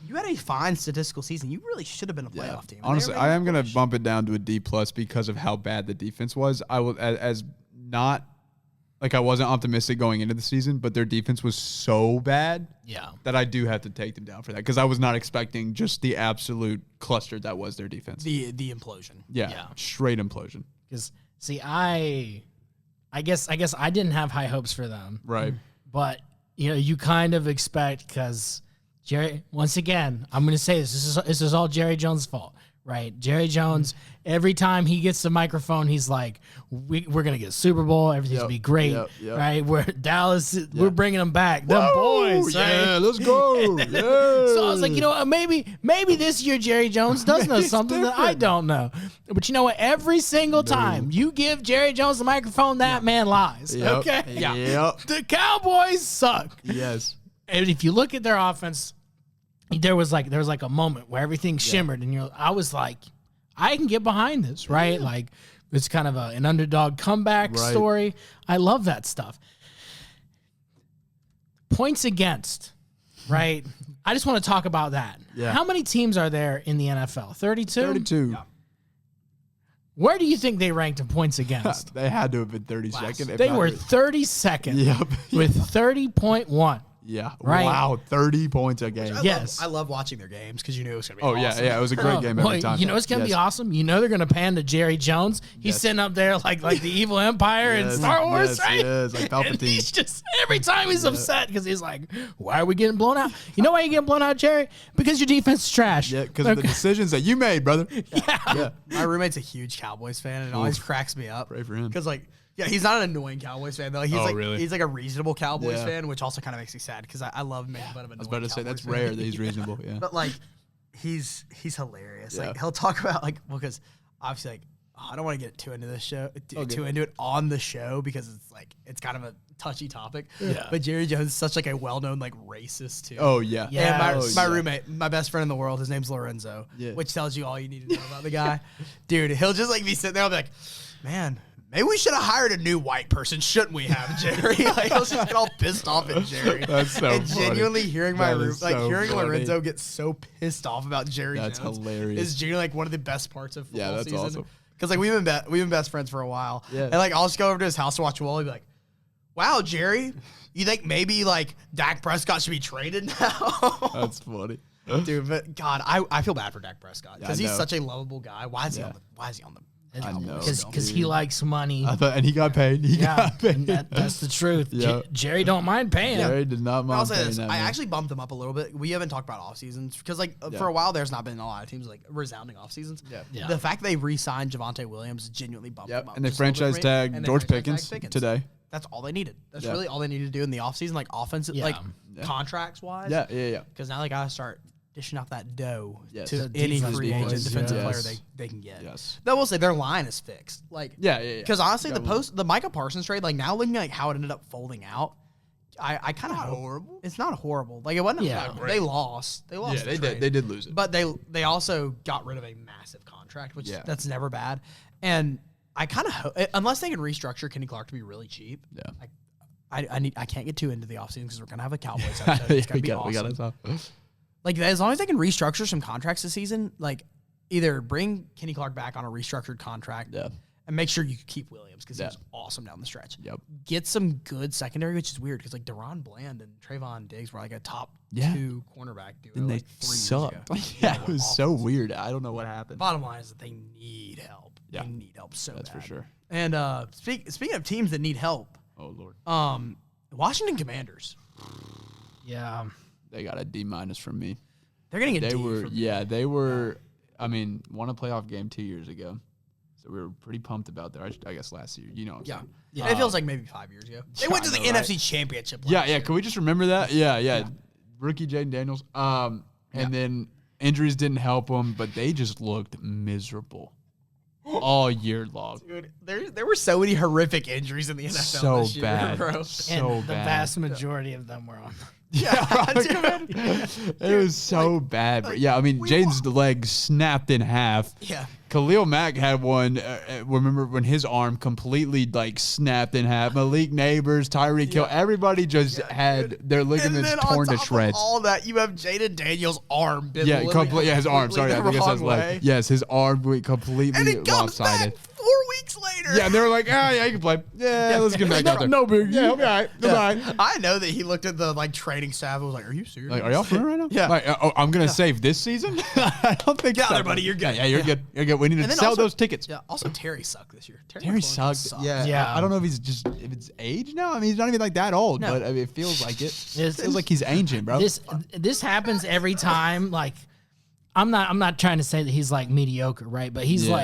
You had a fine statistical season. You really should have been a playoff team. Honestly, I am going to bump it down to a D+ because of how bad the defense was. I will as not like I wasn't optimistic going into the season, but their defense was so bad that I do have to take them down for that because I was not expecting just the absolute cluster that was their defense. The implosion. Yeah, straight implosion. Because see, I guess I didn't have high hopes for them. Right. But you kind of expect because Jerry, once again, I'm going to say this is all Jerry Jones' fault, right? Jerry Jones, every time he gets the microphone, he's like, we're going to get a Super Bowl. Everything's going to be great, right? We're Dallas, we're bringing them back. Them boys, right? Yeah, let's go. Yeah. So I was like, maybe this year Jerry Jones does know something that I don't know. But you know what? Every single time you give Jerry Jones the microphone, that man lies, okay? Yep. The Cowboys suck. Yes. And if you look at their offense, there was like a moment where everything shimmered, and I was like, I can get behind this, right? Like it's kind of an underdog comeback story. I love that stuff. Points against, right? I just want to talk about that. Yeah. How many teams are there in the NFL? 32? 32. Yeah. Where do you think they ranked in points against? They had to have been 32nd. They were 32nd with 30.1. Yeah. Right. Wow. 30 points a game. I love watching their games because it was going to be awesome. Yeah. It was a great game every time. You know it's going to be awesome? They're going to pan to Jerry Jones. He's sitting up there like the evil empire in Star Wars, right? Yes, like Palpatine. And he's just, every time he's upset because he's like, why are we getting blown out? You know why you're getting blown out, Jerry? Because your defense is trash. Yeah, because of the decisions that you made, brother. Yeah. My roommate's a huge Cowboys fan, and it always cracks me up. Pray for him. Because he's not an annoying Cowboys fan though. He's really? He's like a reasonable Cowboys fan, which also kind of makes me sad because I love making fun of annoying. I was about to say that's Cowboys rare fan. that he's reasonable. Yeah. But he's hilarious. Yeah. Like he'll talk about because obviously I don't want to get too into this show, too into it on the show because it's kind of a touchy topic. Yeah. But Jerry Jones is such a well-known racist too. Oh yeah. Yeah. And my roommate, my best friend in the world, his name's Lorenzo, which tells you all you need to know about the guy. Dude, he'll just be sitting there, I'll be like, man, maybe we should have hired a new white person, shouldn't we have, Jerry? Like, I was just get all pissed off at Jerry. That's so and funny. genuinely hearing hearing funny. Lorenzo get so pissed off about Jerry That's Jones hilarious. is genuinely like one of the best parts of football that's season. awesome. Because like we've been best friends for a while. Yeah. And like I'll just go over to his house to watch Wally, be like, wow, Jerry, you think maybe like Dak Prescott should be traded now? That's funny. Dude, but God, I feel bad for Dak Prescott because Yeah, I he's know. such a lovable guy. Why is he on the I know. Because he likes money. And he got paid. He Yeah, got paid. and that's the truth. Yeah. Jerry don't mind paying. Jerry did not I'll mind say paying this. that, I man. actually bumped him up a little bit. We haven't talked about off seasons because for a while there's not been a lot of teams like resounding off seasons. Yeah. The fact they re-signed Javonte Williams genuinely bumped him up. And they just a little bit franchise for me. tagged And they George franchise Pickens tagged today. That's all they needed. That's Yeah. really all they needed to do in the offseason, like offensive, Yeah. like contracts wise. Yeah. Because now they gotta start dishing out that dough Yes. to The any defense free agent boys, defensive yes. player they can get. Yes. Though we'll say their line is fixed. Like Yeah. because honestly, the Micah Parsons trade, like now looking at like how it ended up folding out, I kind of horrible. It's not horrible. Like it wasn't. Yeah. They lost. They lost. Yeah, the they trade. did. They did lose it. But they also got rid of a massive contract, which Yeah. that's never bad. And I kind of unless they can restructure Kenny Clark to be really cheap. Yeah. I can't get too into the offseason because we're gonna have a Cowboys episode. It's gonna be awesome. We got it up. Like as long as they can restructure some contracts this season, like either bring Kenny Clark back on a restructured contract, Yeah. and make sure you keep Williams because Yeah. he was awesome down the stretch. Yep. Get some good secondary, which is weird because like Deron Bland and Trayvon Diggs were like a top Yeah. 2 cornerback duo. And they like 3 years sucked. ago. Yeah, They it were was awful. so weird. I don't know what happened. Bottom line is that they need help. Yeah. They need help so That's for bad. sure. And speaking of teams that need help, Oh Lord, Washington Commanders, Yeah. they got a D- from me. they're getting a They D were, from yeah, they were. I mean, won a playoff game 2 years ago, so we were pretty pumped about that. I guess last year, you know. What I'm Yeah. saying. It feels like maybe 5 years ago. They went to the I know, right? NFC Championship. Yeah, last yeah. year. Can we just remember that? Yeah. Rookie Jaden Daniels. And then injuries didn't help them, but they just looked miserable all year long. Dude, there were so many horrific injuries in the NFL So this year, bad. bro. So And the bad. vast majority of them were on. Yeah, dude. It was so bad. But yeah, I mean, Jaden's leg snapped in half. Yeah. Khalil Mack had one. Remember when his arm completely like snapped in half? Malik Neighbors, Tyreek Hill, everybody just had their And ligaments then torn on to top shreds. of all that, you have Jaden Daniels' arm. been Yeah, literally his arm. completely Sorry, I the think it says wrong way. leg. Yes, his arm went completely And it comes lopsided. back 4 weeks later. Yeah, and they were like, yeah, you can play. Yeah, let's get him back out there. No big. Yeah, he'll be all right. He'll be all right. I know that he looked at the like training staff and was like, "Are you serious? Like, are y'all fine right now? Yeah. Like, I'm gonna save this season. I don't think Get out so. there, buddy. You're good. Yeah, you're good. You're good. We need to And then sell also- those tickets. Yeah. Also, Terry sucked this year. Terry McLaurin sucked. Yeah. Yeah. I don't know if if it's age now. I mean, he's not even like that old, No. but I mean, it feels like it. It This- feels like he's ancient, bro. This happens every time. Like, I'm not trying to say that he's like mediocre, right? But he's Yeah.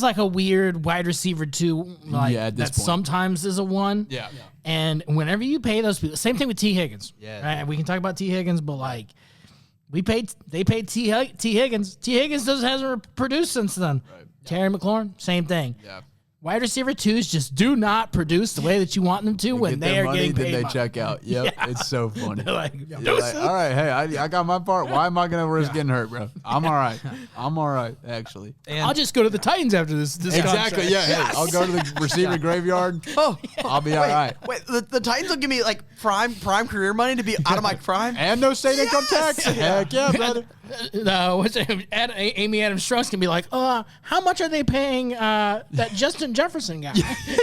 like a weird wide receiver too. Like Yeah, at this that point. sometimes is a 1. Yeah. And whenever you pay those people, same thing with T. Higgins. Yeah. Right? We can talk about T. Higgins, but like they paid T. Higgins. T. Higgins hasn't produced since then. Right. Terry McLaurin, same thing. Yeah. Wide receiver 2s just do not produce the way that you want them to when Get they their are money, getting then paid. they money. check out. Yep, it's so funny. They're like, You're like, all right, hey, I got my part. Why am I gonna risk getting hurt, bro? I'm all right. I'm all right, actually. I'll just go to the Titans after this. Exactly. contract. Yeah. Hey, I'll go to the receiver graveyard. Oh, I'll be all right. Wait, the Titans will give me like prime career money to be out of my prime. And no state income tax. Heck yeah, brother. What's it? Amy Adams Strauss can be like, how much are they paying that Justin Jefferson guy?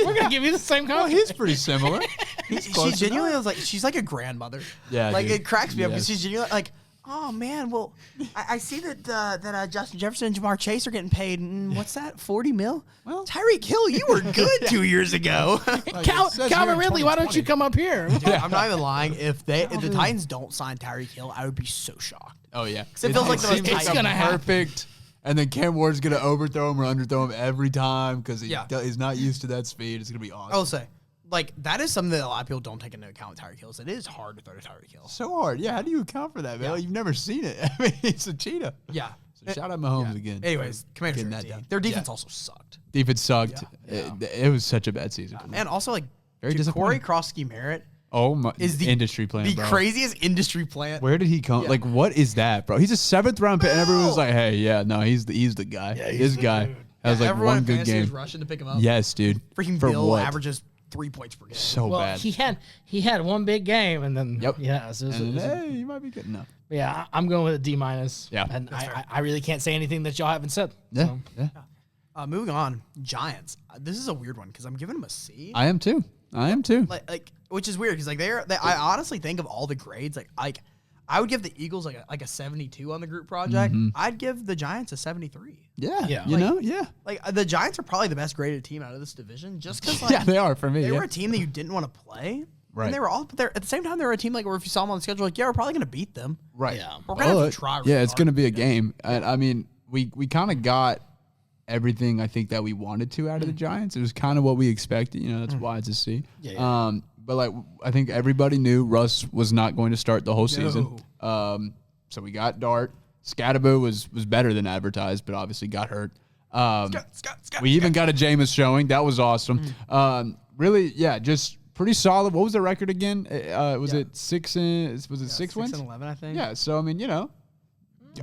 We're gonna give you the same Well, contract. he's pretty similar. He's She close genuinely enough. was like, she's like a grandmother. Yeah, like dude. it cracks me up because Yes. she's genuinely like, oh man, well, I see that Justin Jefferson and Jamar Chase are getting paid. What's that? 40 mil? Well- Tyreek Hill, you were good 2 years ago. Like it says here Calvin in Ridley, why don't you 2020. come up here? Dude, I'm not even lying. If the Titans don't sign Tyreek Hill, I would be so shocked. Oh yeah. it feels like the most seems Titans- It's gonna happen. perfect. And then Cam Ward's gonna overthrow him or underthrow him every time because Yeah. he's not used to that speed. It's gonna be awesome. I will say, like, that is something that a lot of people don't take into account with Tyreek Hill. It is hard to throw to Tyreek Hill. So hard. Yeah. How do you account for that, man? Yeah. You've never seen it. I mean, it's a cheetah. Yeah. So shout out Mahomes again. Anyways, Commanders Getting are that D. done. Their defense Yeah. also sucked. Defense sucked. Yeah. It was such a bad season. for them. And also, like, Very Corey disappointing. Krosky-Merritt Oh my! is the industry plan, the bro. craziest industry plant. Where did he come? Yeah. Like, what is that, bro? He's a 7th round pick, and everyone's No. like, "Hey, yeah, no, he's the guy. he's this the guy dude. That was like everyone one in good fantasy was game. rushing to pick him up. Yes, dude. Freaking For Bill what? averages 3 points per game. So Well, bad. he had one big game, and then Yep. yeah, so And then, hey, you might be good enough. yeah, I'm going with a D-. Yeah. And I really can't say anything that y'all haven't said. Yeah, So. yeah. Moving on, Giants. This is a weird one because I'm giving them a C. I am too. Like, which is weird because like I honestly think of all the grades like I would give the Eagles like a 72 on the group project. I'd give the Giants a 73. Yeah. Like, Like the Giants are probably the best graded team out of this division just because like They are for me. they were a team that you didn't want to play. Right. And they were all, but at the same time, they were a team like where if you saw them on the schedule, like, yeah, we're probably going to beat them. Right. Yeah. We're going to have to try. Really it's hard. going to be a game. And I mean, we kind of got everything I think that we wanted to out of the Giants. It was kind of what we expected. That's why it's a C. Yeah. But like I think everybody knew Russ was not going to start the whole season. So we got Dart. Scatterbo was better than advertised, but obviously got hurt. We even got a Jameis showing. That was awesome. Really, yeah, just pretty solid. What was the record again? Was it 6 wins? 6 and 11, I think. Yeah. So I mean,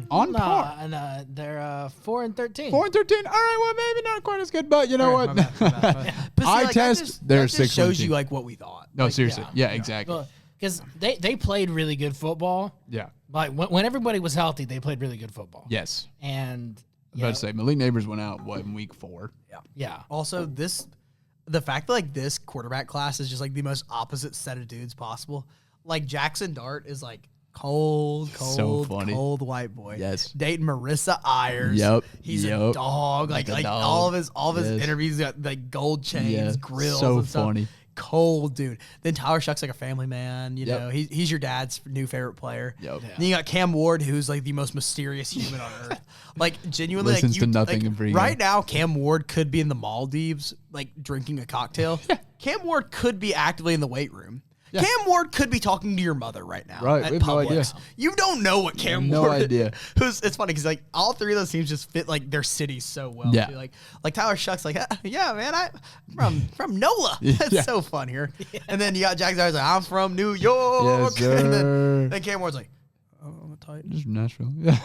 on par. And they're 4-13. 4-13. All right, well, maybe not quite as good, but you know All what? right, my bad. But see, Eye like, test, they're that just 6-1 shows team. you like what we thought. No, Like, seriously. Yeah, exactly. Because they played really good football. Yeah. Like when everybody was healthy, they played really good football. Yes. And I was about to say, Malik Neighbors went out, in week 4? yeah. Also, the fact that like this quarterback class is just like the most opposite set of dudes possible. Like Jackson Dart is like cold white boy. Yes. Dating Marissa Ayers. Yep. He's Yep. a dog. Like a dog. all of his Yes. interviews got like gold chains, Yeah. grills. So and stuff. funny. Cold dude. Then Tyler Shuck's like a family man. You Yep. know, he's your dad's new favorite player. Yep. Then you got Cam Ward, who's like the most mysterious human on earth. Like genuinely, Listens like, to nothing in pregame. right now, Cam Ward could be in the Maldives, like drinking a cocktail. Cam Ward could be actively in the weight room. Yeah. Cam Ward could be talking to your mother right now. Right, At we have no Publix. idea. You don't know what Cam No Ward idea. It's funny because like all three of those teams just fit like their cities so well. Yeah. Too. Like Tyler Shuck's like, yeah, man, I'm from NOLA. That's Yeah. so fun here. And then you got Jack Zars like, I'm from New York. Yes, sir. And then Cam Ward's like, oh, I'm a Titan. Just from Nashville. Yeah.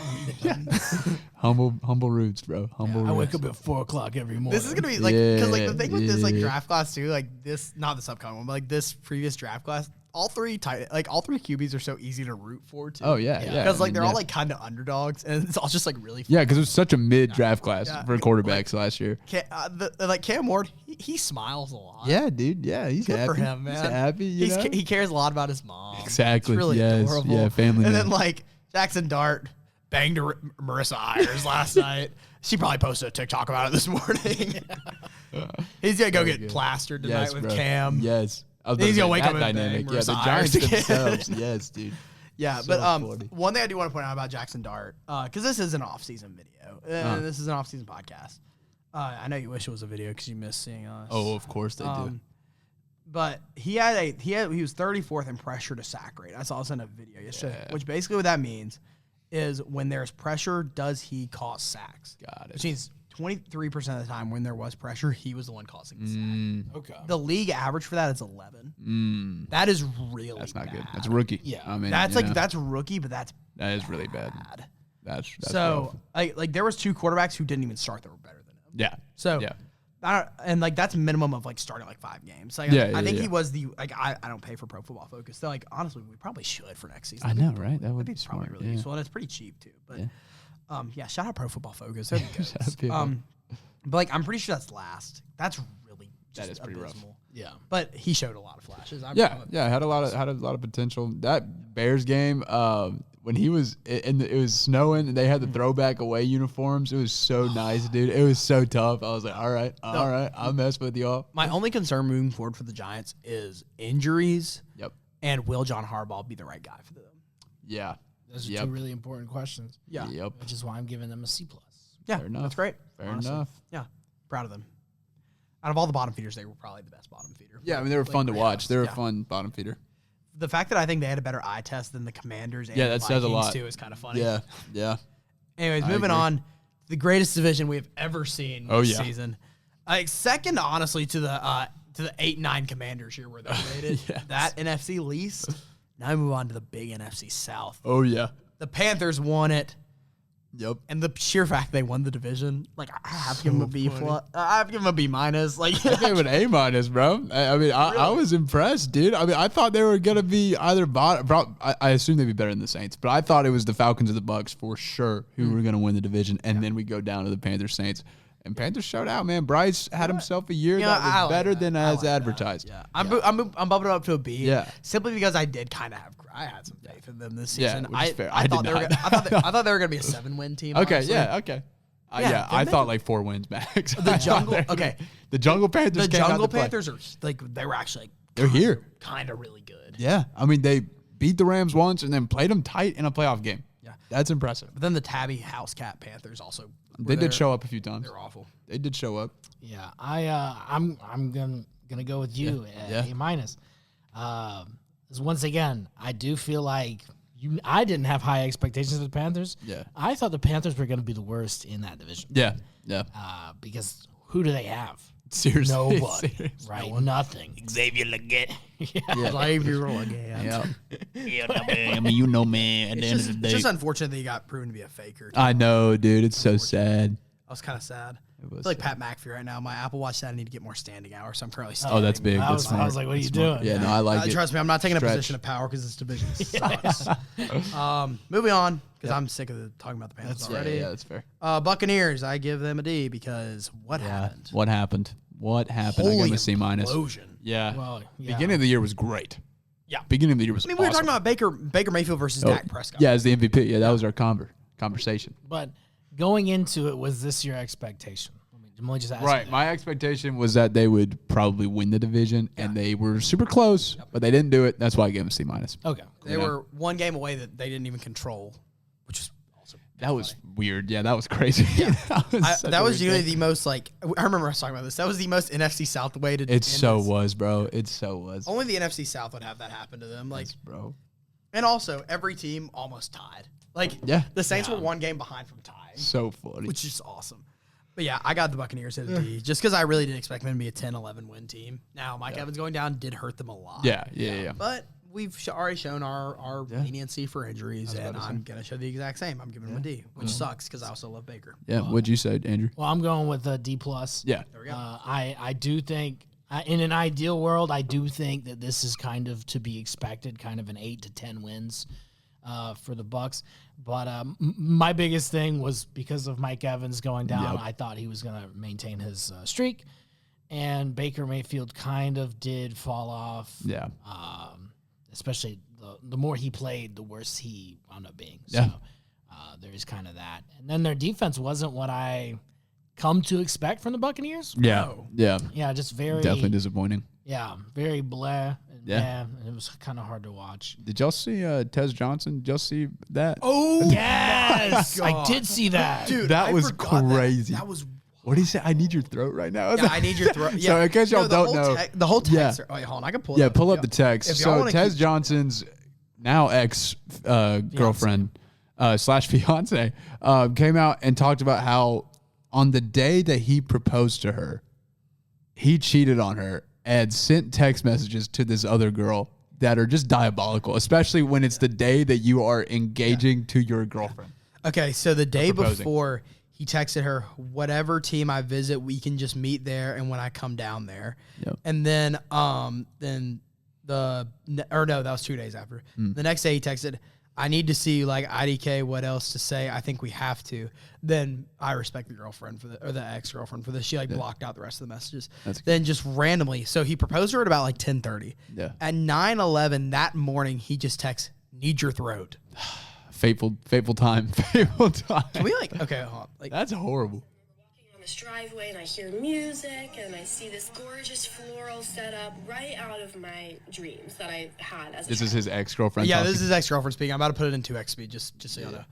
humble roots, bro. Humble roots. I wake up at 4:00 every morning. This is gonna be like because like the thing with this like Yeah. draft class too, like this not this upcoming one, but like this previous draft class, all three QBs are so easy to root for too. Oh, yeah. because like they're all yeah. like kind of underdogs, and it's all just like really. Yeah, because it was such a mid-draft class Yeah. for quarterbacks last year. Like Cam Ward, he smiles a lot. Yeah, dude. Yeah, he's Good happy. for him, man. He's happy, you know? He cares a lot about his mom. Exactly. It's really Yes. adorable. Yeah, family And man. then like Jackson Dart banged Marissa Ayers last night. She probably posted a TikTok about it this morning. He's gonna go get good. plastered tonight Yes, with bro. Yes. Yes. I was He's about gonna wake to up say, and that bang dynamic. Yeah, the Marissa Giants Ayers again. themselves. Yes, dude. Yeah, So but funny. one thing I do want to point out about Jackson Dart, because this is an off-season video, this is an off-season podcast. I know you wish it was a video because you miss seeing us. Oh, of course they do. But he was 34th in pressure to sack rate. I saw this in a video yesterday, Yeah. which basically what that means is when there's pressure, does he cause sacks? Got it. Which means 23% of the time when there was pressure, he was the one causing the sack. okay. The league average for that is 11. That is really That's not good. bad. That's rookie. Yeah. I mean, That's you like know, that's rookie, but that's that is really bad. bad. That's So rough. like there was 2 quarterbacks who didn't even start that were better than him. Yeah. So yeah. and like that's minimum of like starting like 5 games. Like Yeah, I think yeah. he was the like I don't pay for Pro Football Focus. So like honestly, we probably should for next season. I know, right? That would That'd be probably smart. really Yeah. useful, and it's pretty cheap too. But Yeah. shout out Pro Football Focus. That'd be Shout out good. PFF. But like I'm pretty sure that's last. That's really just That is pretty rough. abysmal. Yeah. But he showed a lot of flashes. Yeah, had a lot of potential. That Bears game, when he was and it was snowing and they had the throwback away uniforms. It was so nice, dude. It was so tough. I was like, all right, I'll mess with y'all. My only concern moving forward for the Giants is injuries. Yep. And will John Harbaugh be the right guy for them? Yeah. Those are Yep. 2 really important questions. Yeah. Yep. Which is why I'm giving them a C+. Yeah, Fair enough. that's great. Fair honestly. enough. Yeah, proud of them. Out of all the bottom feeders, they were probably the best bottom feeder. Yeah, I mean they were Like, fun to right watch. now. They were Yeah. a fun bottom feeder. The fact that I think they had a better eye test than the Commanders and Yeah, the that says a Vikings lot. too is kind of funny. Yeah. Yeah. Anyways, I moving agree. on. The greatest division we've ever seen Oh, this yeah. season. Second, honestly, to the 8-9 Commanders here where they're rated. Yes. That NFC least. Now we move on to the big NFC South. Oh yeah. The Panthers won it. Yep. And the sheer fact they won the division, like I have to give them a B plus. I have to give them a B minus. Like I gave it an A minus, bro. I was impressed, dude. I mean, I thought they were gonna be either bottom. I assumed they'd be better than the Saints, but I thought it was the Falcons or the Bucks for sure who were gonna win the division, and then we go down to the Panthers Saints. And Panthers showed out, man. Bryce had himself a year that was better than as advertised. Yeah, I'm bumping it up to a B. Yeah, simply because I did kind of have. I had some faith in them this season. Yeah, which is fair. I thought they were gonna be a 7-win team. Okay, honestly. yeah, okay. I thought like 4 wins max. The Jungle. Okay, the Jungle Panthers. The Jungle Panthers are like they were actually like, they're here, kind of really good. Yeah, I mean they beat the Rams once and then played them tight in a playoff game. Yeah, that's impressive. But then the Tabby House Cat Panthers also. They did show up a few times. They're awful. They did show up. Yeah, I'm gonna go with you at A minus. Once again, I do feel like I didn't have high expectations of the Panthers. Yeah, I thought the Panthers were going to be the worst in that division. Yeah. Because who do they have? Seriously, nobody. Right, nothing. Xavier Leggett. Xavier Leggett. Yeah, I mean, you know, man. At the end of the day, it's just unfortunate that he got proven to be a faker. I know, dude. It's so sad. I was kind of sad. I feel like Pat McAfee right now. My Apple Watch said I need to get more standing hours, so I'm currently standing. Oh, that's big. I was like, what are you doing? Yeah, no, I like it. Trust me, I'm not taking a position of power because this division sucks. Moving on, because I'm sick of talking about the Panthers already. Yeah, that's fair. Buccaneers, I give them a D because what happened? What happened? I give them a C minus. Yeah. Well, Beginning of the year was great. Yeah. Beginning of the year was I mean, we were talking about Baker Mayfield versus Dak Prescott. Yeah, as the MVP. Yeah, that was our conversation. But going into it, was this your expectation? Let me just ask right. you My expectation was that they would probably win the division, and they were super close, but they didn't do it. That's why I gave them a C minus. Okay. They were one game away that they didn't even control, which was also that was weird. Yeah, that was crazy. Yeah. that was usually the most like I remember us talking about this. That was the most NFC South way to. It so was, bro. It so was. Only the NFC South would have that happen to them, like, bro. And also, every team almost tied. Like, the Saints were one game behind from tying. So funny, which is awesome. But yeah, I got the Buccaneers at a D just because I really did expect them to be a 10-11 win team. Now, Mike Evans going down did hurt them a lot. Yeah. But we've already shown our leniency for injuries, and I'm going to show the exact same. I'm giving them a D, which sucks because I also love Baker. Yeah, what'd you say, Andrew? Well, I'm going with a D+. Yeah. There we go. I do think, in an ideal world, I do think that this is kind of to be expected, kind of an 8 to 10 wins for the Bucs. But my biggest thing was because of Mike Evans going down, I thought he was going to maintain his streak. And Baker Mayfield kind of did fall off. Yeah. Especially the more he played, the worse he wound up being. Yeah. So there is kind of that. And then their defense wasn't what I come to expect from the Buccaneers. Yeah. No. Yeah. Yeah, just very... Definitely disappointing. Yeah, very blah. And it was kind of hard to watch. Did y'all see Tez Johnson? Did y'all see that? Oh, yes! I did see that. Dude, that was crazy. That was... What did he say? I need your throat right now. Yeah, I need your throat. Yeah. So in case y'all don't know. The whole text... Wait, hold on. I can pull it up. Yeah, pull up the text. So Tez Johnson's now ex-girlfriend / fiance came out and talked about how on the day that he proposed to her, he cheated on her and sent text messages to this other girl that are just diabolical, especially when it's the day that you are engaging to your girlfriend. Okay, so the day before, he texted her, whatever team I visit, we can just meet there and when I come down there. Yep. And then that was 2 days after. The next day he texted, I need to see like IDK, what else to say? I think we have to. Then I respect the girlfriend or the ex-girlfriend for this. She blocked out the rest of the messages. Then just randomly. So he proposed to her at about like 10:30. Yeah. At 9:11 that morning, he just texts, need your throat. Fateful time. Fateful time. Can we okay, hold on. Like, that's horrible. On this driveway and I hear music and I see this gorgeous floral setup right out of my dreams that I had as a This child. is his ex-girlfriend. Yeah, this is his ex-girlfriend speaking. I'm about to put it in 2x speed, just so you know.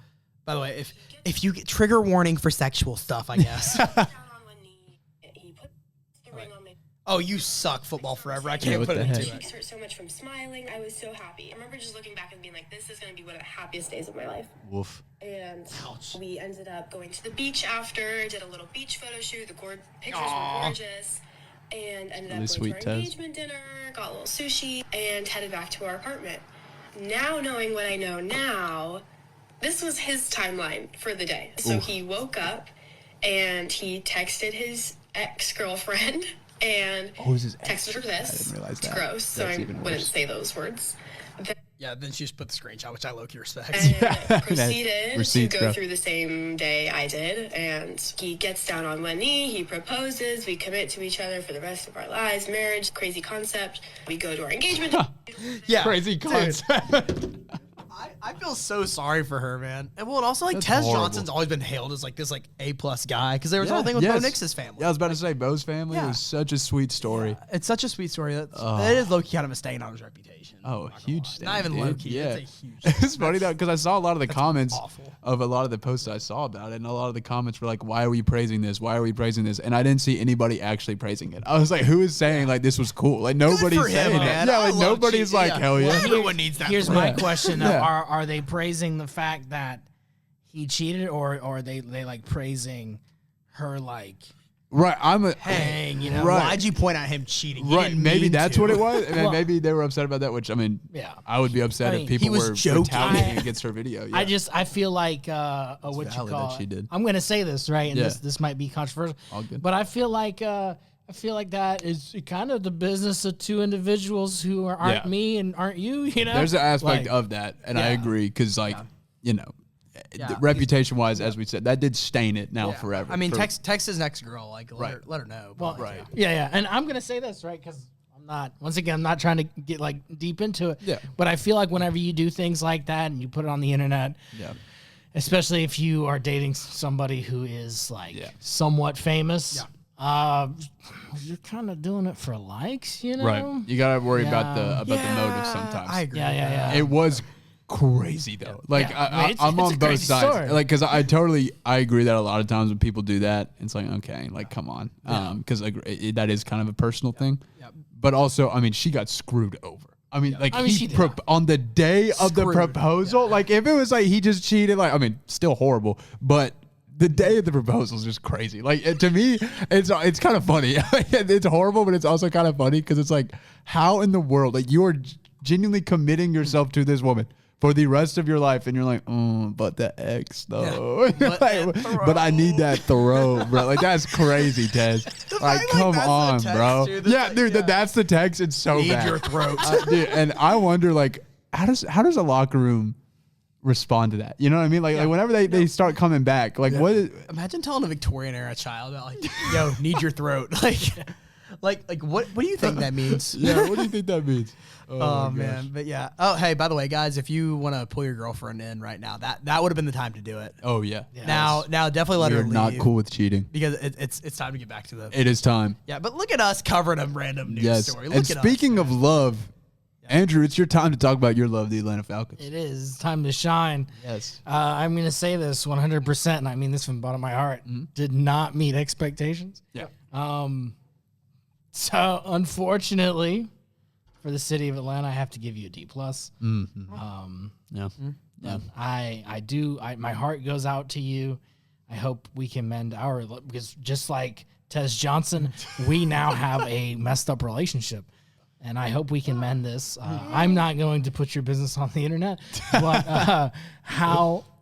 By the way, if you get trigger warning for sexual stuff, I guess. Down on one knee, he put the ring on my... Oh, you suck, football forever. I can't what put the it in heck? 2x. cheeks hurt so much from smiling. I was so happy. I remember just looking back and being like, this is going to be one of the happiest days of my life. Woof. And we ended up going to the beach after, did a little beach photo shoot. The pictures were gorgeous. And ended up going to our engagement dinner, got a little sushi, and headed back to our apartment. Now, knowing what I know now, This was his timeline for the day. So he woke up and he texted his ex-girlfriend and texted her this. I didn't realize it's that. gross, so I wouldn't say those words. Then she just put the screenshot, which I low-key respect. And proceeded to go through the same day I did. And he gets down on one knee, he proposes, we commit to each other for the rest of our lives, marriage, crazy concept. We go to our engagement. Crazy concept. I feel so sorry for her, man. And well, and also like Tez Johnson's always been hailed as like this like A+ guy because there was a whole thing with Bo Nix's family. Yeah, I was about to say Bo's family was such a sweet story. Yeah, it's such a sweet story. That is low-key kind of a stain on his reputation. Oh, huge stain. Not even low-key. Yeah. It's a huge stain. It's funny though because I saw a lot of the comments awful. of a lot of the posts I saw about it, and a lot of the comments were like, "Why are we praising this? Why are we praising this?" And I didn't see anybody actually praising it. I was like, "Who is saying like this was cool?" Like nobody's saying that. Yeah, like nobody's like, "Hell yeah!" Well, everyone needs that. Here's my question: though. Are they praising the fact that he cheated, or are they like praising her like? Right, Hey, you know, right. Why'd you point at him cheating? He Right, didn't maybe mean that's to. what it was. And maybe they were upset about that, which, I mean, I would be upset if people were retaliating against her video. Yeah. I feel like, what you call that she did. I'm going to say this, right? And this might be controversial. All good. But I feel like that is kind of the business of two individuals who aren't me and aren't you, you know? There's an aspect of that, and I agree, because, like, you know, reputation-wise, as we said, that did stain it now forever. I mean, text his next girl, like, let her know. Well, yeah. And I'm going to say this, right, because I'm not trying to get, like, deep into it. Yeah. But I feel like whenever you do things like that and you put it on the internet, especially if you are dating somebody who is, like, somewhat famous, you're kind of doing it for likes, you know? Right. You got to worry about the motive sometimes. I agree. Yeah. It was crazy though. Like I'm on both sides. Story. Like, because I agree that a lot of times when people do that, it's like, okay, like come on, because like that is kind of a personal thing. But also, I mean, she got screwed over. I mean, like on the day of the proposal, like if it was like he just cheated, like I mean, still horrible, but the day of the proposal is just crazy. Like to me, it's kind of funny. It's horrible, but it's also kind of funny because it's like, how in the world, like you are genuinely committing yourself to this woman for the rest of your life, and you're like, but the ex though. But I need that throw, bro. Like that's crazy, Tez. Like, come on, bro. Dude, that's the text. It's so bad. Need your throat, dude. And I wonder, like, how does a locker room respond to that? You know what I mean? Like whenever they start coming back, like what? Imagine telling a Victorian era child, like, yo, need your throat, like what do you think that means? Yeah, what do you think that means? Oh man, but yeah. Oh, hey, by the way, guys, if you want to pull your girlfriend in right now, that would have been the time to do it. Oh yeah. Now definitely let her leave. We're not cool with cheating because it's time to get back to the. It is time. Yeah, but look at us covering a random news story. Look and speaking of love, Andrew, it's your time to talk about your love of the Atlanta Falcons. It is. It's time to shine. Yes. I'm going to say this 100%, and I mean this from the bottom of my heart. Did not meet expectations. Yeah. So, unfortunately, for the city of Atlanta, I have to give you a D+. My heart goes out to you. I hope we can mend our, because just like Tez Johnson, we now have a messed up relationship. And I hope we can mend this. I'm not going to put your business on the internet, but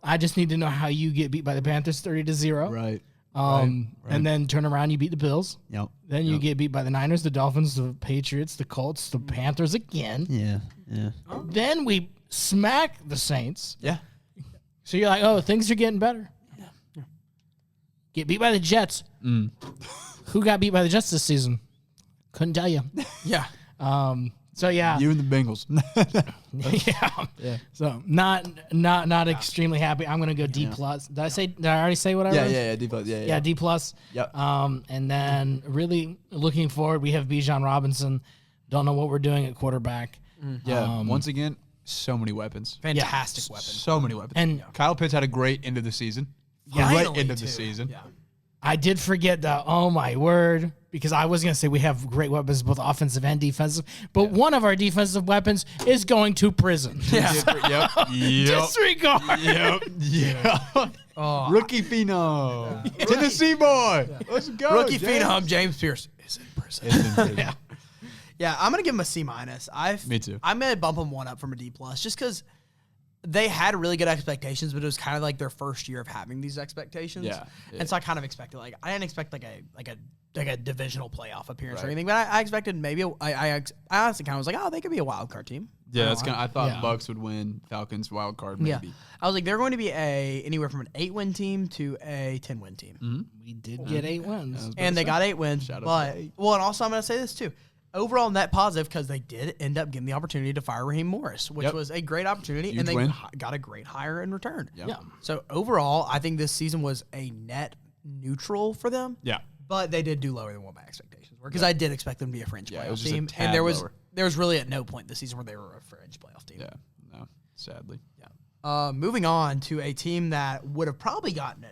I just need to know how you get beat by the Panthers 30-0. Right. And then turn around, you beat the Bills. Yep. Then you get beat by the Niners, the Dolphins, the Patriots, the Colts, the Panthers again. Yeah. Then we smack the Saints. Yeah. So you're like, oh, things are getting better. Yeah. Get beat by the Jets. Who got beat by the Jets this season? Couldn't tell you. Yeah. So yeah, you and the Bengals. yeah. So not extremely happy. I'm gonna go D+. Did I already say what I wrote? Yeah, D+. Yeah, D+. Yep. And then really looking forward, we have Bijan Robinson. Don't know what we're doing at quarterback. Yeah. Once again, so many weapons. Fantastic weapons. So many weapons. And Kyle Pitts had a great end of the season. Finally, great end of the season. Yeah. I did forget that. Oh my word. Because I was going to say we have great weapons, both offensive and defensive. But one of our defensive weapons is going to prison. Yeah. Disregard. Yep. Rookie phenom. Tennessee boy. Let's go. Rookie phenom James Pierce is in prison. Yeah, I'm going to give him a C-. Me too. I'm going to bump him one up from a D+, just because they had really good expectations, but it was kind of like their first year of having these expectations. Yeah. And so I kind of expected I didn't expect like a divisional playoff appearance or anything, but I expected maybe I honestly kind of was like, oh, they could be a wild card team. Yeah, I thought Bucks would win, Falcons wild card maybe. Yeah. I was like, they're going to be anywhere from an 8-win team to a 10-win team. Mm-hmm. We did get 8 wins. And they got 8 wins. And also I'm going to say this too. Overall net positive because they did end up getting the opportunity to fire Raheem Morris, which was a great opportunity, Huge and they win. got a great hire in return. Yep. Yeah. So overall, I think this season was a net neutral for them. Yeah. But they did do lower than what my expectations were because I did expect them to be a fringe it playoff was just a team, tad and there lower. was really at no point this season where they were a fringe playoff team. Yeah. No, sadly. Yeah. Moving on to a team that would have probably gotten a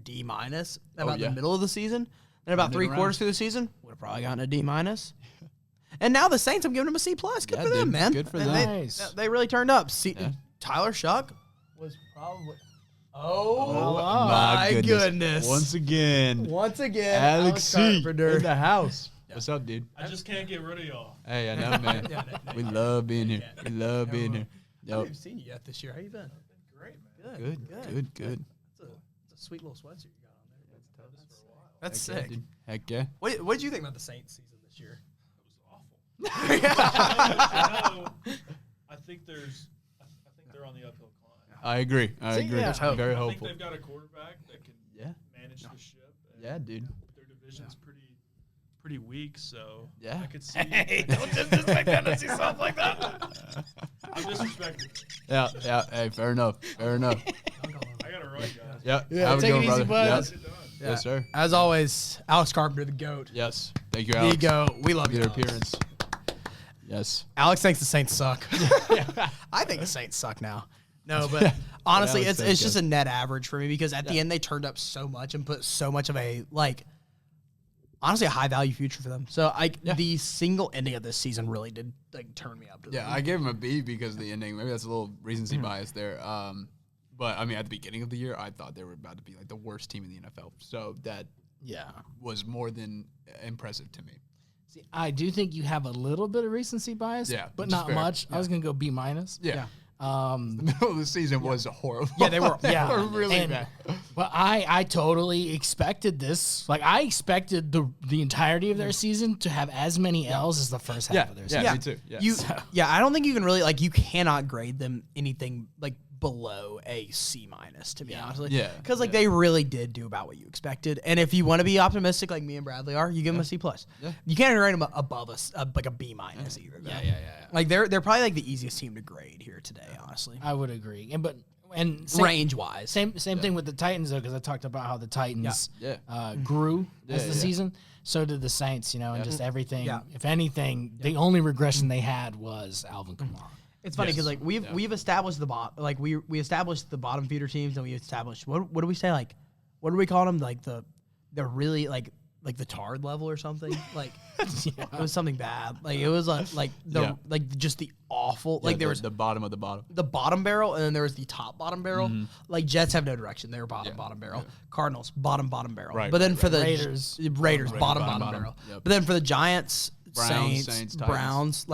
D- about the middle of the season, and about 3 quarters through the season would have probably gotten a D-. And now the Saints, I'm giving them a C+. Good for them, man. Good for them. Nice. They really turned up. Tyler Shuck was probably. Oh, my goodness. Once again, Alex C. Carpenter in the house. What's up, dude? I just can't get rid of y'all. Hey, I know, man. We love being here. We love being here. I haven't even seen you yet this year. How you been? Great, man. Good. It's a sweet little sweatshirt you got on there. That's sick. Heck yeah. What did you think about the Saints season this year? It was awful. I think they're on the uphill climb. I agree. Yeah. There's hope. Very I think hopeful. they've got a quarterback that can manage the ship. And Yeah, dude. Their division's pretty weak, so Yeah. I could see. Hey, don't disrespect fantasy stuff like that. I'm disrespecting. Yeah. Hey, fair enough. I gotta run, guys. Yeah. Have a take good it one, easy, brother. bud. Sit down. Yes, sir. As always, Alex Carpenter, the GOAT. Yes. Thank you, The Alex. GOAT. We love you, Good Alex. appearance. Yes. Alex thinks the Saints suck. I think the Saints suck now. No, but honestly, Alex it's thinks just a net average for me because at the end they turned up so much and put so much of a honestly a high value future for them. So the single ending of this season really did turn me up to Yeah, I gave him a B because of the ending. Maybe that's a little recency bias there. But I mean, at the beginning of the year, I thought they were about to be like the worst team in the NFL. So that was more than impressive to me. See, I do think you have a little bit of recency bias, Yeah, but which is not fair. much. I was going to go B-. Yeah. The middle of the season was horrible. Yeah, they were. Yeah, They were really and- bad. But I totally expected this. Like, I expected the entirety of their season to have as many L's as the first half of their season. Yeah, me too. Yeah. I don't think you can really you cannot grade them anything below a C- to be honest. Yeah. Because they really did do about what you expected. And if you want to be optimistic like me and Bradley are, you give them a C+. Yeah. You can't grade them above a B- either. Though. Yeah. Like they're probably the easiest team to grade here today, honestly. I would agree. And Range wise. Same thing with the Titans, though, because I talked about how the Titans grew as the Yeah. season. So did the Saints, and just everything. Yeah. If anything, the only regression they had was Alvin Kamara. It's funny because we've established the we established the bottom feeder teams and we established what do we say what do we call them they're really like the tard level or something it was something bad it was just the awful there was the bottom of the bottom. the bottom barrel and then there was the top bottom barrel Jets have no direction they were bottom barrel Cardinals bottom barrel Right, but then for the Raiders bottom barrel but then for the Giants Browns, Saints Titans. Browns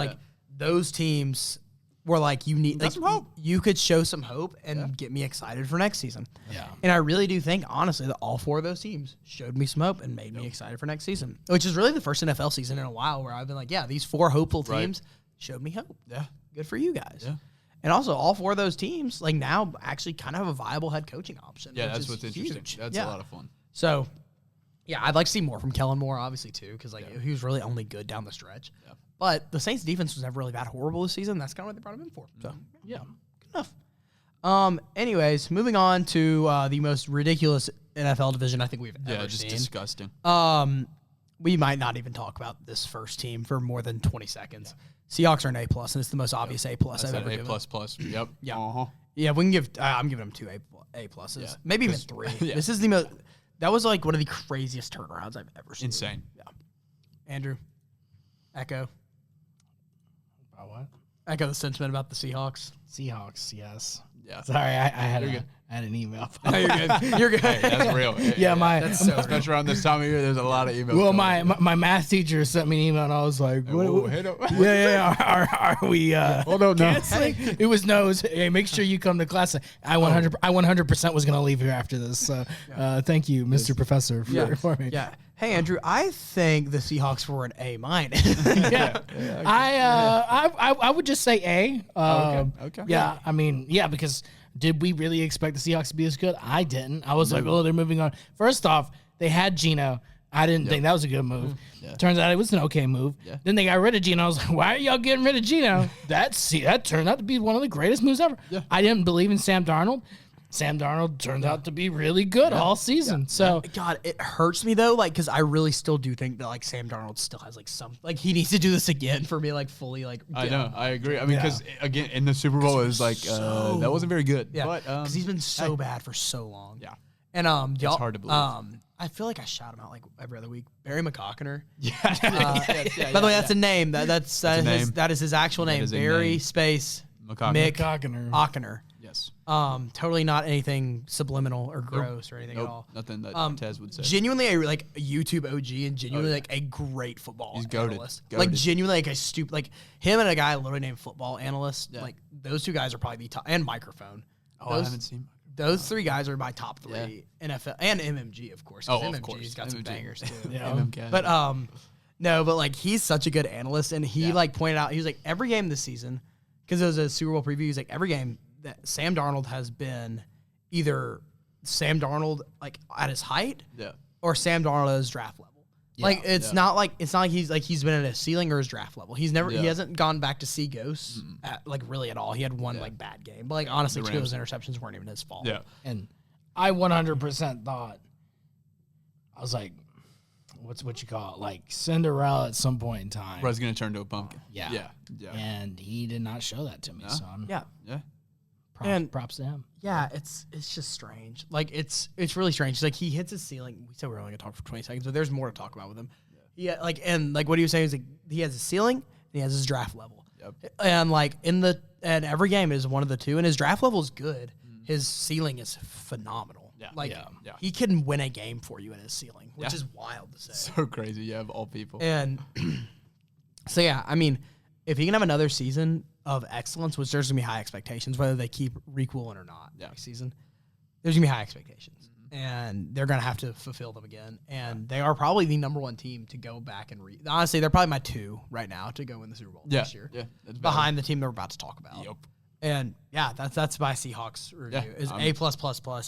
those teams were you need got some hope. you could show some hope and get me excited for next season. Yeah. And I really do think, honestly, that all 4 of those teams showed me some hope and made me excited for next season, which is really the first NFL season in a while where I've been these 4 hopeful teams showed me hope. Yeah. Good for you guys. Yeah. And also, all 4 of those teams, now actually kind of have a viable head coaching option. Yeah, which that's is what's interesting. huge. That's a lot of fun. So, yeah, I'd like to see more from Kellen Moore, obviously, too, because he was really only good down the stretch. Yeah. But the Saints' defense was never really that horrible this season. That's kind of what they brought him in for. So, Yeah. good enough. Anyways, moving on to the most ridiculous NFL division I think we've ever just seen. disgusting. We might not even talk about this first team for more than 20 seconds. Seahawks are an A+, and it's the most obvious A+ I've ever given. A++. Yep. Yeah. Uh-huh. Yeah, we can give. I'm giving them 2 A+. Yeah. Maybe even 3. Yeah. This is the most. That was one of the craziest turnarounds I've ever seen. Insane. Yeah. Andrew, echo About what? the sentiment about the Seahawks. Seahawks, yes. Yeah. Sorry, I had I had an email. No, you're good. You're good. Hey, that's real. Yeah, Especially around this time of year, there's a lot of emails. Well, my math teacher sent me an email, and I was like, Hey, yeah. Are we Hold on, no. canceling? It was no. Hey, make sure you come to class. I 100% was going to leave here after this. So thank you, Mr. Professor, for me. Yeah. Hey, Andrew, I think the Seahawks were an A-. Yeah. I would just say A. Okay. Yeah, I mean, because did we really expect the Seahawks to be as good? I didn't. I was like, oh, they're moving on. First off, they had Geno. I didn't think that was a good move. Yeah. Turns out it was an okay move. Yeah. Then they got rid of Geno. I was like, why are y'all getting rid of Geno? That turned out to be one of the greatest moves ever. Yeah. I didn't believe in Sam Darnold. Sam Darnold turned out to be really good all season. Yeah. So God, it hurts me though, like because I really still do think that like Sam Darnold still has like some like he needs to do this again for me like fully like. I know, I agree. I mean, because again in the Super Bowl it was like that wasn't very good. Yeah, but because he's been so bad for so long. Yeah, and it's hard to believe. I feel like I shout him out like every other week. Barry McCockiner. Yeah. By the way, that's a name. That is his actual name. Barry space McCockiner. Yes. Totally not anything subliminal or gross or anything at all. Nothing that Tez would say. Genuinely a YouTube OG and genuinely like a great football analyst. Goated. Like genuinely like a stupid like him and a guy literally named Football Analyst. Yeah. Like those two guys are probably the top and Microphone. I haven't seen. Those three guys are my top three NFL and MMG of course. Of course. He's got some bangers too. But no, but like he's such a good analyst and he like pointed out he was like every game this season because it was a Super Bowl preview. He's like every game that Sam Darnold has been either Sam Darnold like at his height, or Sam Darnold at his draft level. Yeah, like it's not like he's been at a ceiling or his draft level. He's never he hasn't gone back to see ghosts at like really at all. He had one like bad game, but like honestly, two of those interceptions weren't even his fault. Yeah, and I 100% thought I was like, what you call it, like Cinderella at some point in time. Brod's gonna turn to a pumpkin. Yeah, and he did not show that to me. So I'm, props to him. Yeah, it's just strange. Like it's really strange. Like he hits his ceiling. We said we're only gonna talk for 20 seconds, but there's more to talk about with him. Yeah, like and like what he was saying is like he has a ceiling and he has his draft level. Yep. And like and every game is one of the two, and his draft level is good. His ceiling is phenomenal. Yeah. Like he can win a game for you at his ceiling, which is wild to say. So crazy, of all people. And so yeah, I mean, if he can have another season of excellence, which there's gonna be high expectations, whether they keep recooling or not next season, there's gonna be high expectations, and they're gonna have to fulfill them again. And they are probably the number one team to go back and honestly, they're probably my two right now to go win the Super Bowl this year. Yeah, that's behind the team that we're about to talk about. Yep. And that's my Seahawks review is A+++.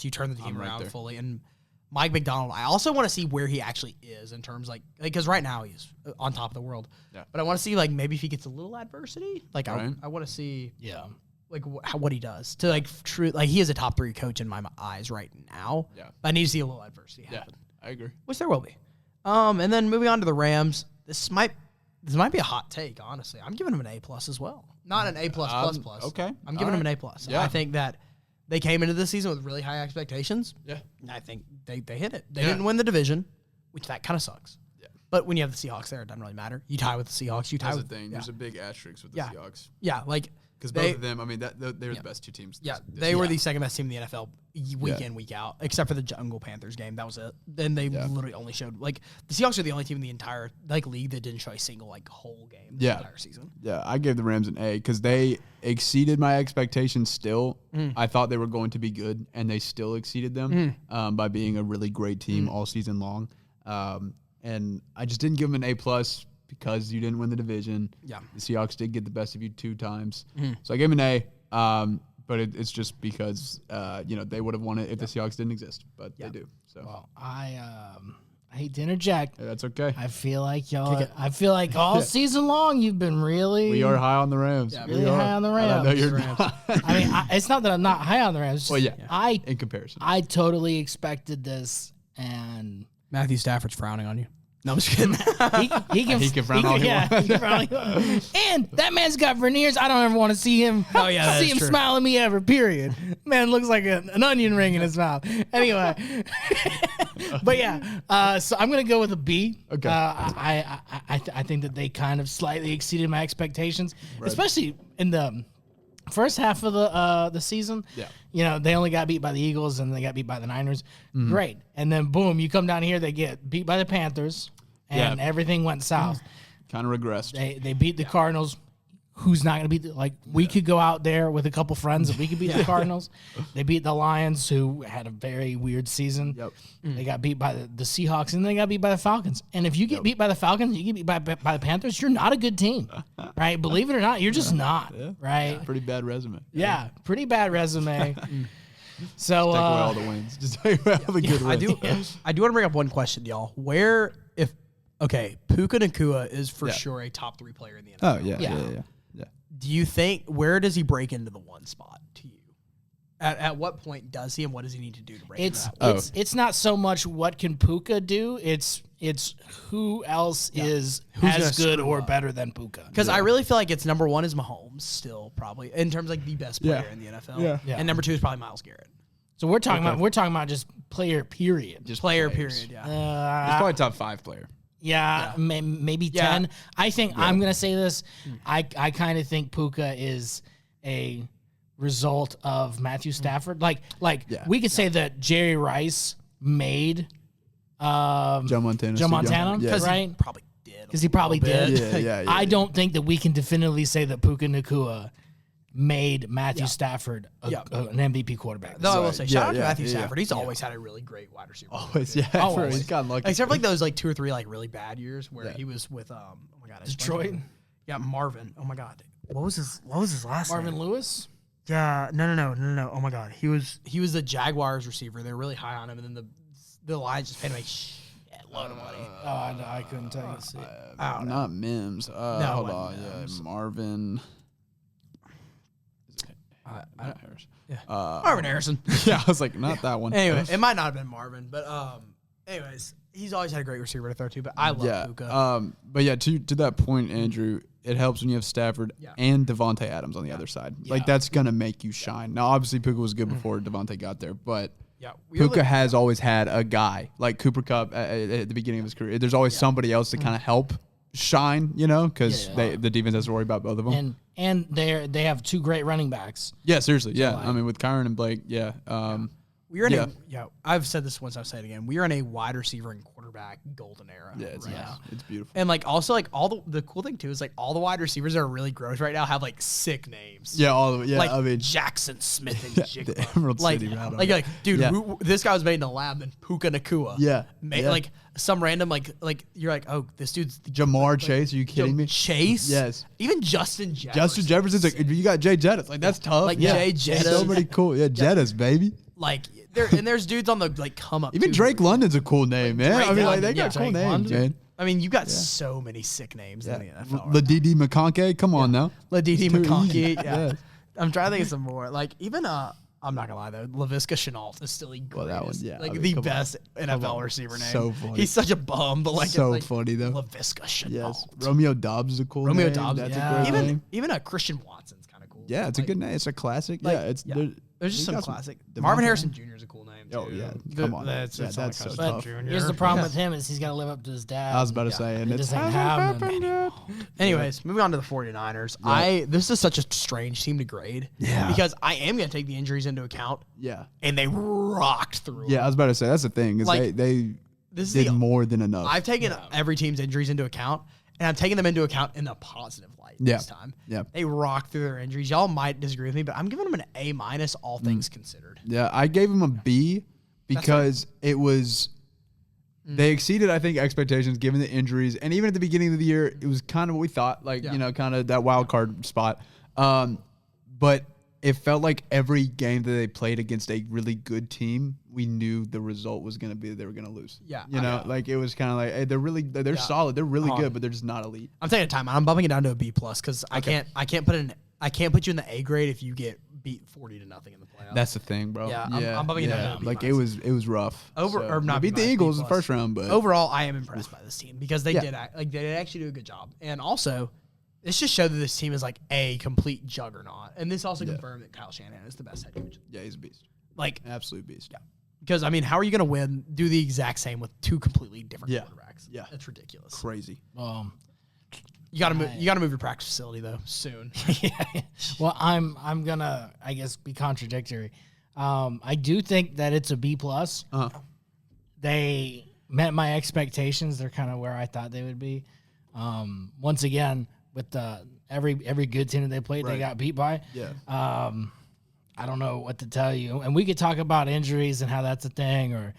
You turn the team around fully, and Mike McDonald, I also want to see where he actually is in terms like because right now he's on top of the world. Yeah. But I want to see like maybe if he gets a little adversity. Like I want to see like what he does to like true like he is a top 3 coach in my eyes right now. Yeah. But I need to see a little adversity happen. I agree. Which there will be. And then moving on to the Rams, this might be a hot take, honestly. I'm giving him an A+ as well. Not an A+++. Okay. I'm giving him an A+. Yeah. I think that they came into this season with really high expectations. Yeah. And I think they hit it. They didn't win the division, which that kind of sucks. Yeah. But when you have the Seahawks there, it doesn't really matter. You tie with the Seahawks. That's the thing. There's a big asterisk with the Seahawks. Yeah, like because both of them, I mean, they're the best two teams. Yeah, they were the second best team in the NFL week in, week out, except for the Jungle Panthers game. That was it. Then they literally only showed like the Seahawks are the only team in the entire like league that didn't show a single like whole game the entire season. Yeah, I gave the Rams an A because they exceeded my expectations. Still, I thought they were going to be good, and they still exceeded them by being a really great team all season long. And I just didn't give them an A+ because you didn't win the division. Yeah. The Seahawks did get the best of you 2 times. So I gave them an A. But it's just because, they would have won it if the Seahawks didn't exist. But they do. So well, I hate to interject. Yeah, that's okay. I feel like all season long you've been really. We are high on the Rams. Yeah, really high on the Rams. I know you're not. I mean, it's not that I'm not high on the Rams. Well, in comparison. I totally expected this, and Matthew Stafford's frowning on you. No, I'm just kidding. He can frown all he wants. And that man's got veneers. I don't ever want to see him. Oh yeah, see him smile at me ever. Period. Man looks like an onion ring in his mouth. Anyway, but so I'm gonna go with a B. Okay. I think that they kind of slightly exceeded my expectations, especially in the first half of the season, they only got beat by the Eagles and they got beat by the Niners. Great. And then boom, you come down here, they get beat by the Panthers, and everything went south. Kind of regressed. They beat the Cardinals. Who's not going to beat we could go out there with a couple friends and we could beat the Cardinals. They beat the Lions, who had a very weird season. Yep. They got beat by the Seahawks, and they got beat by the Falcons. And if you get beat by the Falcons, you get beat by the Panthers, you're not a good team, right? Believe it or not, you're just not, right? Pretty bad resume. Yeah, pretty bad resume. So take away all the wins. Just take away all the good wins. I do want to bring up one question, y'all. Puka Nacua is for sure a top 3 player in the NFL. Oh, yeah. Do you think, where does he break into the 1 spot to you? At what point does he, and what does he need to do to break into that? It's not so much what can Puka do, it's who else is as good or better than Puka. Because I really feel like it's number 1 is Mahomes still, probably, in terms of the best player in the NFL. Yeah. And number 2 is probably Myles Garrett. So we're talking about just player period. Just player players. period, He's probably top 5 player. Maybe 10. I think I'm going to say this. I kind of think Puka is a result of Matthew Stafford. We could say that Jerry Rice made Joe Montana, right? He probably did. Because he probably did. Yeah. I don't think that we can definitively say that Puka Nacua made Matthew Stafford an MVP quarterback. Though I will say, shout out to Matthew Stafford. He's always had a really great wide receiver. Always. He's gotten lucky. Except for those 2 or 3 really bad years where he was with Detroit. Yeah, Marvin. Oh my God, what was his last name? Marvin Lewis. Yeah, no. Oh my God, he was the Jaguars receiver. They're really high on him, and then the Lions just paid him a shitload of money. I couldn't tell you. Not Mims. Hold on. Mims. Yeah, Marvin. Harris. Yeah. Marvin Harrison. Yeah, I was like, not that one. Anyway, it might not have been Marvin, but anyways, he's always had a great receiver to throw to. But I love Puka. But yeah, to that point, Andrew, it helps when you have Stafford and Devontae Adams on the other side. Yeah. That's gonna make you shine. Now, obviously, Puka was good before Devontae got there, but Yeah, Puka has always had a guy like Cooper Kupp at the beginning of his career. There's always somebody else to kind of help shine, because the defense has to worry about both of them. And they have two great running backs. Yeah, seriously. Yeah, I mean with Kyron and Blake. Yeah. We're in I've said this once, I'll say it again. We are in a wide receiver and quarterback golden era. Yeah, it's nice. It's beautiful. And also all the cool thing too is all the wide receivers that are really gross right now have sick names. Yeah, all of it. Yeah, I mean Jackson Smith and Jigba. The Emerald City route. Dude, this guy was made in a lab and Puka Nacua. Yeah. Some random you're like, oh, this dude's Jamar Chase. Are you kidding me? Chase? Yes. Even Justin Jefferson. Justin Jefferson's you got Jay Jettis. That's tough. Jay Jettis. So many cool. Yeah, Jettis, baby. There's dudes on the come up. Even Drake London's a cool name, man. I mean, they got cool names, man. I mean, you got so many sick names in the NFL. LaDidi McConkey, come on now. LaDidi McConkey, yeah. I'm trying to think of some more. Even I'm not gonna lie though, Laviska Shenault is still the greatest, the best NFL receiver name. So funny. He's such a bum, but so funny though. Laviska Shenault. Yes. Romeo Dobbs is a cool name. Dobbs, that's a great name. Even a Christian Watson's kind of cool. Yeah, it's a good name. It's a classic. There's just some classic. Marvin Harrison Jr. is a cool name too. Oh yeah, come on. That's so tough. Here's the problem with him is he's got to live up to his dad. I was about to say, and it doesn't happen. Anyways, moving on to the 49ers. Yeah. This is such a strange team to grade. Yeah. Because I am going to take the injuries into account. Yeah. And they rocked through. Yeah, I was about to say that's the thing is they did more than enough. I've taken every team's injuries into account, and I've taken them into account in a positive light this time. Yeah. They rocked through their injuries. Y'all might disagree with me, but I'm giving them an A-, all things considered. Yeah, I gave them a B because it was they exceeded, I think, expectations given the injuries. And even at the beginning of the year, it was kind of what we thought, kind of that wild card spot. But it felt like every game that they played against a really good team, we knew the result was going to be they were going to lose. Yeah. It was kind of like, hey, they're solid. They're really good, but they're just not elite. I'm taking a time. I'm bumping it down to a B+ because I can't put you in the A grade if you get beat 40-0 in the playoffs. That's the thing, bro. Yeah, I'm bumping it down to a B+. It was rough. Not beat the Eagles in the first round, but overall, I am impressed by this team because they did actually do a good job, and also this just showed that this team is a complete juggernaut, and this also confirmed that Kyle Shanahan is the best head coach. Yeah, he's a beast. An absolute beast. Yeah. Because how are you going to win? Do the exact same with two completely different quarterbacks? Yeah, that's ridiculous. Crazy. You got to move your practice facility though soon. Yeah. Well, I'm gonna, I guess, be contradictory. I do think that it's a B+. They met my expectations. They're kind of where I thought they would be. Once again, with every good team that they played, they got beat by. Yeah. I don't know what to tell you. And we could talk about injuries and how that's a thing, or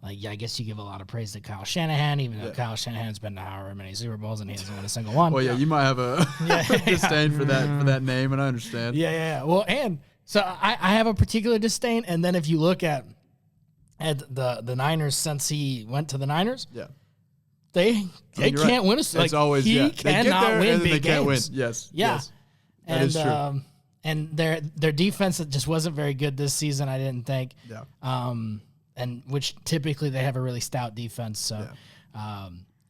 I guess you give a lot of praise to Kyle Shanahan, even though Kyle Shanahan's been to however many Super Bowls and he hasn't won a single one. Well, yeah, you might have a disdain for that name, and I understand. Yeah. Well, and so I have a particular disdain, and then if you look at the Niners since he went to the Niners, they can't win. It's always he cannot win big games. Can't win. Yes. Yeah. Yes. That is true. And their defense just wasn't very good this season, I didn't think. Yeah. And which typically they have a really stout defense. So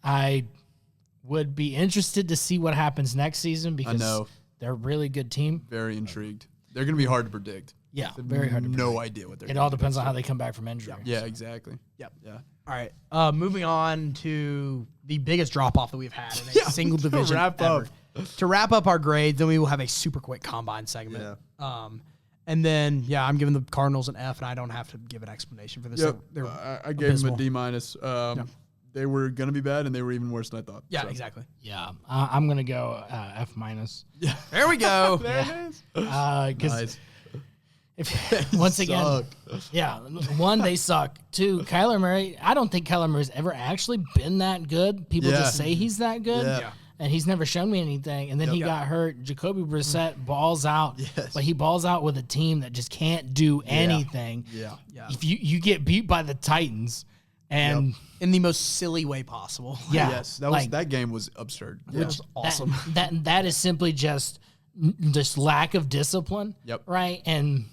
I would be interested to see what happens next season because they're a really good team. Very intrigued. They're going to be hard to predict. Yeah, very hard to predict. No idea what they're It all depends on how they come back from injury. Yeah, exactly. Yep. Yeah. All right. Moving on to the biggest drop-off that we've had in a single division ever. To wrap up our grades, then we will have a super quick combine segment. Yeah. And then, I'm giving the Cardinals an F, and I don't have to give an explanation for this. Yep. They're I gave them abysmal. a D-. They were going to be bad, and they were even worse than I thought. Yeah, exactly. Yeah, I'm going to go F-. Yeah. There we go. There it is. Because once again, one, they suck. Two, Kyler Murray, I don't think Kyler Murray's ever actually been that good. People just say he's that good. Yeah. And he's never shown me anything. And then he got hurt. Jacoby Brissett balls out. Yes. But he balls out with a team that just can't do anything. Yeah. If you get beat by the Titans and in the most silly way possible. yeah. Yes. That game was absurd. Which is awesome. That is simply just lack of discipline. Yep. Right? And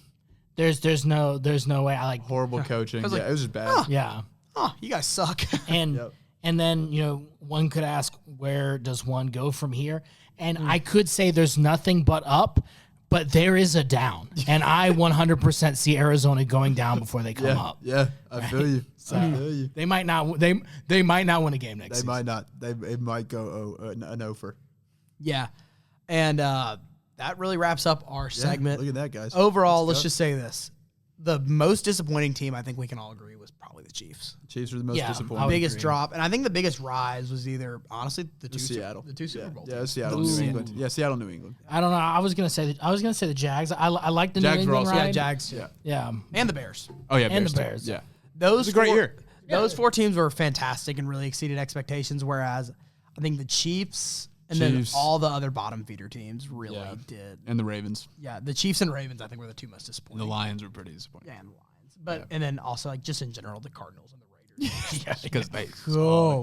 there's no way I like Horrible coaching. like, it was just bad. yeah. Oh, you guys suck. And and then, one could ask, where does one go from here? And I could say there's nothing but up, but there is a down. And I 100% see Arizona going down before they come up. Yeah, I feel you. I feel you. They might not they might not win a game next They season. might not. It might go an over. Yeah. And that really wraps up our segment. Look at that, guys. Overall, let's just say this. The most disappointing team, I think we can all agree, was probably the Chiefs. Chiefs were the most Yeah, disappointing. Biggest drop. And I think the biggest rise was either, honestly, the two Seattle. Super Bowl Yeah, teams. Seattle, New England. Yeah, Seattle, New England. I don't know. I was gonna say the Jags. I like the Jags New were England also- ride. Yeah, Jags. Yeah. And the Bears. Oh, yeah, And Bears the too. Bears. Yeah. Those a great year. Those four teams were fantastic and really exceeded expectations, whereas I think the Chiefs and then all the other bottom feeder teams really did. And the Ravens. Yeah, the Chiefs and Ravens, I think, were the two most And disappointing. the Lions were pretty disappointing. Yeah, and the Lions. But and then also just in general, the Cardinals and the Raiders. Because they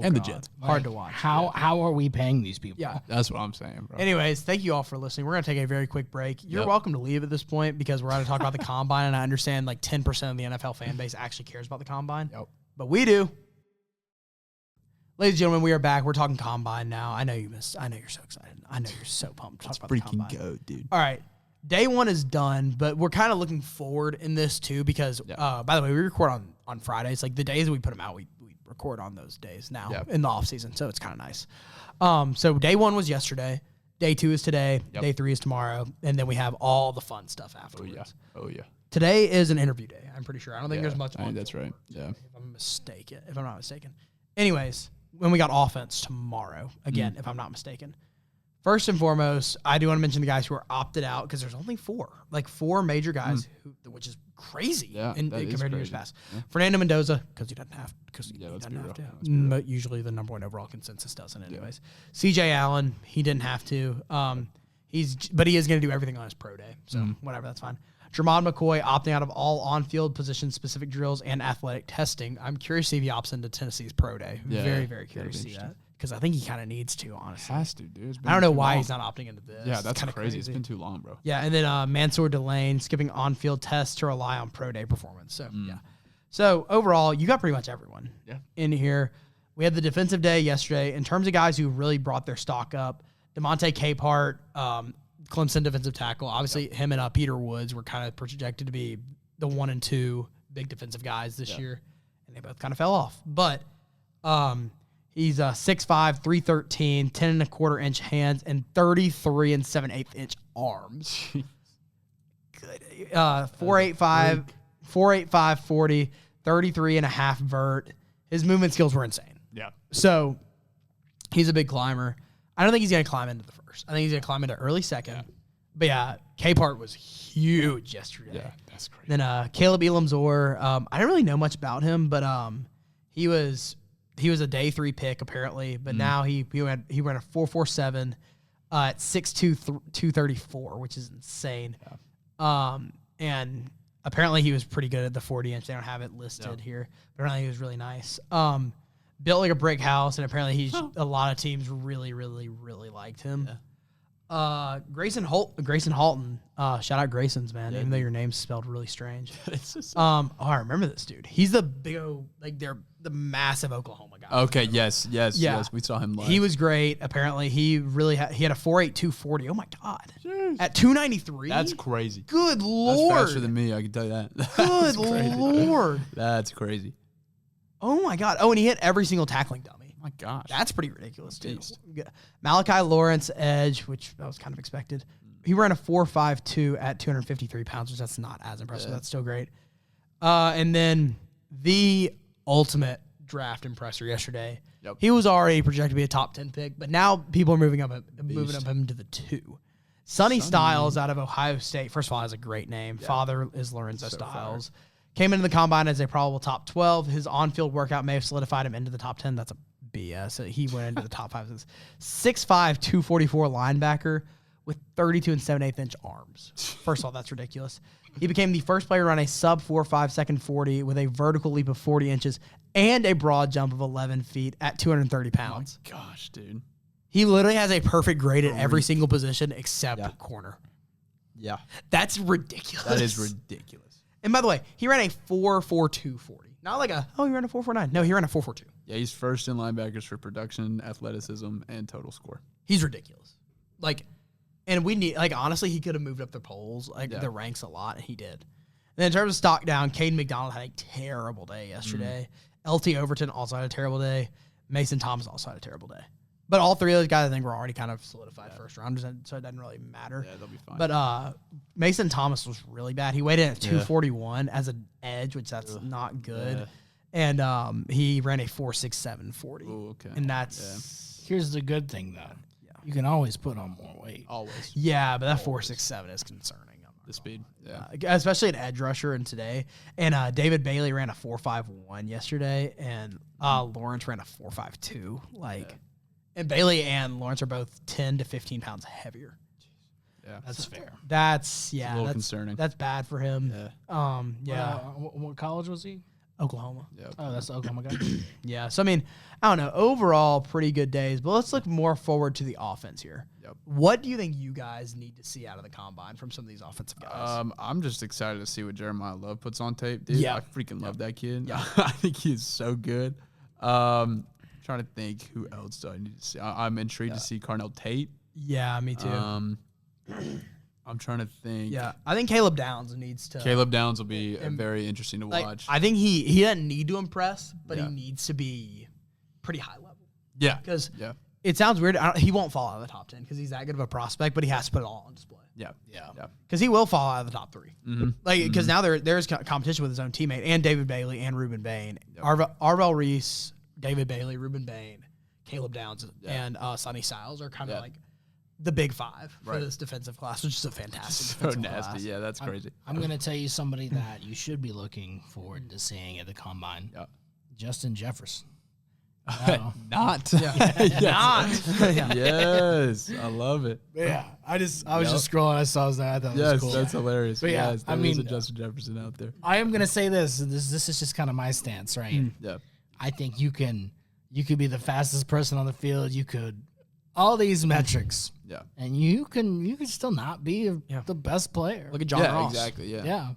And the Jets. Hard to watch. How are we paying these people? Yeah. That's what I'm saying, bro. Anyways, thank you all for listening. We're going to take a very quick break. You're welcome to leave at this point because we're going to talk about the Combine, and I understand like 10% of the NFL fan base actually cares about the Combine. Yep. But we do. Ladies and gentlemen, we are back. We're talking Combine now. I know you missed. I know you're so excited. I know you're so pumped to talk about the Combine. go, dude. All right. Day one is done, but we're kind of looking forward in this too because, by the way, we record on Fridays. Like the days that we put them out, we record on those days now in the off season, so it's kind of nice. So day one was yesterday. Day two is today. Yep. Day three is tomorrow, and then we have all the fun stuff afterwards. Oh, yeah. Today is an interview day. I'm pretty sure. I don't think there's much. I think that's right. Yeah. If I'm not mistaken. Anyways, when we got offense tomorrow again, if I'm not mistaken. First and foremost, I do want to mention the guys who are opted out because there's only four major guys, which is crazy compared to years past. Yeah. Fernando Mendoza, because he doesn't have to. But usually the number one overall consensus doesn't anyways. CJ Allen, he didn't have to. But he is going to do everything on his pro day. So whatever, that's fine. Jermon McCoy opting out of all on-field position-specific drills and athletic testing. I'm curious to see if he opts into Tennessee's pro day. Very, very curious to see that. Because I think he kind of needs to, honestly. Has to, dude. I don't know why he's not opting into this. Yeah, that's kind of crazy. It's been too long, bro. Yeah, and then Mansour Delane skipping on-field tests to rely on pro day performance. So, So, overall, you got pretty much everyone in here. We had the defensive day yesterday. In terms of guys who really brought their stock up, DeMonte Capehart, Clemson defensive tackle. Obviously, him and Peter Woods were kind of projected to be the 1 and 2 big defensive guys this year, and they both kind of fell off. But He's 6'5", 313, 10 1/4 inch hands, and 33 7/8 inch arms. Good. 4'8", 40, 33 and a half vert. His movement skills were insane. Yeah. So he's a big climber. I don't think he's going to climb into the first. I think he's going to climb into early second. Yeah. But yeah, K-Part was huge yesterday. Yeah, that's crazy. Then Caleb Elamzor, I didn't really know much about him, but he was a day 3 pick apparently, but now he ran a 4.47 at 6'2", 234, which is insane. Yeah. And apparently he was pretty good at the 40 inch. They don't have it listed here, but apparently he was really nice. Built like a brick house, and apparently a lot of teams really, really, really liked him. Yeah. Greyson Halton. Shout out Grayson's, man. Even though your name's spelled really strange. I remember this dude. He's the big the massive Oklahoma guy. Okay. Yes. We saw him live. He was great. Apparently, he had a 4.8 240. Oh my god. Jeez. At 293. That's crazy. Good lord. That's faster than me. I can tell you that. Good lord. That's crazy. Oh my god. Oh, and he hit every single tackling dummy. My gosh. That's pretty ridiculous, too. Malachi Lawrence, edge, which that was kind of expected. He ran a 4.52 at 253 pounds, which that's not as impressive. That's still great. And then the ultimate draft impressor yesterday. Yep. He was already projected to be a top 10 pick, but now people are moving up him to the 2. Sonny Styles out of Ohio State. First of all, has a great name. Yeah. Father is Lorenzo Styles. Far. Came into the combine as a probable top 12. His on-field workout may have solidified him into the top 10. That's a BS. He went into the top 5. 6'5", 244 linebacker with 32 7/8 inch arms. First of all, that's ridiculous. He became the first player to run a sub 4.5 second 40 with a vertical leap of 40 inches and a broad jump of 11 feet at 230 pounds. Oh my gosh, dude. He literally has a perfect grade at every single position except corner. Yeah. That's ridiculous. That is ridiculous. And by the way, he ran a 4.42 40. Not like he ran a 4.49. No, he ran a 4.42. Yeah, he's first in linebackers for production, athleticism, and total score. He's ridiculous. And we need, honestly, he could have moved up the polls, the ranks a lot, and he did. And then in terms of stock down, Caden McDonald had a terrible day yesterday. LT Overton also had a terrible day. Mason Thomas also had a terrible day. But all three of those guys, I think, were already kind of solidified first rounders, so it doesn't really matter. Yeah, they'll be fine. But Mason Thomas was really bad. He weighed in at 241 as an edge, which that's not good. Yeah. And he ran a 4.67 40. Ooh, okay. And that's... Here's the good thing, though. Yeah. You can always put on more weight. Always. Yeah, but that 4.67 is concerning. The speed. Yeah. Especially an edge rusher in today. And David Bailey ran a 4.51 yesterday, and Lawrence ran a 4.52. And Bailey and Lawrence are both 10 to 15 pounds heavier. Yeah, that's fair. That's a little concerning. That's bad for him. Yeah. What college was he? Oklahoma. Yep. Oh, that's the Oklahoma guy. Yeah. So I mean, I don't know. Overall, pretty good days. But let's look more forward to the offense here. Yep. What do you think you guys need to see out of the combine from some of these offensive guys? I'm just excited to see what Jeremiah Love puts on tape, dude. Yeah. I freaking love that kid. Yeah. I think he's so good. Trying to think who else do I need to see. I'm intrigued to see Carnell Tate. Yeah, me too. I'm trying to think. Yeah, I think Caleb Downs needs to. Caleb Downs will be very interesting to watch. I think he doesn't need to impress, but he needs to be pretty high level. Yeah, because it sounds weird. He won't fall out of the top 10 because he's that good of a prospect, but he has to put it all on display. Yeah. Because he will fall out of the top 3. Mm-hmm. Because now there's competition with his own teammate and David Bailey and Ruben Bain, Arvell Reese, David Bailey, Ruben Bain, Caleb Downs, and Sonny Styles are kind of like the big 5 for this defensive class, which is a fantastic defensive class. So nasty. Yeah, that's crazy. I'm going to tell you somebody that you should be looking forward to seeing at the combine. Yeah. Justin Jefferson. Not. Yes, I love it. Yeah, I was just scrolling. I saw that. I thought it was cool. That's hilarious. But yes, I mean, Justin Jefferson out there. I am going to say this. This is just kind of my stance, right? Yeah. I think you could be the fastest person on the field. You could all these metrics. Yeah. And you can still not be the best player. Look at John Ross. Exactly. Yeah.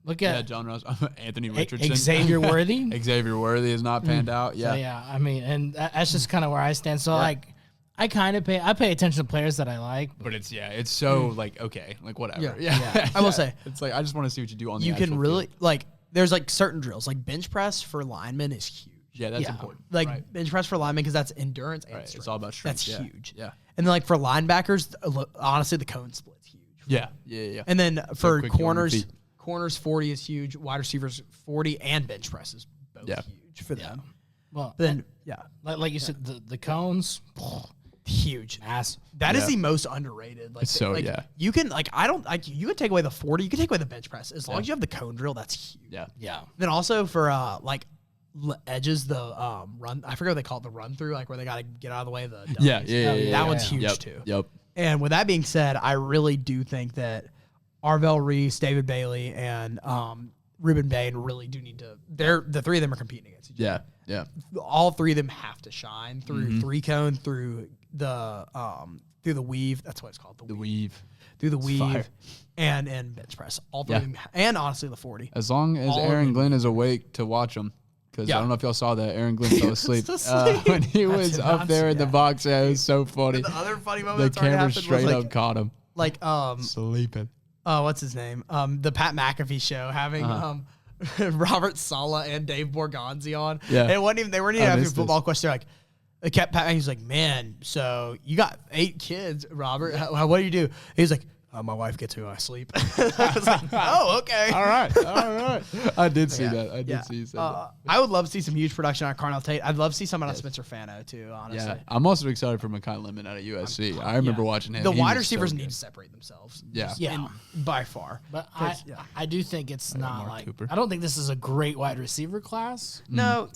Look at John Ross, Anthony Richardson, Xavier Worthy. Xavier Worthy has not panned out. Yeah. So, I mean, and that's just kind of where I stand. So I kind of pay attention to players that I like, but it's so okay, whatever. Yeah. I will say it's I just want to see what you do on the you can really field. there's certain drills bench press for linemen is huge. Yeah, that's important. Like bench press for linemen because that's endurance and Right. strength. It's all about strength. That's huge. Yeah. And then like for linebackers, honestly, the cone split's huge. Yeah. And then for quick you on your feet. corners 40 is huge. Wide receivers 40 and bench presses both huge for them. Well, But then like you said, the cones, huge. ass. That is the most underrated. Like, So, like, yeah. you can you can take away the 40, you can take away the bench press as long as you have the cone drill. That's huge. Yeah. Then also for edges, the run. I forget what they call it, the run through, like where they got to get out of the way of the dummies. That one's huge too. Yep. And with that being said, I really do think that Arvell Reese, David Bailey, and Ruben Bain really do need to. The three of them are competing against each other. Yeah. All three of them have to shine through three cone, through the weave. That's what it's called. The weave. Through the weave, fire. and bench press. All three of them, and honestly the 40. As long as Aaron Glenn is awake to watch them. Because I don't know if y'all saw that. Aaron Glenn fell asleep when he was up there in the box. Yeah, it was so funny. The other funny moment The camera straight up caught him. Like Sleeping. what's his name? The Pat McAfee show having Robert Saleh and Dave Borgonzi on. Yeah. And they weren't even asking missed football questions. They're like, they kept Pat. He's like, man, so you got 8 kids, Robert. What do you do? He's like, my wife gets me when I sleep. I was like, oh, okay. All right. I did see that. I did see you said that. I would love to see some huge production on Carnell Tate. I'd love to see some out of Spencer Fano too, honestly. Yeah, I'm also excited for Makai Lemon out of USC. I remember watching him. The He wide was so receivers good. need to separate themselves. Yeah. And by far. But I do think it's not Mark like Cooper. I don't think this is a great wide receiver class. No,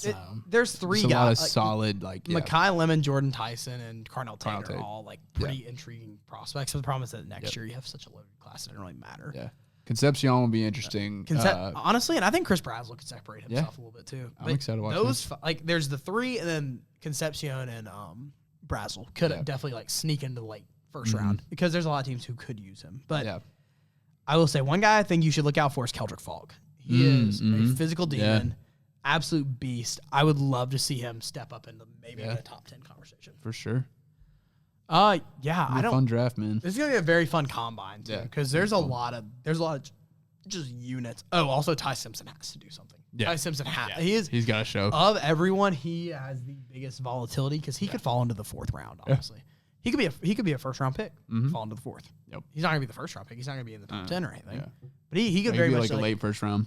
there's 3 Just a guys. lot of solid, Makai Lemon, Jordan Tyson, and Carnell Tate Tate. are all like pretty intriguing prospects. But the problem is that next year you have such a loaded class, it doesn't really matter. Yeah. Concepcion will be interesting. Honestly, and I think Chris Brazel could separate himself a little bit too. I'm excited to watch those. There's the 3, and then Concepcion and Brazel could definitely like sneak into the late first round because there's a lot of teams who could use him. But I will say one guy I think you should look out for is Keldrick Falk. He is a physical demon, absolute beast. I would love to see him step up into maybe a top 10 conversation. For sure. I don't. Fun draft, man. This is gonna be a very fun combine too, because there's a lot of just units. Oh, also Ty Simpson has to do something. Yeah. Ty Simpson He's got a show. Of everyone, he has the biggest volatility because he could fall into the 4th round. Honestly, he could be a first round pick, fall into the 4th. Yep. He's not gonna be the first round pick. He's not gonna be in the top 10 or anything. Yeah. But he could Maybe very much like a late first round.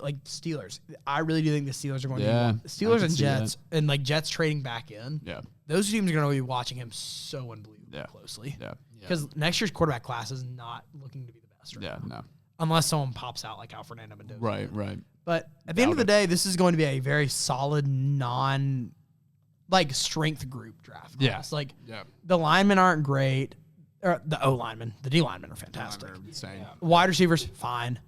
Like Steelers. I really do think the Steelers are going to be I Steelers can and see Jets and like Jets trading back in. Yeah. Those teams are going to be watching him so unbelievably closely. Yeah. Because next year's quarterback class is not looking to be the best. Right now. No. Unless someone pops out like Alfred Mendoza. Right. But at the end of the day, this is going to be a very solid strength group draft class. Like the linemen aren't great. Or the O linemen, the D linemen are fantastic. Insane. Wide receivers, fine.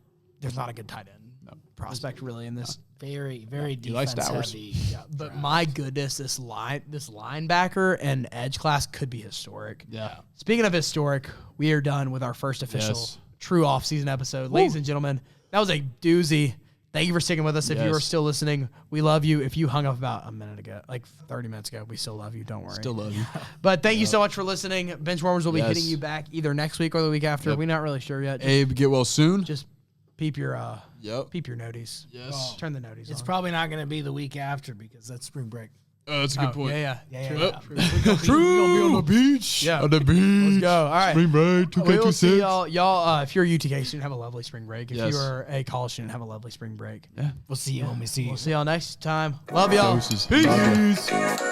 There's not a good tight end prospect really in this. Very, very likes defense Stowers. heavy. Yeah, but my goodness, this linebacker and edge class could be historic. Yeah. Speaking of historic, we are done with our first official true offseason episode. Ladies and gentlemen, that was a doozy. Thank you for sticking with us. If you are still listening, we love you. If you hung up about a minute ago, like 30 minutes ago, we still love you. Don't worry. Still love you. But thank you so much for listening. Benchwarmers will be hitting you back either next week or the week after. We're not really sure yet. Abe, get well soon. Just peep your noties. Yes. Turn the noties It's on. probably not going to be the week after because that's spring break. That's a good point. Yeah. True. We're gonna be on the beach. Yeah. On the beach. Let's go. All right. Spring break. We will see 2K26. y'all. If you're a UTK student, have a lovely spring break. If Yes. you are a college student, have a lovely spring break. Yeah. We'll see you when we see you. We'll see y'all next time. Love y'all. Doses. Peace. Bye.